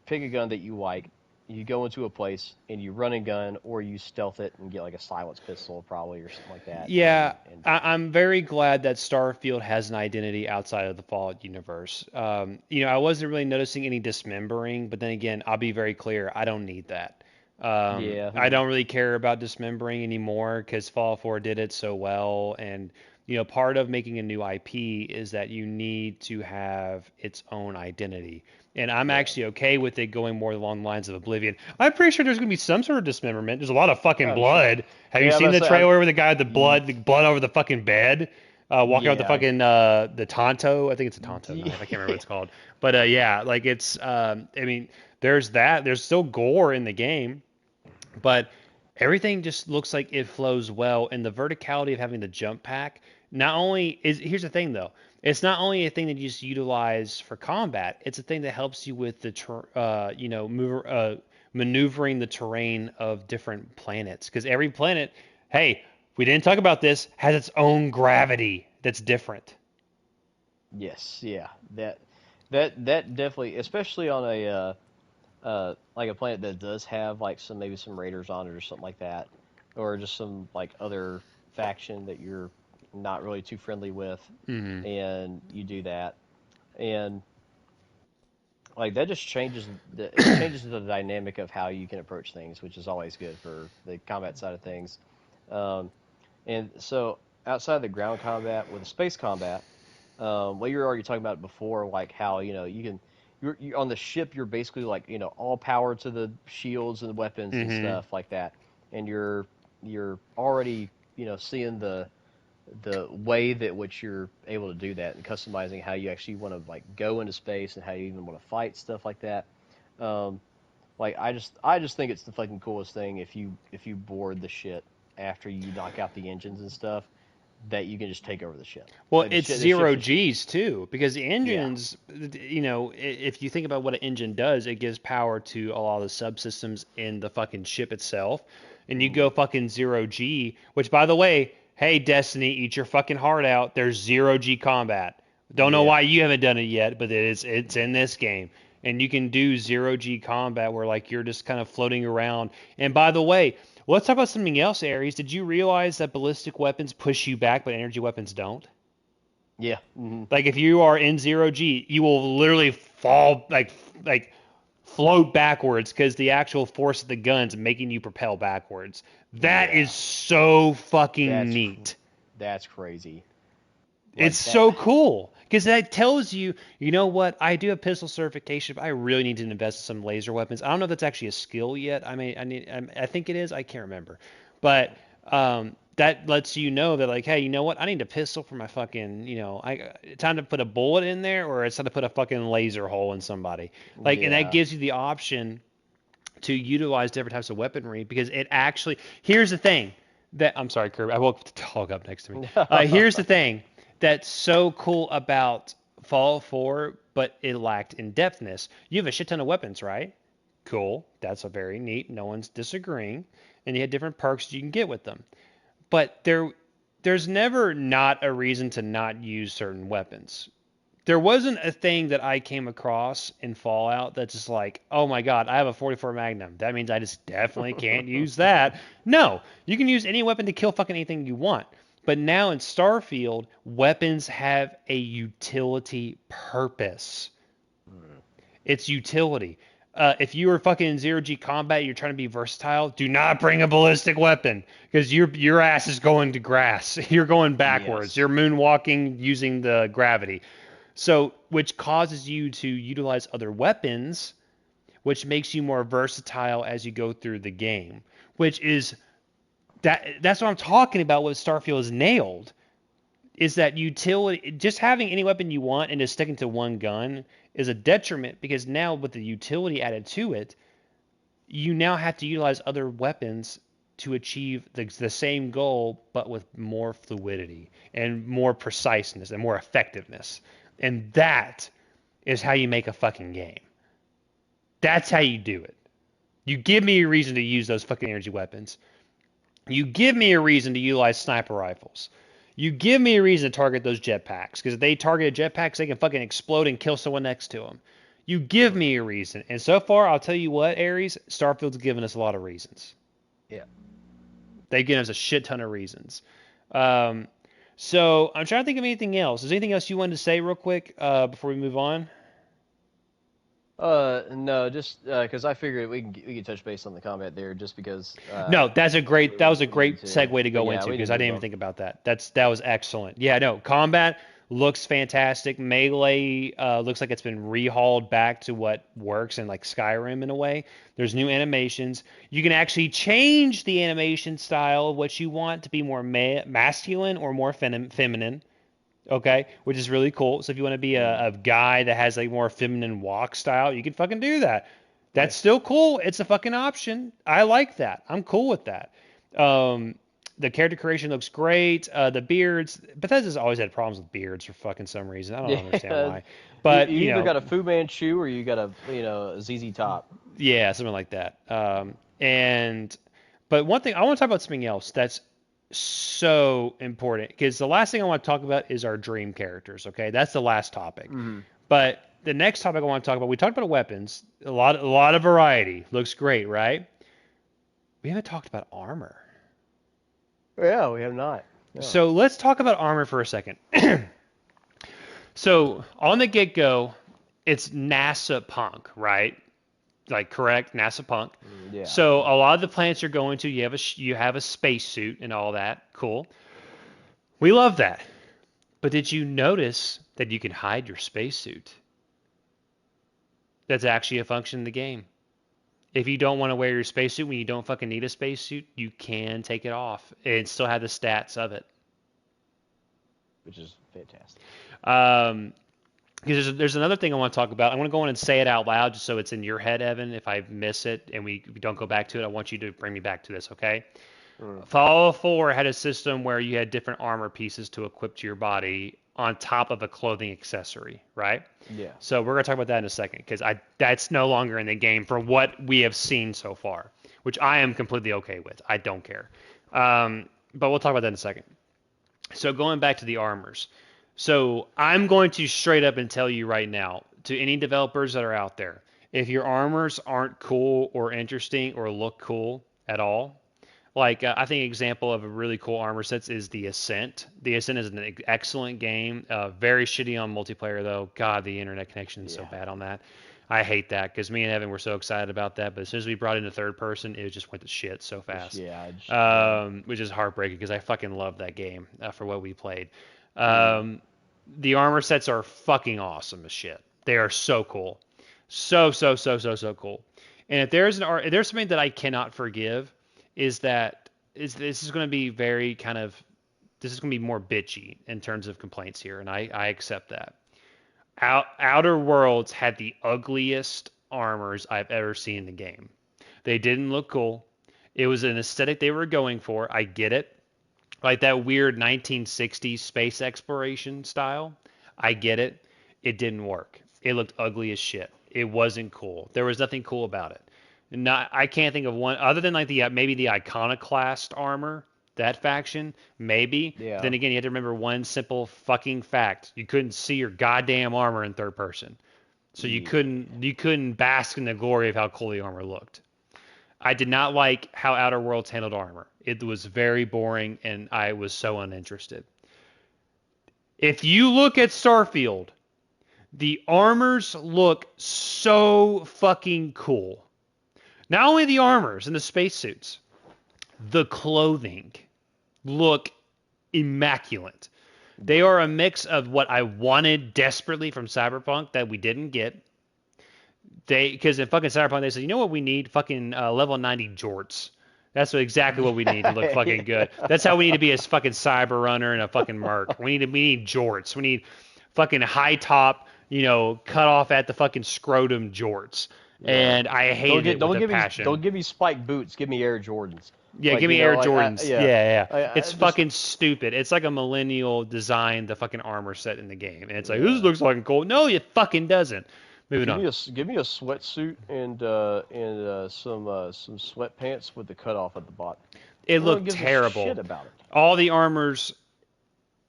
[SPEAKER 2] pick a gun that you like, you go into a place and you run and gun, or you stealth it and get like a silenced pistol probably or something like that.
[SPEAKER 1] Yeah,
[SPEAKER 2] And
[SPEAKER 1] I'm very glad that Starfield has an identity outside of the Fallout universe. I wasn't really noticing any dismembering, but then again, I'll be very clear, I don't need that.
[SPEAKER 2] yeah,
[SPEAKER 1] I don't really care about dismembering anymore because Fallout 4 did it so well, and part of making a new IP is that you need to have its own identity. And I'm
[SPEAKER 2] yeah.
[SPEAKER 1] actually okay with it going more along the lines of Oblivion. I'm pretty sure there's going to be some sort of dismemberment. There's a lot of fucking
[SPEAKER 2] I'm sure.
[SPEAKER 1] blood. Have you
[SPEAKER 2] Yeah, I'm
[SPEAKER 1] seen
[SPEAKER 2] about
[SPEAKER 1] the
[SPEAKER 2] to say,
[SPEAKER 1] trailer with the guy with
[SPEAKER 2] y-
[SPEAKER 1] the blood over the fucking bed, walking out with the
[SPEAKER 2] yeah,
[SPEAKER 1] fucking the Tonto? I think it's a Tonto knife. I can't remember what it's called. But yeah, like it's. I mean, there's that. There's still gore in the game, but everything just looks like it flows well. And the verticality of having the jump pack not only is, here's the thing though, it's not only a thing that you just utilize for combat, it's a thing that helps you with the maneuvering the terrain of different planets, because every planet, hey, we didn't talk about this, has its own gravity that's different.
[SPEAKER 2] yes, yeah. That definitely, especially on a like a planet that does have like maybe some raiders on it or something like that, or just some like other faction that you're not really too friendly with,
[SPEAKER 1] Hmm.
[SPEAKER 2] and you do that, and like that just changes it changes the dynamic of how you can approach things, which is always good for the combat side of things. Um, and so outside of the ground combat with the space combat, well, you were already talking about it before, like how you can you're on the ship. You're basically like all power to the shields and the weapons and
[SPEAKER 1] Hmm.
[SPEAKER 2] stuff like that, and you're already seeing the way that which you're able to do that and customizing how you actually want to like go into space and how you even want to fight stuff like that. Um, like I just think it's the fucking coolest thing if you board the shit after you knock out the engines and stuff that you can just take over the ship.
[SPEAKER 1] Well,
[SPEAKER 2] Like
[SPEAKER 1] it's
[SPEAKER 2] the ship's
[SPEAKER 1] zero
[SPEAKER 2] just
[SPEAKER 1] G's too, because the
[SPEAKER 2] yeah.
[SPEAKER 1] engines, if you think about what an engine does, it gives power to a lot of the subsystems in the fucking ship itself. And you
[SPEAKER 2] Mm,
[SPEAKER 1] go fucking zero G, which by the way, hey Destiny, eat your fucking heart out. There's zero G combat. Don't know
[SPEAKER 2] yeah.
[SPEAKER 1] why you haven't done it yet, but it's in this game. And you can do zero G combat where like you're just kind of floating around. And by the way, let's talk about something else, Ares. Did you realize that ballistic weapons push you back, but energy weapons don't?
[SPEAKER 2] Yeah. Hmm.
[SPEAKER 1] Like if you are in zero G, you will literally fall like float backwards because the actual force of the gun's making you propel backwards. That is
[SPEAKER 2] Yeah.
[SPEAKER 1] so fucking
[SPEAKER 2] That's cr-
[SPEAKER 1] neat.
[SPEAKER 2] that's crazy.
[SPEAKER 1] It's
[SPEAKER 2] Like that.
[SPEAKER 1] so cool because that tells you, you know what? I do have pistol certification, but I really need to invest in some laser weapons. I don't know if that's actually a skill yet. I mean, I think it is. I can't remember, but that lets you know that like, hey, you know what? I need a pistol for my fucking, time to put a bullet in there, or it's time to put a fucking laser hole in somebody. Like, and that
[SPEAKER 2] Yeah.
[SPEAKER 1] gives you the option to utilize different types of weaponry because it actually. Here's the thing that I'm sorry, Kirby. I woke the dog up next to me. Here's the thing that's so cool about Fallout 4, but it lacked in depthness. You have a shit ton of weapons, right? Cool. That's a very neat. No one's disagreeing. And you had different perks you can get with them. But there's never not a reason to not use certain weapons. There wasn't a thing that I came across in Fallout that's just like, oh my god, I have a 44 Magnum. That means I just definitely can't use that. No, you can use any weapon to kill fucking anything you want. But now in Starfield, weapons have a utility purpose. It's utility. If you are fucking in zero G combat, you're trying to be versatile. Do not bring a ballistic weapon because your ass is going to grass. You're going backwards.
[SPEAKER 2] Yes.
[SPEAKER 1] You're moonwalking using the gravity. So, which causes you to utilize other weapons, which makes you more versatile as you go through the game. Which is that's what I'm talking about. What Starfield is nailed is that utility. Just having any weapon you want and just sticking to one gun is a detriment because now with the utility added to it, you now have to utilize other weapons to achieve the same goal, but with more fluidity and more preciseness and more effectiveness. And that is how you make a fucking game. That's how you do it. You give me a reason to use those fucking energy weapons. You give me a reason to utilize sniper rifles. You give me a reason to target those jetpacks, because if they target jetpacks, they can fucking explode and kill someone next to them. You give me a reason. And so far, I'll tell you what, Ares, Starfield's given us a lot of reasons.
[SPEAKER 2] Yeah.
[SPEAKER 1] They've given us a shit ton of reasons. So I'm trying to think of anything else. Is there anything else you wanted to say real quick before we move on?
[SPEAKER 2] No, just because I figured we could touch base on the combat there, just because
[SPEAKER 1] No, that was a
[SPEAKER 2] we need
[SPEAKER 1] great
[SPEAKER 2] to.
[SPEAKER 1] segue to
[SPEAKER 2] But
[SPEAKER 1] go
[SPEAKER 2] yeah,
[SPEAKER 1] into
[SPEAKER 2] we need
[SPEAKER 1] because
[SPEAKER 2] to
[SPEAKER 1] I
[SPEAKER 2] move
[SPEAKER 1] didn't even
[SPEAKER 2] on.
[SPEAKER 1] think about that. That was excellent. Yeah, no, combat looks fantastic. Melee looks like it's been rehauled back to what works in like Skyrim in a way. There's new animations. You can actually change the animation style of what you want to be more masculine or more feminine. Okay, which is really cool. So if you want to be
[SPEAKER 2] Mm.
[SPEAKER 1] a guy that has like more feminine walk style, you can fucking do that. That's
[SPEAKER 2] Nice.
[SPEAKER 1] still cool. It's a fucking option. I like that. I'm cool with that. Um, the character creation looks great. The beards, Bethesda's always had problems with beards for fucking some reason. I don't understand
[SPEAKER 2] Yeah,
[SPEAKER 1] why.
[SPEAKER 2] you
[SPEAKER 1] But,
[SPEAKER 2] you either got a Fu Manchu or you got a ZZ Top.
[SPEAKER 1] yeah, something like that. But one thing I want to talk about something else that's so important because the last thing I want to talk about is our dream characters. Okay, that's the last topic.
[SPEAKER 2] Hmm.
[SPEAKER 1] But the next topic I want to talk about, we talked about weapons, a lot of variety, looks great, right? We haven't talked about armor.
[SPEAKER 2] Yeah, we have not. No.
[SPEAKER 1] So let's talk about armor for a second. So on the get go, it's NASA punk, right? Like correct, NASA punk.
[SPEAKER 2] Yeah.
[SPEAKER 1] So a lot of the planets you're going to, you have a spacesuit and all that. Cool. We love that. But did you notice that you can hide your spacesuit? That's actually a function in the game. If you don't want to wear your spacesuit when you don't fucking need a spacesuit, you can take it off and still have the stats of it.
[SPEAKER 2] Which is fantastic.
[SPEAKER 1] Um, because there's another thing I want to talk about. I want to go in and say it out loud just so it's in your head, Evan. If I miss it and we don't go back to it, I want you to bring me back to this, okay?
[SPEAKER 2] Mm.
[SPEAKER 1] Fallout 4 had a system where you had different armor pieces to equip to your body on top of a clothing accessory, right?
[SPEAKER 2] Yeah.
[SPEAKER 1] So we're gonna talk about that in a second because that's no longer in the game for what we have seen so far, which I am completely okay with. I don't care. But we'll talk about that in a second. So going back to the armors. So I'm going to straight up and tell you right now to any developers that are out there, if your armors aren't cool or interesting or look cool at all, like I think an example of a really cool armor sets is the Ascent. The Ascent is an excellent game. Very shitty on multiplayer though. God, the internet connection is so
[SPEAKER 2] Yeah.
[SPEAKER 1] bad on that. I hate that because me and Evan were so excited about that, but as soon as we brought in the third person, it just went to shit so fast.
[SPEAKER 2] Yeah. Yeah.
[SPEAKER 1] Which is heartbreaking because I fucking love that game for what we played.
[SPEAKER 2] Mm.
[SPEAKER 1] The armor sets are fucking awesome as shit. They are so cool, so cool. And if there's something that I cannot forgive, is that this is going to be very kind of this is going to be more bitchy in terms of complaints here, and I accept that. Outer Worlds had the ugliest armors I've ever seen in the game. They didn't look cool. It was an aesthetic they were going for. I get it. Like that weird 1960s space exploration style. I get it. It didn't work. It looked ugly as shit. It wasn't cool. There was nothing cool about it. Not, I can't think of one other than like the maybe the Iconoclast armor, that faction, maybe. But
[SPEAKER 2] Yeah.
[SPEAKER 1] then again, you have to remember one simple fucking fact: you couldn't see your goddamn armor in third person, so
[SPEAKER 2] Yeah.
[SPEAKER 1] you couldn't bask in the glory of how cool the armor looked. I did not like how Outer Worlds handled armor. It was very boring, and I was so uninterested. If you look at Starfield, the armors look so fucking cool. Not only the armors and the spacesuits, the clothing look immaculate. They are a mix of what I wanted desperately from Cyberpunk that we didn't get. Because in fucking Cyberpunk they said, you know what we need? Fucking level 90 jorts. That's exactly what we need to look fucking good. That's how we need to be as fucking cyber runner and a fucking merc. We need jorts. We need fucking high top, cut off at the fucking scrotum jorts.
[SPEAKER 2] Yeah.
[SPEAKER 1] And I hated it with a
[SPEAKER 2] Don't
[SPEAKER 1] passion.
[SPEAKER 2] give me spike boots. Give me Air Jordans.
[SPEAKER 1] Yeah,
[SPEAKER 2] Like
[SPEAKER 1] give
[SPEAKER 2] you
[SPEAKER 1] me
[SPEAKER 2] know,
[SPEAKER 1] Air
[SPEAKER 2] like
[SPEAKER 1] Jordans.
[SPEAKER 2] yeah.
[SPEAKER 1] Yeah, yeah.
[SPEAKER 2] I
[SPEAKER 1] It's
[SPEAKER 2] just
[SPEAKER 1] fucking stupid. It's like a millennial design, the fucking armor set in the game. And it's like, this
[SPEAKER 2] yeah.
[SPEAKER 1] looks fucking cool. No, it fucking doesn't. Moving on.
[SPEAKER 2] Give me a sweatsuit and some sweatpants with the cutoff at the bottom.
[SPEAKER 1] It
[SPEAKER 2] Everyone
[SPEAKER 1] looked
[SPEAKER 2] gives a shit
[SPEAKER 1] terrible.
[SPEAKER 2] about it.
[SPEAKER 1] All the armors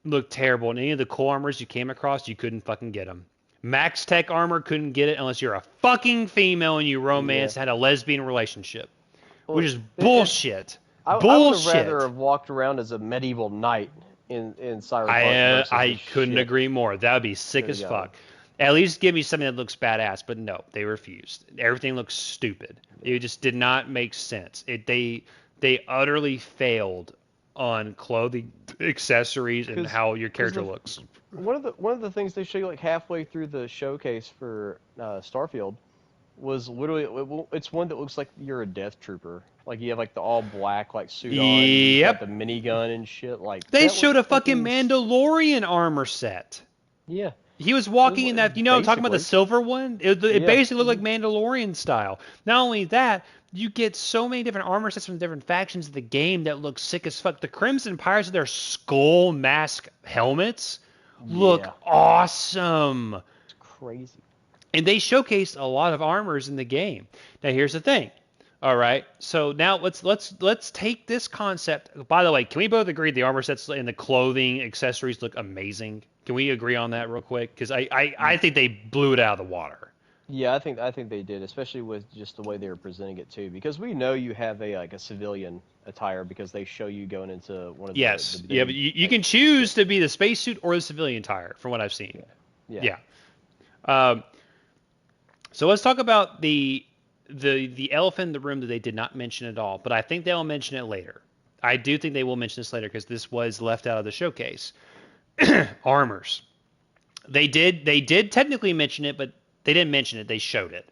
[SPEAKER 1] looked terrible. And any of the cool armors you came across, you couldn't fucking get them. Max Tech armor couldn't get it unless you're a fucking female and you
[SPEAKER 2] Yeah.
[SPEAKER 1] romance and had a lesbian relationship, which
[SPEAKER 2] Well,
[SPEAKER 1] is
[SPEAKER 2] it
[SPEAKER 1] bullshit.
[SPEAKER 2] I would have rather
[SPEAKER 1] Bullshit.
[SPEAKER 2] have walked around as a medieval knight in Cyberpunk versus
[SPEAKER 1] I
[SPEAKER 2] this
[SPEAKER 1] couldn't
[SPEAKER 2] shit.
[SPEAKER 1] agree more. That would be sick
[SPEAKER 2] There you
[SPEAKER 1] as
[SPEAKER 2] go.
[SPEAKER 1] fuck. At least give me something that looks badass. But no, they refused. Everything looks stupid. It just did not make sense. They utterly failed on clothing, accessories, and how your
[SPEAKER 2] Because
[SPEAKER 1] character looks.
[SPEAKER 2] one of the things they show you like halfway through the showcase for Starfield was literally it's one that looks like you're a death trooper. Like you have like the all black like suit on, and you've got the
[SPEAKER 1] Yep.
[SPEAKER 2] minigun and shit. Like
[SPEAKER 1] They
[SPEAKER 2] that
[SPEAKER 1] showed
[SPEAKER 2] looks
[SPEAKER 1] a fucking
[SPEAKER 2] fucking
[SPEAKER 1] Mandalorian armor set.
[SPEAKER 2] yeah.
[SPEAKER 1] He was walking in that, I'm talking about the
[SPEAKER 2] Basically
[SPEAKER 1] silver one? It
[SPEAKER 2] yeah.
[SPEAKER 1] basically looked
[SPEAKER 2] Hmm.
[SPEAKER 1] like Mandalorian style. Not only that, you get so many different armor sets from different factions of the game that look sick as fuck. The Crimson Pirates with their skull mask helmets look
[SPEAKER 2] Yeah.
[SPEAKER 1] awesome.
[SPEAKER 2] It's crazy.
[SPEAKER 1] And they showcased a lot of armors in the game. Now here's the thing. All right. So now let's take this concept. By the way, can we both agree the armor sets and the clothing accessories look amazing? Can we agree on that real quick? Because I think they blew it out of the water.
[SPEAKER 2] Yeah, I think they did, especially with just the way they were presenting it too. Because we know you have a like a civilian attire because they show you going into one of the
[SPEAKER 1] Yes. Yeah, but
[SPEAKER 2] big
[SPEAKER 1] you
[SPEAKER 2] like
[SPEAKER 1] can choose to be the spacesuit or the civilian attire, from what I've seen.
[SPEAKER 2] yeah yeah
[SPEAKER 1] Yeah. Um, so let's talk about the elephant in the room that they did not mention at all, but I think they'll mention it later. I do think they will mention this later because this was left out of the showcase. Armors. They did technically mention it, but they didn't mention it. They showed it.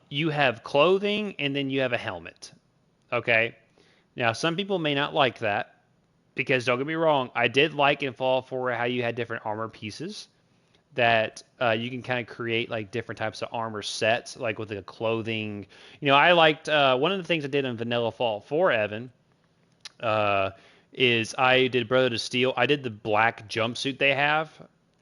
[SPEAKER 1] You have clothing and then you have a helmet. Okay. Now some people may not like that because don't get me wrong, I did like in Fallout 4 how you had different armor pieces that you can kind of create like different types of armor sets, like with the clothing. I liked one of the things I did in Vanilla Fallout 4, Evan, uh, is I did Brotherhood of Steel. I did the black jumpsuit they have,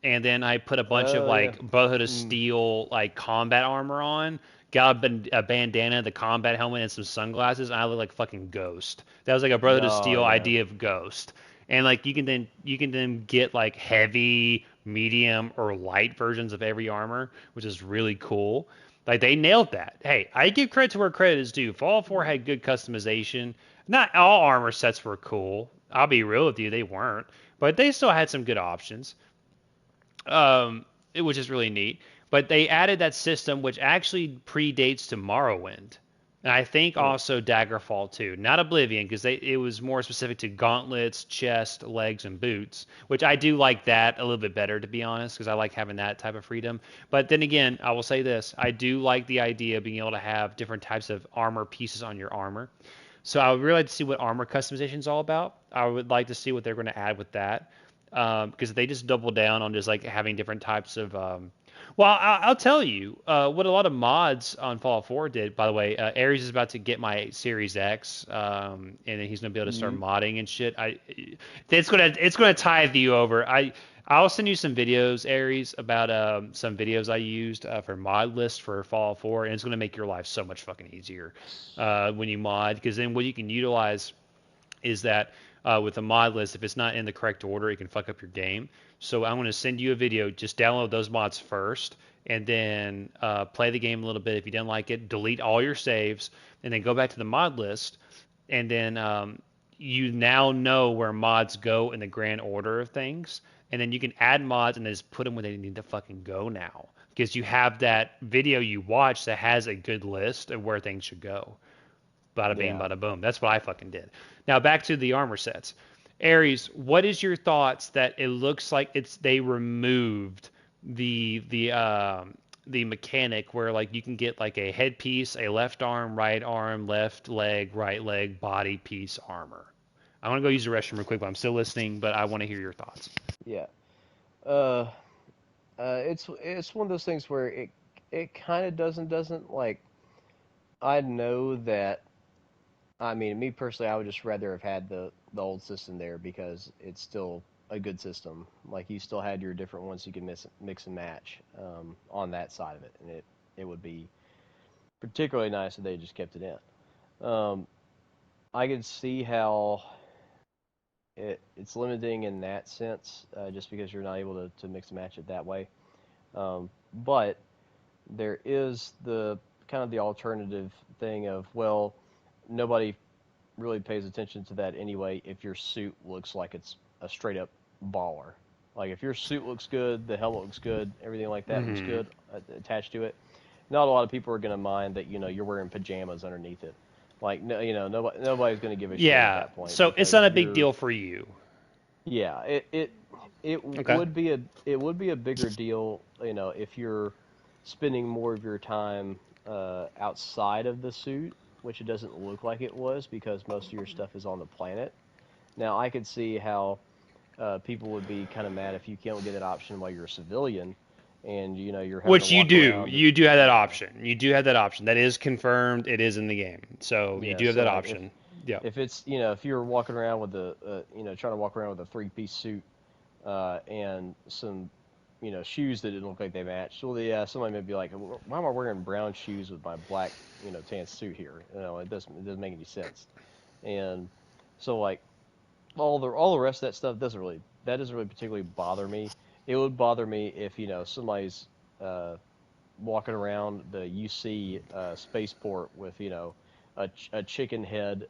[SPEAKER 1] and then I put a bunch of
[SPEAKER 2] oh yeah
[SPEAKER 1] like Brotherhood of
[SPEAKER 2] mm,
[SPEAKER 1] Steel like combat armor on. Got a bandana, the combat helmet, and some sunglasses, and I look like fucking Ghost. That was like a Brotherhood of
[SPEAKER 2] oh
[SPEAKER 1] Steel
[SPEAKER 2] yeah
[SPEAKER 1] idea of Ghost. And like you can then get like heavy, medium, or light versions of every armor, which is really cool. Like they nailed that. Hey, I give credit to where credit is due. Fallout 4 had good customization. Not all armor sets were cool. I'll be real with you, they weren't, but they still had some good options, which is really neat. But they added that system, which actually predates to Morrowind, and I think
[SPEAKER 2] mm,
[SPEAKER 1] also Daggerfall too. Not Oblivion, because it was more specific to gauntlets, chest, legs, and boots, which I do like that a little bit better, to be honest, because I like having that type of freedom. But then again, I will say this: I do like the idea of being able to have different types of armor pieces on your armor. So I would really like to see what armor customization is all about. I would like to see what they're going to add with that, because if they just double down on just like having different types of well, I'll tell you what a lot of mods on Fallout 4 did. By the way, Ares is about to get my Series X, and then he's gonna be able to start
[SPEAKER 2] You,
[SPEAKER 1] modding and shit. It's gonna tithe you over. I'll send you some videos, Ares, about some videos I used for mod list for Fallout 4, and it's gonna make your life so much fucking easier when you mod, because then what you can utilize is that with a mod list, if it's not in the correct order, it can fuck up your game. So I'm going to send you a video. Just download those mods first, and then play the game a little bit. If you didn't like it, delete all your saves, and then go back to the mod list, and then you now know where mods go in the grand order of things, and then you can add mods and just put them where they need to fucking go now, because you have that video you watch that has a good list of where things should go. Bada bing,
[SPEAKER 2] yeah.
[SPEAKER 1] bada boom. That's what I fucking did. Now back to the armor sets. Ares, what is your thoughts that it looks like they removed the mechanic where like you can get like a headpiece, a left arm, left leg, right leg, body piece armor. I want to go use the restroom real quick, but I'm still listening. But I want to hear your thoughts.
[SPEAKER 2] Yeah. Uh, it's one of those things where it kind of doesn't like. I know that. I mean, me personally, I would just rather have had the old system there because it's still a good system. Like you still had your different ones you could mix and match on that side of it, and it would be particularly nice if they just kept it in. I could see how it's limiting in that sense, just because you're not able to mix and match it that way. But there is the kind of the alternative thing of, well, nobody really pays attention to that anyway if your suit looks like it's a straight up baller. Like if your suit looks good, the helmet looks good, everything like that looks
[SPEAKER 1] Mm-hmm.
[SPEAKER 2] good attached to it. Not a lot of people are going to mind that you're wearing pajamas underneath it. Like no, nobody's going to give a shit at
[SPEAKER 1] Yeah.
[SPEAKER 2] that point
[SPEAKER 1] So it's
[SPEAKER 2] because
[SPEAKER 1] not a big
[SPEAKER 2] you're
[SPEAKER 1] deal for you.
[SPEAKER 2] yeah, it
[SPEAKER 1] Okay.
[SPEAKER 2] would be a bigger deal, if you're spending more of your time outside of the suit, which it doesn't look like it was because most of your stuff is on the planet. Now, I could see how people would be kind of mad if you can't get that option while you're a civilian, and you're having to
[SPEAKER 1] Which you
[SPEAKER 2] walk
[SPEAKER 1] do.
[SPEAKER 2] around.
[SPEAKER 1] You do have that
[SPEAKER 2] Yeah,
[SPEAKER 1] option. You do have that option. That is confirmed. It is in the game. So you
[SPEAKER 2] yeah.
[SPEAKER 1] do have
[SPEAKER 2] So
[SPEAKER 1] that
[SPEAKER 2] like
[SPEAKER 1] option. Yeah.
[SPEAKER 2] if it's if you're walking around with trying to walk around with a three-piece suit and some shoes that didn't look like they matched. Well, yeah, somebody may be like, why am I wearing brown shoes with my black, tan suit here? It doesn't make any sense. And so like all the rest of that stuff doesn't really particularly bother me. It would bother me if somebody's uh, walking around the UC spaceport with a chicken head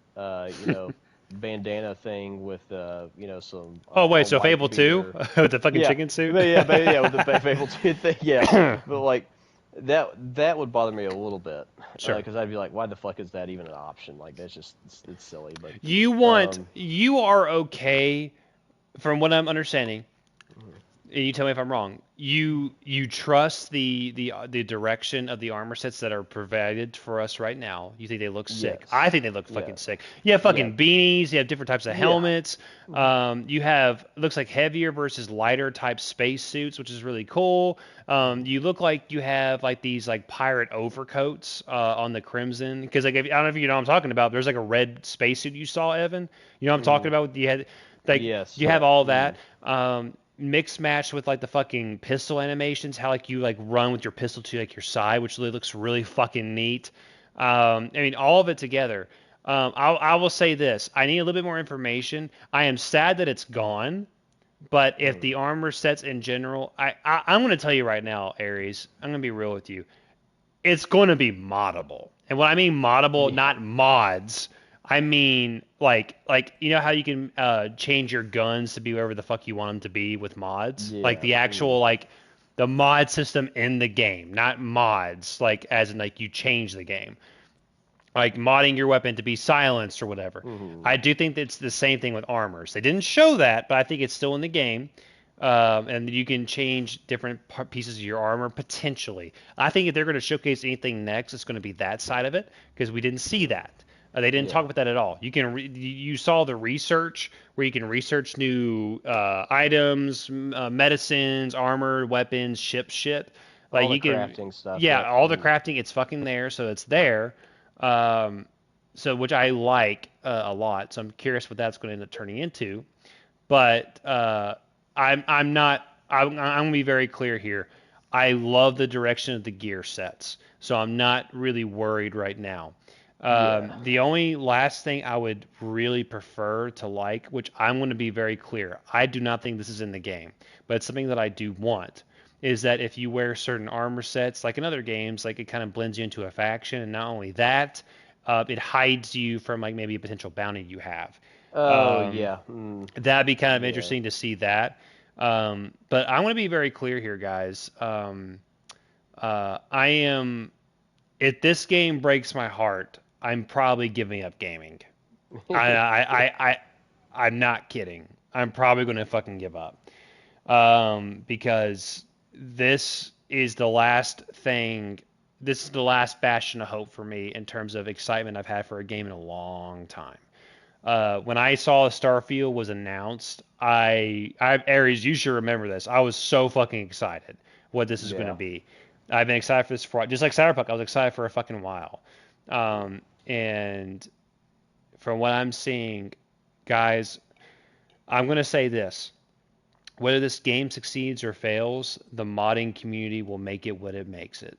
[SPEAKER 2] bandana thing with some
[SPEAKER 1] Oh
[SPEAKER 2] a
[SPEAKER 1] wait, so
[SPEAKER 2] white
[SPEAKER 1] Fable 2
[SPEAKER 2] beer.
[SPEAKER 1] with the fucking
[SPEAKER 2] Yeah,
[SPEAKER 1] chicken suit?
[SPEAKER 2] but yeah, with the Fable 2 thing, yeah. But like that would bother me a little bit
[SPEAKER 1] Sure.
[SPEAKER 2] because I'd be like, why the fuck is that even an option? Like that's just it's silly. But
[SPEAKER 1] You
[SPEAKER 2] um,
[SPEAKER 1] are okay, from what I'm understanding,
[SPEAKER 2] mhm.
[SPEAKER 1] and you tell me if I'm wrong. You trust the direction of the armor sets that are provided for us right now. You think they look sick. I
[SPEAKER 2] Yes,
[SPEAKER 1] think they look fucking
[SPEAKER 2] yes,
[SPEAKER 1] sick. You have
[SPEAKER 2] yeah,
[SPEAKER 1] fucking beanies. You have different types of
[SPEAKER 2] yeah.
[SPEAKER 1] helmets.
[SPEAKER 2] Mhm.
[SPEAKER 1] You have looks like heavier versus lighter type space suits, which is really cool.
[SPEAKER 2] Mhm.
[SPEAKER 1] You look like you have like these like pirate overcoats on the Crimson, because like I don't know if you know what I'm talking about. There's like a red spacesuit you saw, Evan. You know what I'm talking
[SPEAKER 2] Mhm.
[SPEAKER 1] about? You had like
[SPEAKER 2] Yes.
[SPEAKER 1] you have all that.
[SPEAKER 2] Mhm.
[SPEAKER 1] Mixed match with like the fucking pistol animations, how like you like run with your pistol to like your side, which really looks really fucking neat. I mean, all of it together. I will say this: I need a little bit more information. I am sad that it's gone, but if
[SPEAKER 2] Mhm.
[SPEAKER 1] the armor sets in general, I'm going to tell you right now, Ares, I'm going to be real with you. It's going to be moddable. And when I mean moddable,
[SPEAKER 2] Yeah.
[SPEAKER 1] not mods, I mean like you know how you can change your guns to be wherever the fuck you want them to be with mods, like
[SPEAKER 2] Yeah.
[SPEAKER 1] the
[SPEAKER 2] Mhm.
[SPEAKER 1] actual like the mod system in the game, not mods like as in like you change the game, like modding your weapon to be silenced or whatever.
[SPEAKER 2] Mhm.
[SPEAKER 1] I do think that it's the same thing with armors. They didn't show that, but I think it's still in the game. And you can change different pieces of your armor potentially. I think if they're going to showcase anything next, it's going to be that side of it because we didn't see
[SPEAKER 2] Mhm.
[SPEAKER 1] that. They didn't
[SPEAKER 2] Yeah.
[SPEAKER 1] talk about that at all. You saw the research where you can research new items, medicines, armor, weapons, shit. Like
[SPEAKER 2] All the
[SPEAKER 1] you can,
[SPEAKER 2] crafting stuff.
[SPEAKER 1] yeah,
[SPEAKER 2] Yep.
[SPEAKER 1] all the crafting, it's fucking there, so it's there. Um, so which I like a lot. So I'm curious what that's going to end up turning into. But I'm not. I'm going to be very clear here. I love the direction of the gear sets, so I'm not really worried right now.
[SPEAKER 2] Yeah.
[SPEAKER 1] The only last thing I would really prefer to like, which I'm going to be very clear, I do not think this is in the game, but it's something that I do want, is that if you wear certain armor sets, like in other games, like it kind of blends you into a faction, and not only that, it hides you from like maybe a potential bounty you have.
[SPEAKER 2] Oh
[SPEAKER 1] Um,
[SPEAKER 2] yeah. Mm,
[SPEAKER 1] that'd be kind of
[SPEAKER 2] yeah.
[SPEAKER 1] interesting to see that. But I want to be very clear here, guys. I am. If this game breaks my heart, I'm probably giving up gaming. I, I, I, I I'm not kidding. I'm probably going to fucking give up. Because this is the last thing. This is the last bastion of hope for me in terms of excitement I've had for a game in a long time. When I saw Starfield was announced, Ares, you should remember this. I was so fucking excited what this is going to
[SPEAKER 2] Yeah.
[SPEAKER 1] be. I've been excited for this for just like Cyberpunk. I was excited for a fucking while. And from what I'm seeing, guys, I'm going to say this: whether this game succeeds or fails, the modding community will make it what it makes it.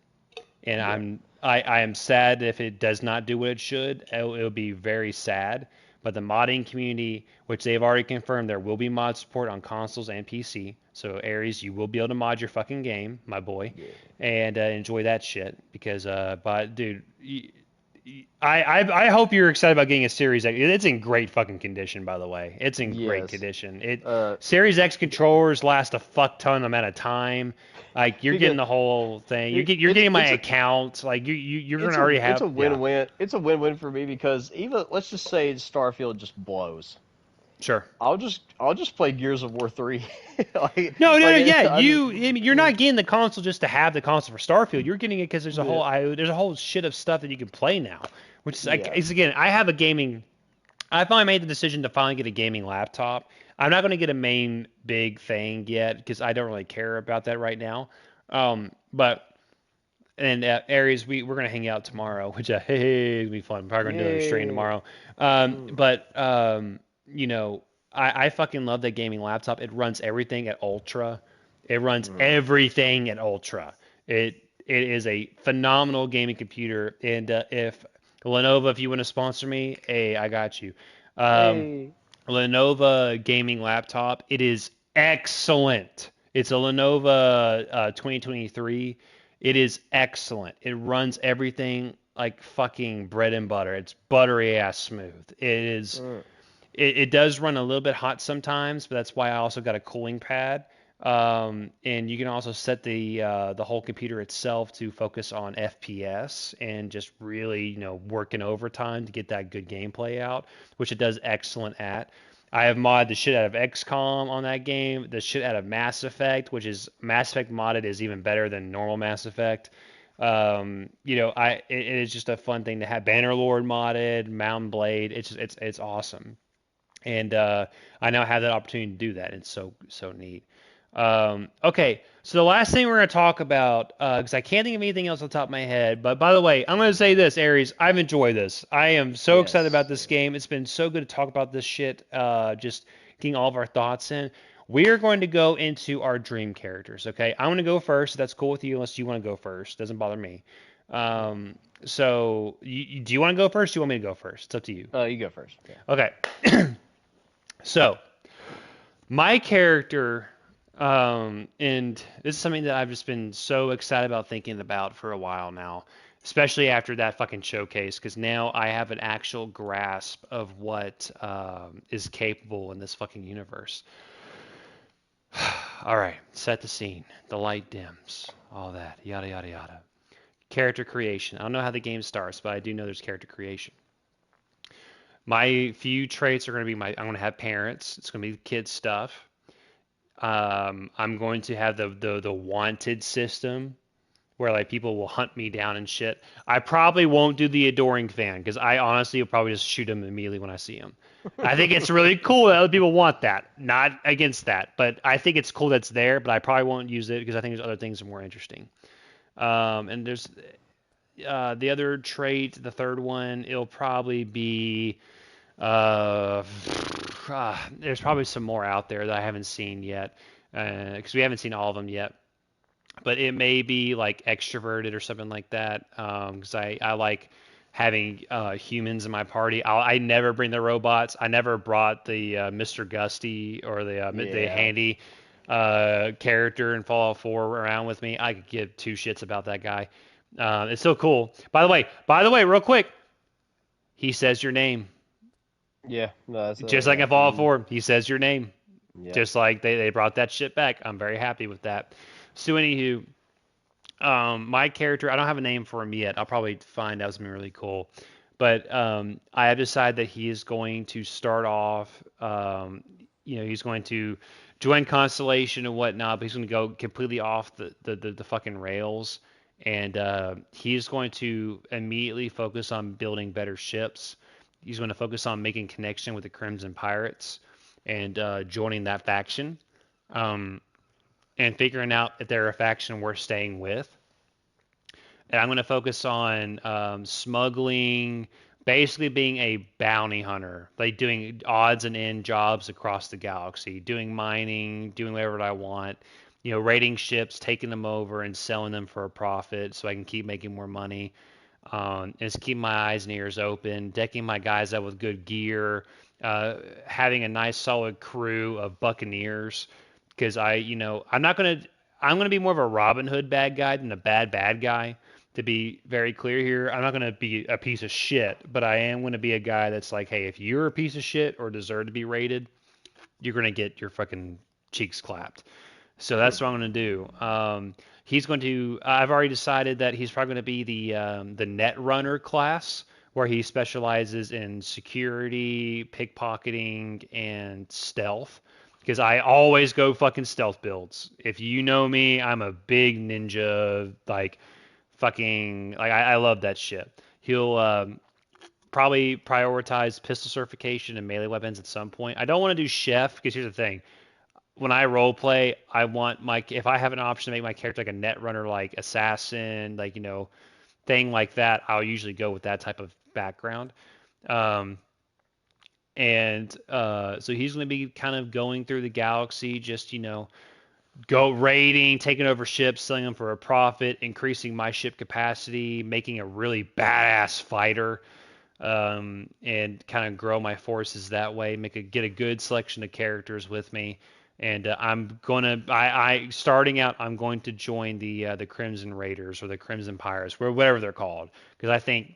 [SPEAKER 1] And
[SPEAKER 2] Yeah.
[SPEAKER 1] I am sad if it does not do what it should. It'll be very sad. But the modding community, which they've already confirmed, there will be mod support on consoles and PC. So Ares, you will be able to mod your fucking game, my boy,
[SPEAKER 2] Yeah.
[SPEAKER 1] and enjoy that shit. Because, but dude, I hope you're excited about getting a Series X. It's in great fucking condition, by the way. It's in great
[SPEAKER 2] Yes.
[SPEAKER 1] condition. It
[SPEAKER 2] Uh,
[SPEAKER 1] Series X controllers last a fuck ton amount of time. Like you're
[SPEAKER 2] because
[SPEAKER 1] getting the whole thing.
[SPEAKER 2] it,
[SPEAKER 1] You're getting my
[SPEAKER 2] it's a
[SPEAKER 1] account. Like you're
[SPEAKER 2] it's
[SPEAKER 1] gonna
[SPEAKER 2] a
[SPEAKER 1] already
[SPEAKER 2] it's
[SPEAKER 1] have,
[SPEAKER 2] a
[SPEAKER 1] yeah.
[SPEAKER 2] win-win. It's a win-win for me because even let's just say Starfield just blows.
[SPEAKER 1] Sure.
[SPEAKER 2] I'll just play Gears of War 3. like
[SPEAKER 1] No,
[SPEAKER 2] like
[SPEAKER 1] yeah.
[SPEAKER 2] I just
[SPEAKER 1] I mean, you're not getting the console just to have the console for Starfield. You're getting it because
[SPEAKER 2] yeah.
[SPEAKER 1] there's a whole shit of stuff that you can play now. Which is like,
[SPEAKER 2] Yeah.
[SPEAKER 1] it's again, I have a gaming. I finally made the decision to finally get a gaming laptop. I'm not going to get a main big thing yet because I don't really care about that right now. But and Aries, we're gonna hang out tomorrow, which hey, it'll be fun. I'm probably gonna do another stream
[SPEAKER 2] Yay.
[SPEAKER 1] tomorrow.
[SPEAKER 2] Mm.
[SPEAKER 1] But you know, I fucking love that gaming laptop. It runs everything at ultra. It runs
[SPEAKER 2] Mm.
[SPEAKER 1] everything at ultra. It is a phenomenal gaming computer. And if Lenovo, if you want to sponsor me, hey, I got you. Um,
[SPEAKER 2] Hey.
[SPEAKER 1] Lenovo gaming laptop. It is excellent. It's a Lenovo 2023. It is excellent. It runs everything like fucking bread and butter. It's buttery ass smooth. It is.
[SPEAKER 2] Mm.
[SPEAKER 1] It does run a little bit hot sometimes, but that's why I also got a cooling pad. And you can also set the whole computer itself to focus on FPS and just really working overtime to get that good gameplay out, which it does excellent at. I have modded the shit out of XCOM on that game, the shit out of Mass Effect, which is Mass Effect modded is even better than normal Mass Effect. It is just a fun thing to have. Bannerlord modded, Mountain Blade, it's awesome, and I now have that opportunity to do that. It's so neat. Okay, so the last thing we're going to talk about, because I can't think of anything else on top of my head, but by the way, I'm going to say this, Aries, I've enjoyed this. I am so excited about
[SPEAKER 2] Yes.
[SPEAKER 1] this
[SPEAKER 2] Yes.
[SPEAKER 1] game. It's been so good to talk about this shit, just getting all of our thoughts in. We are going to go into our dream characters, okay? I'm going to go first, if that's cool with you, unless you want to go first. Doesn't bother me. So, do you want to go first? Or do you want me to go first? It's up to you.
[SPEAKER 2] You go first. Yeah.
[SPEAKER 1] Okay. So, my character, and this is something that I've just been so excited about thinking about for a while now, especially after that fucking showcase, because now I have an actual grasp of what is capable in this fucking universe. All right, set the scene. The light dims. All that. Yada, yada, yada. Character creation. I don't know how the game starts, but I do know there's character creation. My few traits are going to be I'm going to have parents. It's going to be kid stuff. I'm going to have the wanted system. where like people will hunt me down and shit. I probably won't do the adoring fan because I honestly will probably just shoot him immediately when I see him. I think it's really cool that other people want that. Not against that, but I think it's cool that's there. But I probably won't use it because I think there's other things that are more interesting. And there's the other trait, the third one. It'll probably be uh, there's probably some more out there that I haven't seen yet because we haven't seen all of them yet. But it may be like extroverted or something like that. Because I like having humans in my party. I never bring the robots. I never brought the Mr. Gusty or the
[SPEAKER 2] Yeah.
[SPEAKER 1] handy character in Fallout 4 around with me. I could give two shits about that guy. It's so cool. By the way, real quick, he says your name.
[SPEAKER 2] Yeah. No, that's
[SPEAKER 1] Just like
[SPEAKER 2] yeah.
[SPEAKER 1] in Fallout 4, he says your name.
[SPEAKER 2] Yep.
[SPEAKER 1] Just like they brought that shit back. I'm very happy with that. So anywho, my character, I don't have a name for him yet. I'll probably find out something really cool. But I have decided that he is going to start off, he's going to join Constellation and whatnot, but he's going to go completely off the fucking rails. And he's going to immediately focus on building better ships. He's going to focus on making connection with the Crimson Pirates and joining that faction. Um, and figuring out if they're a faction worth staying with. And I'm going to focus on smuggling, basically being a bounty hunter, like doing odds and end jobs across the galaxy, doing mining, doing whatever I want, raiding ships, taking them over and selling them for a profit so I can keep making more money. And just keep my eyes and ears open, decking my guys up with good gear, having a nice solid crew of buccaneers because I'm gonna be more of a Robin Hood bad guy than a bad guy. To be very clear here, I'm not gonna be a piece of shit, but I am gonna be a guy that's like, hey, if you're a piece of shit or deserve to be raided, you're gonna get your fucking cheeks clapped. So that's what I'm gonna do. He's going to. I've already decided that he's probably going to be the net runner class, where he specializes in security, pickpocketing, and stealth. Because I always go fucking stealth builds. If you know me, I'm a big ninja, like fucking like I love that shit. He'll probably prioritize pistol certification and melee weapons at some point. I don't want to do chef because here's the thing: when I role play, I want if I have an option to make my character like a net runner, like assassin, like thing like that, I'll usually go with that type of background. Um, and so he's going to be kind of going through the galaxy, just go raiding, taking over ships, selling them for a profit, increasing my ship capacity, making a really badass fighter, and kind of grow my forces that way. Get a good selection of characters with me, and starting out, I'm going to join the Crimson Raiders or the Crimson Pirates, or whatever they're called, because I think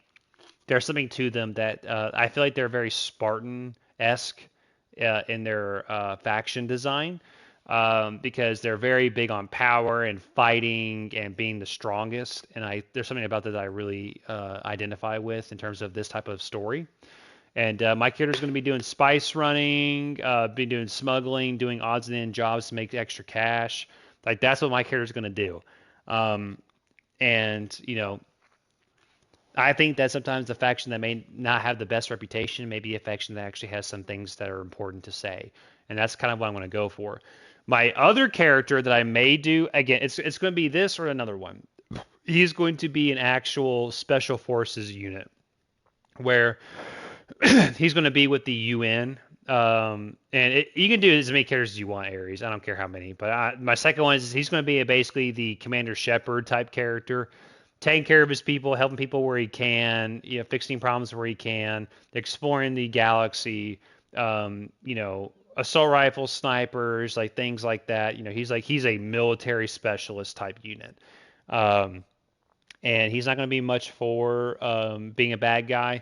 [SPEAKER 1] there's something to them that I feel like they're very Spartan-esque in their faction design. Because they're very big on power and fighting and being the strongest, and there's something about that I really identify with in terms of this type of story. And my character's going to be doing spice running, be doing smuggling, doing odds and end jobs to make extra cash. Like that's what my character's going to do. And I think that sometimes the faction that may not have the best reputation may be a faction that actually has some things that are important to say, and that's kind of what I'm going to go for. My other character that I may do again, it's going to be this or another one. He's going to be an actual special forces unit where he's going to be with the UN. You can do as many characters as you want, Ares. I don't care how many. But my second one is he's going to be basically the Commander Shepard type character, taking care of his people, helping people where he can, fixing problems where he can, exploring the galaxy, assault rifles, snipers, like things like that. He's a military specialist type unit. And he's not going to be much for being a bad guy.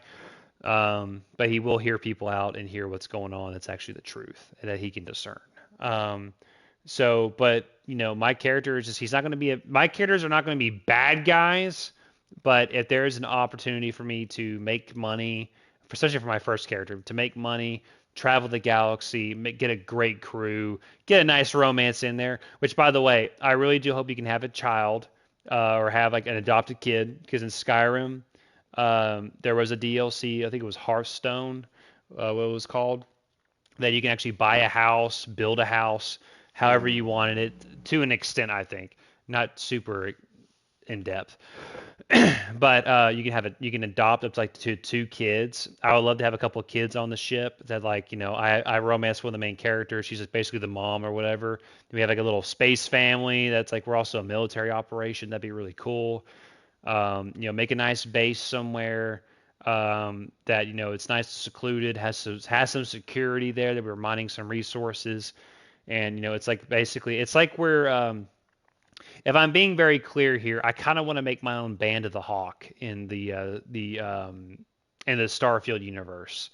[SPEAKER 1] But he will hear people out and hear what's going on. That's actually the truth that he can discern. My character is just, my characters are not going to be bad guys, but if there is an opportunity for me to make money, especially for my first character, to make money, travel the galaxy, get a great crew, get a nice romance in there, which by the way, I really do hope you can have a child. or have like an adopted kid. Because in Skyrim, there was a DLC, I think it was Hearthstone, what it was called, that you can actually buy a house, build a house, however
[SPEAKER 2] Mm.
[SPEAKER 1] you wanted it, to an extent, I think. Not super in depth. But you can have it. You can adopt up to like two kids. I would love to have a couple of kids on the ship that like I romance one of the main characters. She's just basically the mom or whatever. We have like a little space family that's like we're also a military operation. That'd be really cool. Make a nice base somewhere that it's nice and secluded, has some security there that we're mining some resources, and it's like basically it's like we're if I'm being very clear here, I kind of want to make my own Band of the Hawk in the Starfield universe,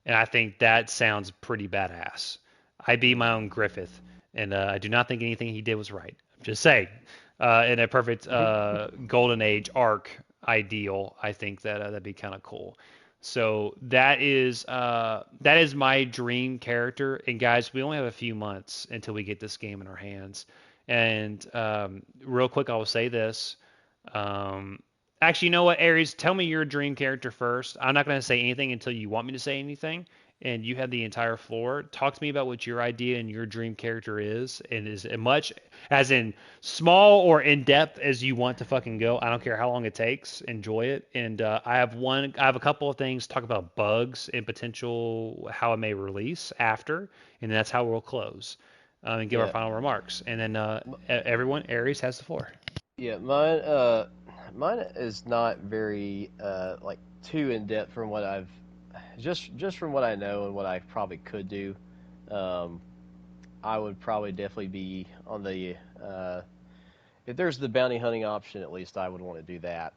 [SPEAKER 1] and I think that sounds pretty badass. I'd be my own Griffith, and I do not think anything he did was right. I'm just saying, in a perfect Golden Age arc ideal, I think that'd be kind of cool. So that is my dream character. And guys, we only have a few months until we get this game in our hands. And real quick, I will say this. Um, Actually, you know what, Aries? Tell me your dream character first. I'm not going to say anything until you want me to say anything. And you have the entire floor. Talk to me about what your idea and your dream character is, and is as much as in small or in depth as you want to fucking go. I don't care how long it takes. Enjoy it. And I have a couple of things to talk about bugs and potential how it may release after, and that's how we'll close and give our
[SPEAKER 2] Yeah.
[SPEAKER 1] final remarks. And then everyone, Aries has the floor.
[SPEAKER 2] Yeah, mine is not very like too in depth from what I've just from what I know and what I probably could do. Um, I would probably definitely be on the if there's the bounty hunting option, at least I would want to do that,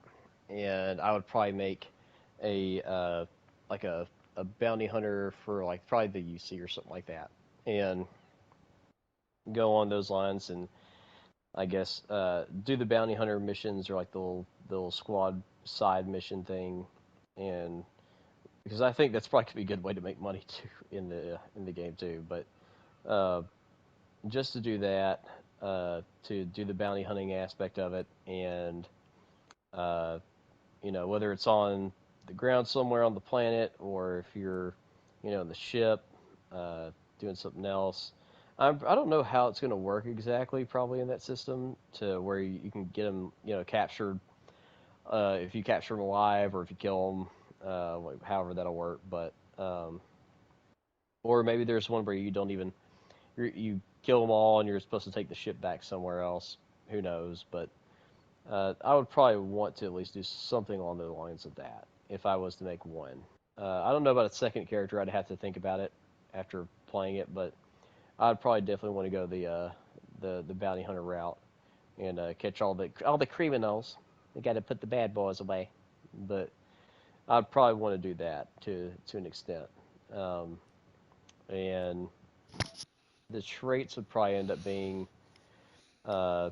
[SPEAKER 2] and I would probably make a like a bounty hunter for like probably the UC or something like that, and go on those lines and I guess do the bounty hunter missions or like the little squad side mission thing, and because I think that's probably gonna be a good way to make money too in the game too. But uh, just to do that, to do the bounty hunting aspect of it, and uh, whether it's on the ground somewhere on the planet or if you're in the ship doing something else. I don't know how it's going to work exactly, probably in that system to where you can get them, captured if you capture them alive or if you kill them, however that'll work. But or maybe there's one where you don't even you kill them all and you're supposed to take the ship back somewhere else. Who knows? But I would probably want to at least do something along the lines of that if I was to make one. I don't know about a second character. I'd have to think about it after playing it, but I'd probably definitely want to go the bounty hunter route and catch all the criminals. They got to put the bad boys away, but I'd probably want to do that to an extent. Um, and the traits would probably end up being uh,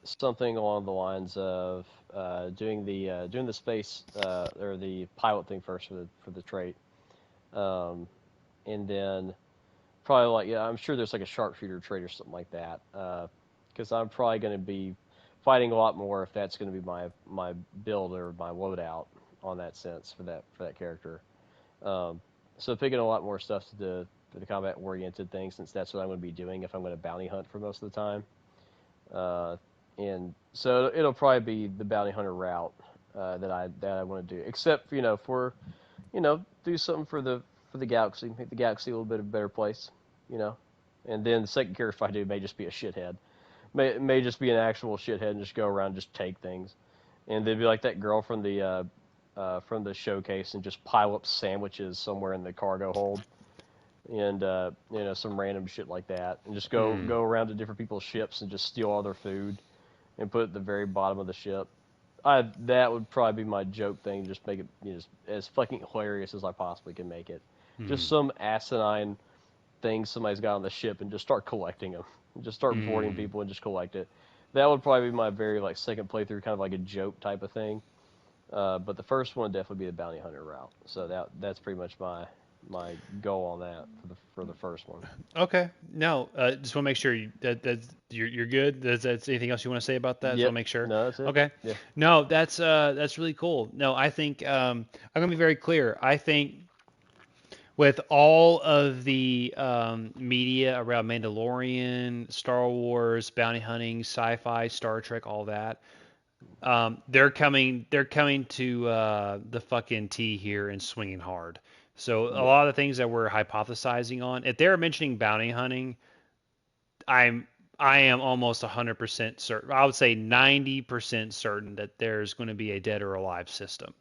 [SPEAKER 2] something along the lines of doing the space or the pilot thing first for the trait, um, and then probably like I'm sure there's like a sharpshooter trait or something like that. Because I'm probably going to be fighting a lot more if that's going to be my build or my loadout on that sense for that character. Um, so picking a lot more stuff for the combat oriented thing since that's what I'm going to be doing if I'm going to bounty hunt for most of the time. Uh, and so it'll probably be the bounty hunter route that I want to do. Except for do something for the galaxy, make the galaxy a little bit of a better place, you know. And then the second character I do may just be a shithead, may just be an actual shithead and just go around and just take things, and they'd be like that girl from the showcase and just pile up sandwiches somewhere in the cargo hold, and some random shit like that, and just go
[SPEAKER 1] Hmm.
[SPEAKER 2] go around to different people's ships and just steal all their food and put it at the very bottom of the ship. That would probably be my joke thing. Just make it just as fucking hilarious as I possibly can make it. Just
[SPEAKER 1] Hmm.
[SPEAKER 2] some asinine thing somebody's got on the ship and just start collecting them. Just start boarding
[SPEAKER 1] Hmm.
[SPEAKER 2] people and just collect it. That would probably be my very like second playthrough, kind of like a joke type of thing. But the first one would definitely be the bounty hunter route. So that's pretty much my goal on that for the first one.
[SPEAKER 1] Okay. No, just want to make sure that you're good. That's anything else you want to say about that? Just want
[SPEAKER 2] Yep.
[SPEAKER 1] to make sure.
[SPEAKER 2] No, that's it.
[SPEAKER 1] Okay.
[SPEAKER 2] Yeah.
[SPEAKER 1] No, that's really cool. No, I think I'm gonna be very clear. I think with all of the media around Mandalorian, Star Wars, bounty hunting, sci-fi, Star Trek, all that, they're coming. They're coming to the fucking T here and swinging hard. So a
[SPEAKER 2] Yeah.
[SPEAKER 1] lot of the things that we're hypothesizing on, if they're mentioning bounty hunting, I'm I am almost 100% certain. I would say 90% certain that there's going to be a dead or alive system.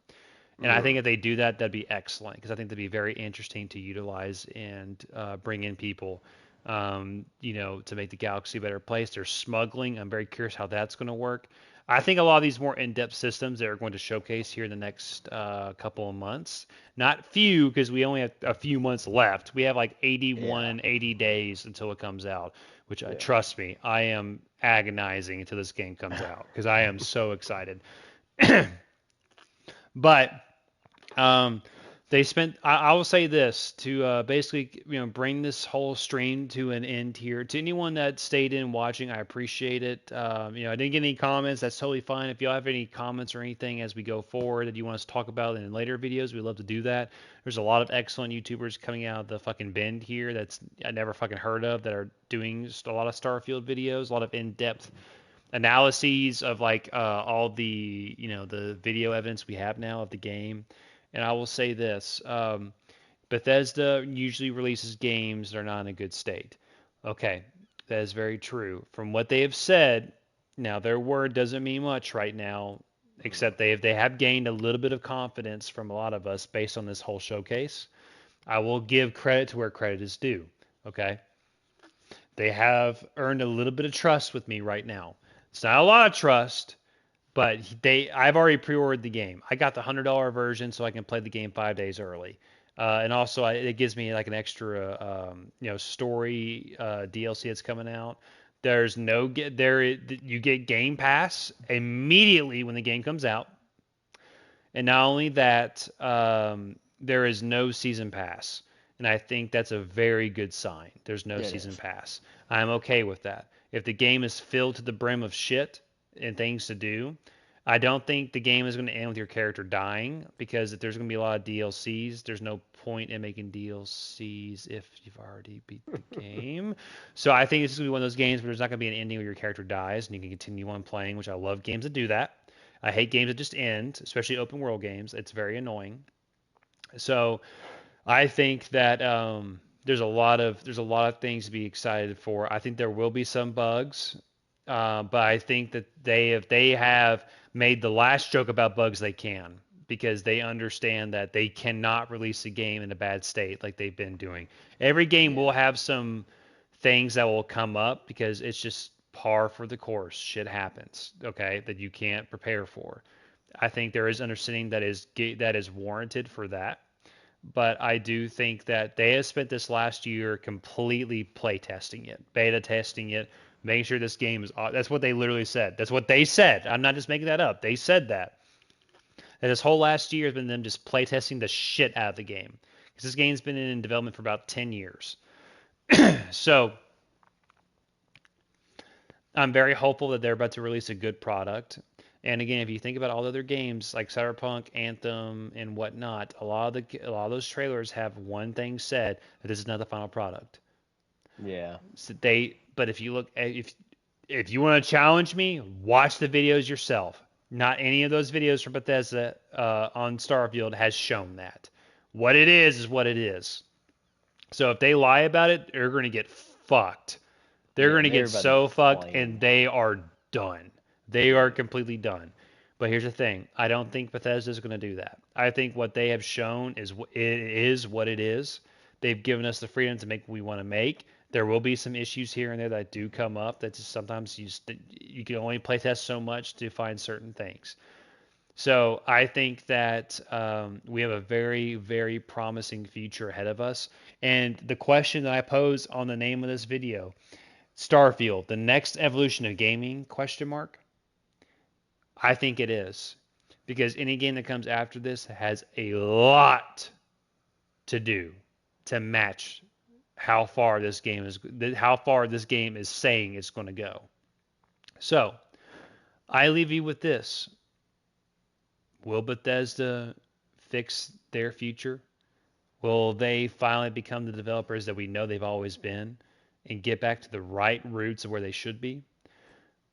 [SPEAKER 1] And I think
[SPEAKER 2] Mm.
[SPEAKER 1] if they do that, that'd be excellent because I think that'd be very interesting to utilize and bring in people, to make the galaxy a better place. There's smuggling. I'm very curious how that's going to work. I think a lot of these more in-depth systems that are going to showcase here in the next couple of months, not few because we only have a few months left. We have like
[SPEAKER 2] Yeah.
[SPEAKER 1] 80 days until it comes out, which
[SPEAKER 2] Yeah.
[SPEAKER 1] trust me, I am agonizing until this game comes out because I am so excited. But um, they spent. I will say this to basically, bring this whole stream to an end here. To anyone that stayed in watching, I appreciate it. I didn't get any comments. That's totally fine. If y'all have any comments or anything as we go forward that you want us to talk about in later videos, we'd love to do that. There's a lot of excellent YouTubers coming out of the fucking bend here that's I never fucking heard of that are doing just a lot of Starfield videos, a lot of in-depth analyses of like all the video evidence we have now of the game. And I will say this: Bethesda usually releases games that are not in a good state. Okay, that is very true. From what they have said, now their word doesn't mean much right now, except they have gained a little bit of confidence from a lot of us based on this whole showcase. I will give credit to where credit is due. Okay, they have earned a little bit of trust with me right now. It's not a lot of trust, but I've already pre-ordered the game. I got the $100 version so I can play the game 5 days early. And also, it gives me like an extra, story DLC that's coming out. There's no get there. You get Game Pass immediately when the game comes out, and not only that, there is no season pass, and I think that's a very good sign. There's no
[SPEAKER 2] It
[SPEAKER 1] season
[SPEAKER 2] is.
[SPEAKER 1] pass. I'm okay with that. If the game is filled to the brim of shit and things to do, I don't think the game is going to end with your character dying because if there's going to be a lot of DLCs, there's no point in making DLCs if you've already beat the game. So I think this is going to be one of those games where there's not going to be an ending where your character dies and you can continue on playing, which I love games that do that. I hate games that just end, especially open world games. It's very annoying. So I think that there's a lot of things to be excited for. I think there will be some bugs, but I think that they have made the last joke about bugs they can because they understand that they cannot release a game in a bad state like they've been doing. Every game will
[SPEAKER 2] Yeah.
[SPEAKER 1] have some things that will come up because it's just par for the course. Shit happens, okay, that you can't prepare for. I think there is understanding that is warranted for that, but I do think that they have spent this last year completely play testing it, beta testing it, making sure this game is. That's what they literally said. That's what they said. I'm not just making that up. They said that. That this whole last year has been them just play testing the shit out of the game because this game's been in development for about 10 years. So I'm very hopeful that they're about to release a good product. And again, if you think about all the other games like Cyberpunk, Anthem, and whatnot, a lot of those trailers have one thing said that this is not the final product.
[SPEAKER 2] Yeah.
[SPEAKER 1] So but if you look, if you want to challenge me, watch the videos yourself. Not any of those videos from Bethesda on Starfield has shown that. What it is what it is. So if they lie about it, they're going to get fucked. They're
[SPEAKER 2] Yeah.
[SPEAKER 1] going to
[SPEAKER 2] They're
[SPEAKER 1] get
[SPEAKER 2] about to get
[SPEAKER 1] so fucked, and
[SPEAKER 2] flamed.
[SPEAKER 1] they are done. They are
[SPEAKER 2] Yeah.
[SPEAKER 1] completely done. But here's the thing: I don't think Bethesda is going to do that. I think what they have shown it is what it is. They've given us the freedom to make what we want to make. There will be some issues here and there that do come up. That just sometimes you can only playtest so much to find certain things. So I think that we have a very, very promising future ahead of us. And the question that I pose on the name of this video, Starfield, the next evolution of gaming? Question mark. I think it is because any game that comes after this has a lot to do. to match how far this game is saying it's going to go. So I leave you with this: will Bethesda fix their future? Will they finally become the developers that we know they've always been and get back to the right roots of where they should be?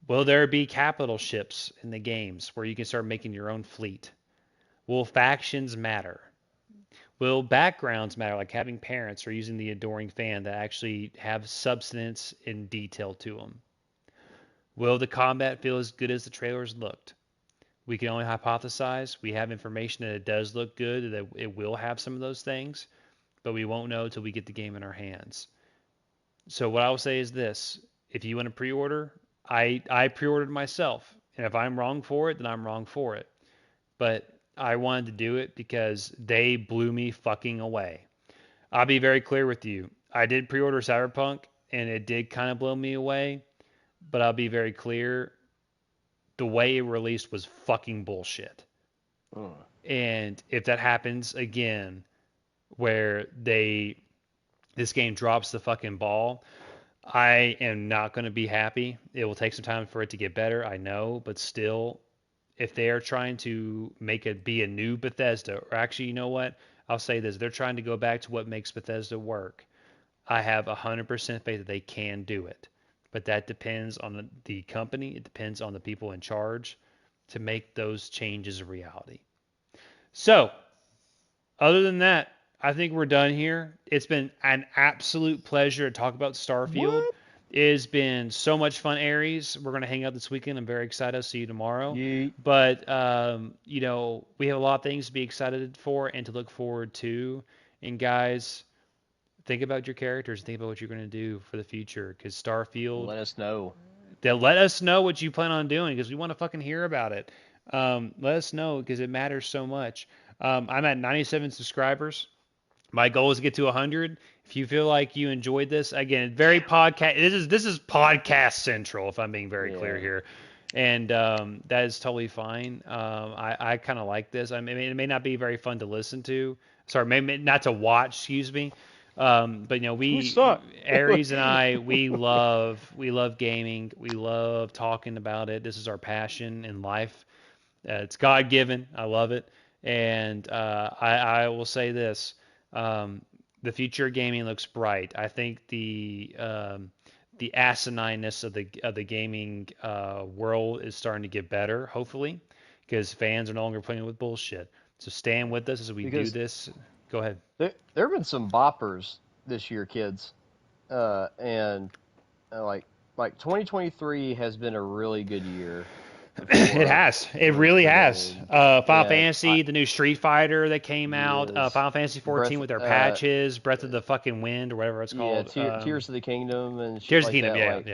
[SPEAKER 1] Will there be capital ships in the games where you can start making your own fleet? Will factions matter? Will backgrounds matter, like having parents or using the adoring fan that actually have substance and detail to them? Will the combat feel as good as the trailers looked? We can only hypothesize. We have information that it does look good, that it will have some of those things, but we won't know until we get the game in our hands. So what I will say is this: if you want to pre-order, I pre-ordered myself, and if I'm wrong for it, then I'm wrong for it. But I wanted to do it because they blew me fucking away. I'll be very clear with you. I did pre-order Cyberpunk, and it did kind of blow me away. But I'll be very clear: the way it released was fucking bullshit. And if that happens again, where this game drops the fucking ball, I am not going to be happy. It will take some time for it to get better, I know, but still, if they are trying to make it be a new Bethesda, or actually, you know what? I'll say this: they're trying to go back to what makes Bethesda work. I have 100% faith that they can do it, but that depends on the company. It depends on the people in charge to make those changes a reality. So, other than that, I think we're done here. It's been an absolute pleasure to talk about Starfield.
[SPEAKER 2] What?
[SPEAKER 1] It has been so much fun, Aries. We're going to hang out this weekend. I'm very excited. I'll see you tomorrow.
[SPEAKER 2] Yeet.
[SPEAKER 1] But, we have a lot of things to be excited for and to look forward to. And, guys, think about your characters. Think about what you're going to do for the future. Because Starfield,
[SPEAKER 2] Let us know.
[SPEAKER 1] they'll let us know what you plan on doing because we want to fucking hear about it. Let us know because it matters so much. I'm at 97 subscribers. My goal is to get to 100. If you feel like you enjoyed this, again, very podcast. This is podcast central. If I'm being very clear here, and that is totally fine. I kind of like this. I mean, it may not be very fun to listen to. Sorry, maybe not to watch. Excuse me. But Aries and I, we love gaming. We love talking about it. This is our passion in life. It's God given. I love it. And I will say this: the future of gaming looks bright. I think the asinineness of the gaming world is starting to get better, hopefully, because fans are no longer playing with bullshit. So stand with us as we do this. Go ahead.
[SPEAKER 2] There have been some boppers this year, kids, and like 2023 has been a really good year.
[SPEAKER 1] It has. It really has. Final Fantasy, the new Street Fighter that came out, Final Fantasy 14 with their patches, Breath of the fucking Wind or whatever it's called.
[SPEAKER 2] Tears of the Kingdom and shit
[SPEAKER 1] Tears
[SPEAKER 2] like
[SPEAKER 1] of the Kingdom,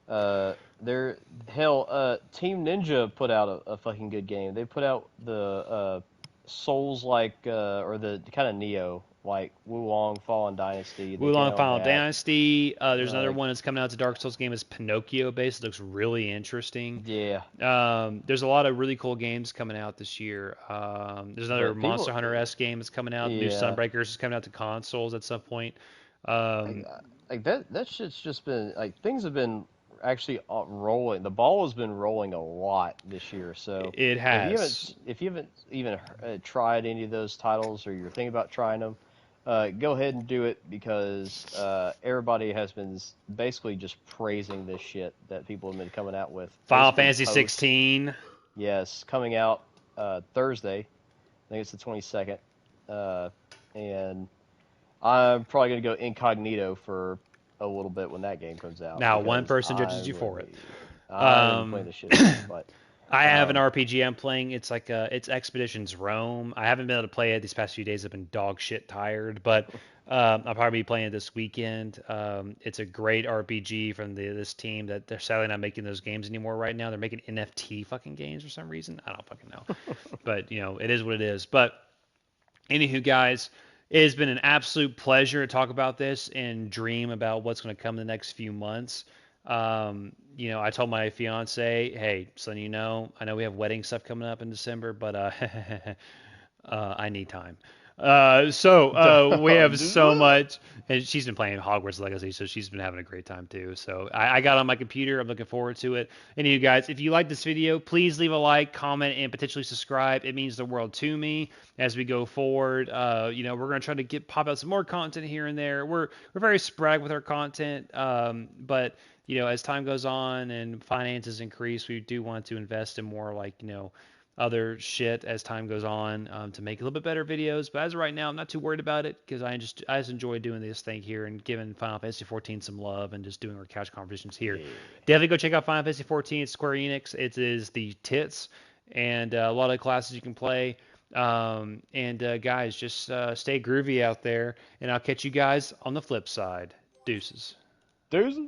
[SPEAKER 2] that.
[SPEAKER 1] yeah.
[SPEAKER 2] Team Ninja put out a fucking good game. They put out the Souls-like or the kind of Neo like Wulong Fallen Dynasty.
[SPEAKER 1] Wulong Fallen Dynasty. There's another one that's coming out. It's a Dark Souls game. It's Pinocchio based. It looks really interesting.
[SPEAKER 2] Yeah.
[SPEAKER 1] There's a lot of really cool games coming out this year. There's another Monster Hunter-esque game that's coming out. New Sunbreakers is coming out to consoles at some point.
[SPEAKER 2] Like that shit's just been like things have been actually rolling. The ball has been rolling a lot this year. So
[SPEAKER 1] it has.
[SPEAKER 2] If you haven't even tried any of those titles or you're thinking about trying them, go ahead and do it because everybody has been basically just praising this shit that people have been coming out with.
[SPEAKER 1] Final Fantasy 16.
[SPEAKER 2] Yes, coming out Thursday. I think it's the 22nd. And I'm probably going to go incognito for a little bit when that game comes out.
[SPEAKER 1] Now, one person judges you for it.
[SPEAKER 2] I'm playing the shit but
[SPEAKER 1] I have an RPG I'm playing. It's like it's Expeditions Rome. I haven't been able to play it these past few days. I've been dog shit tired, but I'll probably be playing it this weekend. It's a great RPG from this team that they're sadly not making those games anymore right now. They're making NFT fucking games for some reason. I don't fucking know, but it is what it is. But anywho, guys, it has been an absolute pleasure to talk about this and dream about what's going to come in the next few months. I told my fiance, hey, so I know we have wedding stuff coming up in December, but I need time. We have so
[SPEAKER 2] Duh.
[SPEAKER 1] much, and she's been playing Hogwarts Legacy, so she's been having a great time too. So I got on my computer. I'm looking forward to it. And you guys, if you like this video, please leave a like, comment, and potentially subscribe. It means the world to me as we go forward. We're gonna try to pop out some more content here and there. We're very sporadic with our content, but as time goes on and finances increase, we do want to invest in more like other shit as time goes on to make a little bit better videos. But as of right now, I'm not too worried about it because I just enjoy doing this thing here and giving Final Fantasy 14 some love and just doing our couch conversations here.
[SPEAKER 2] Yeah.
[SPEAKER 1] Definitely go check out Final Fantasy 14. It's Square Enix. It is the tits and a lot of classes you can play. Guys, just stay groovy out there, and I'll catch you guys on the flip side. Deuces.
[SPEAKER 2] There's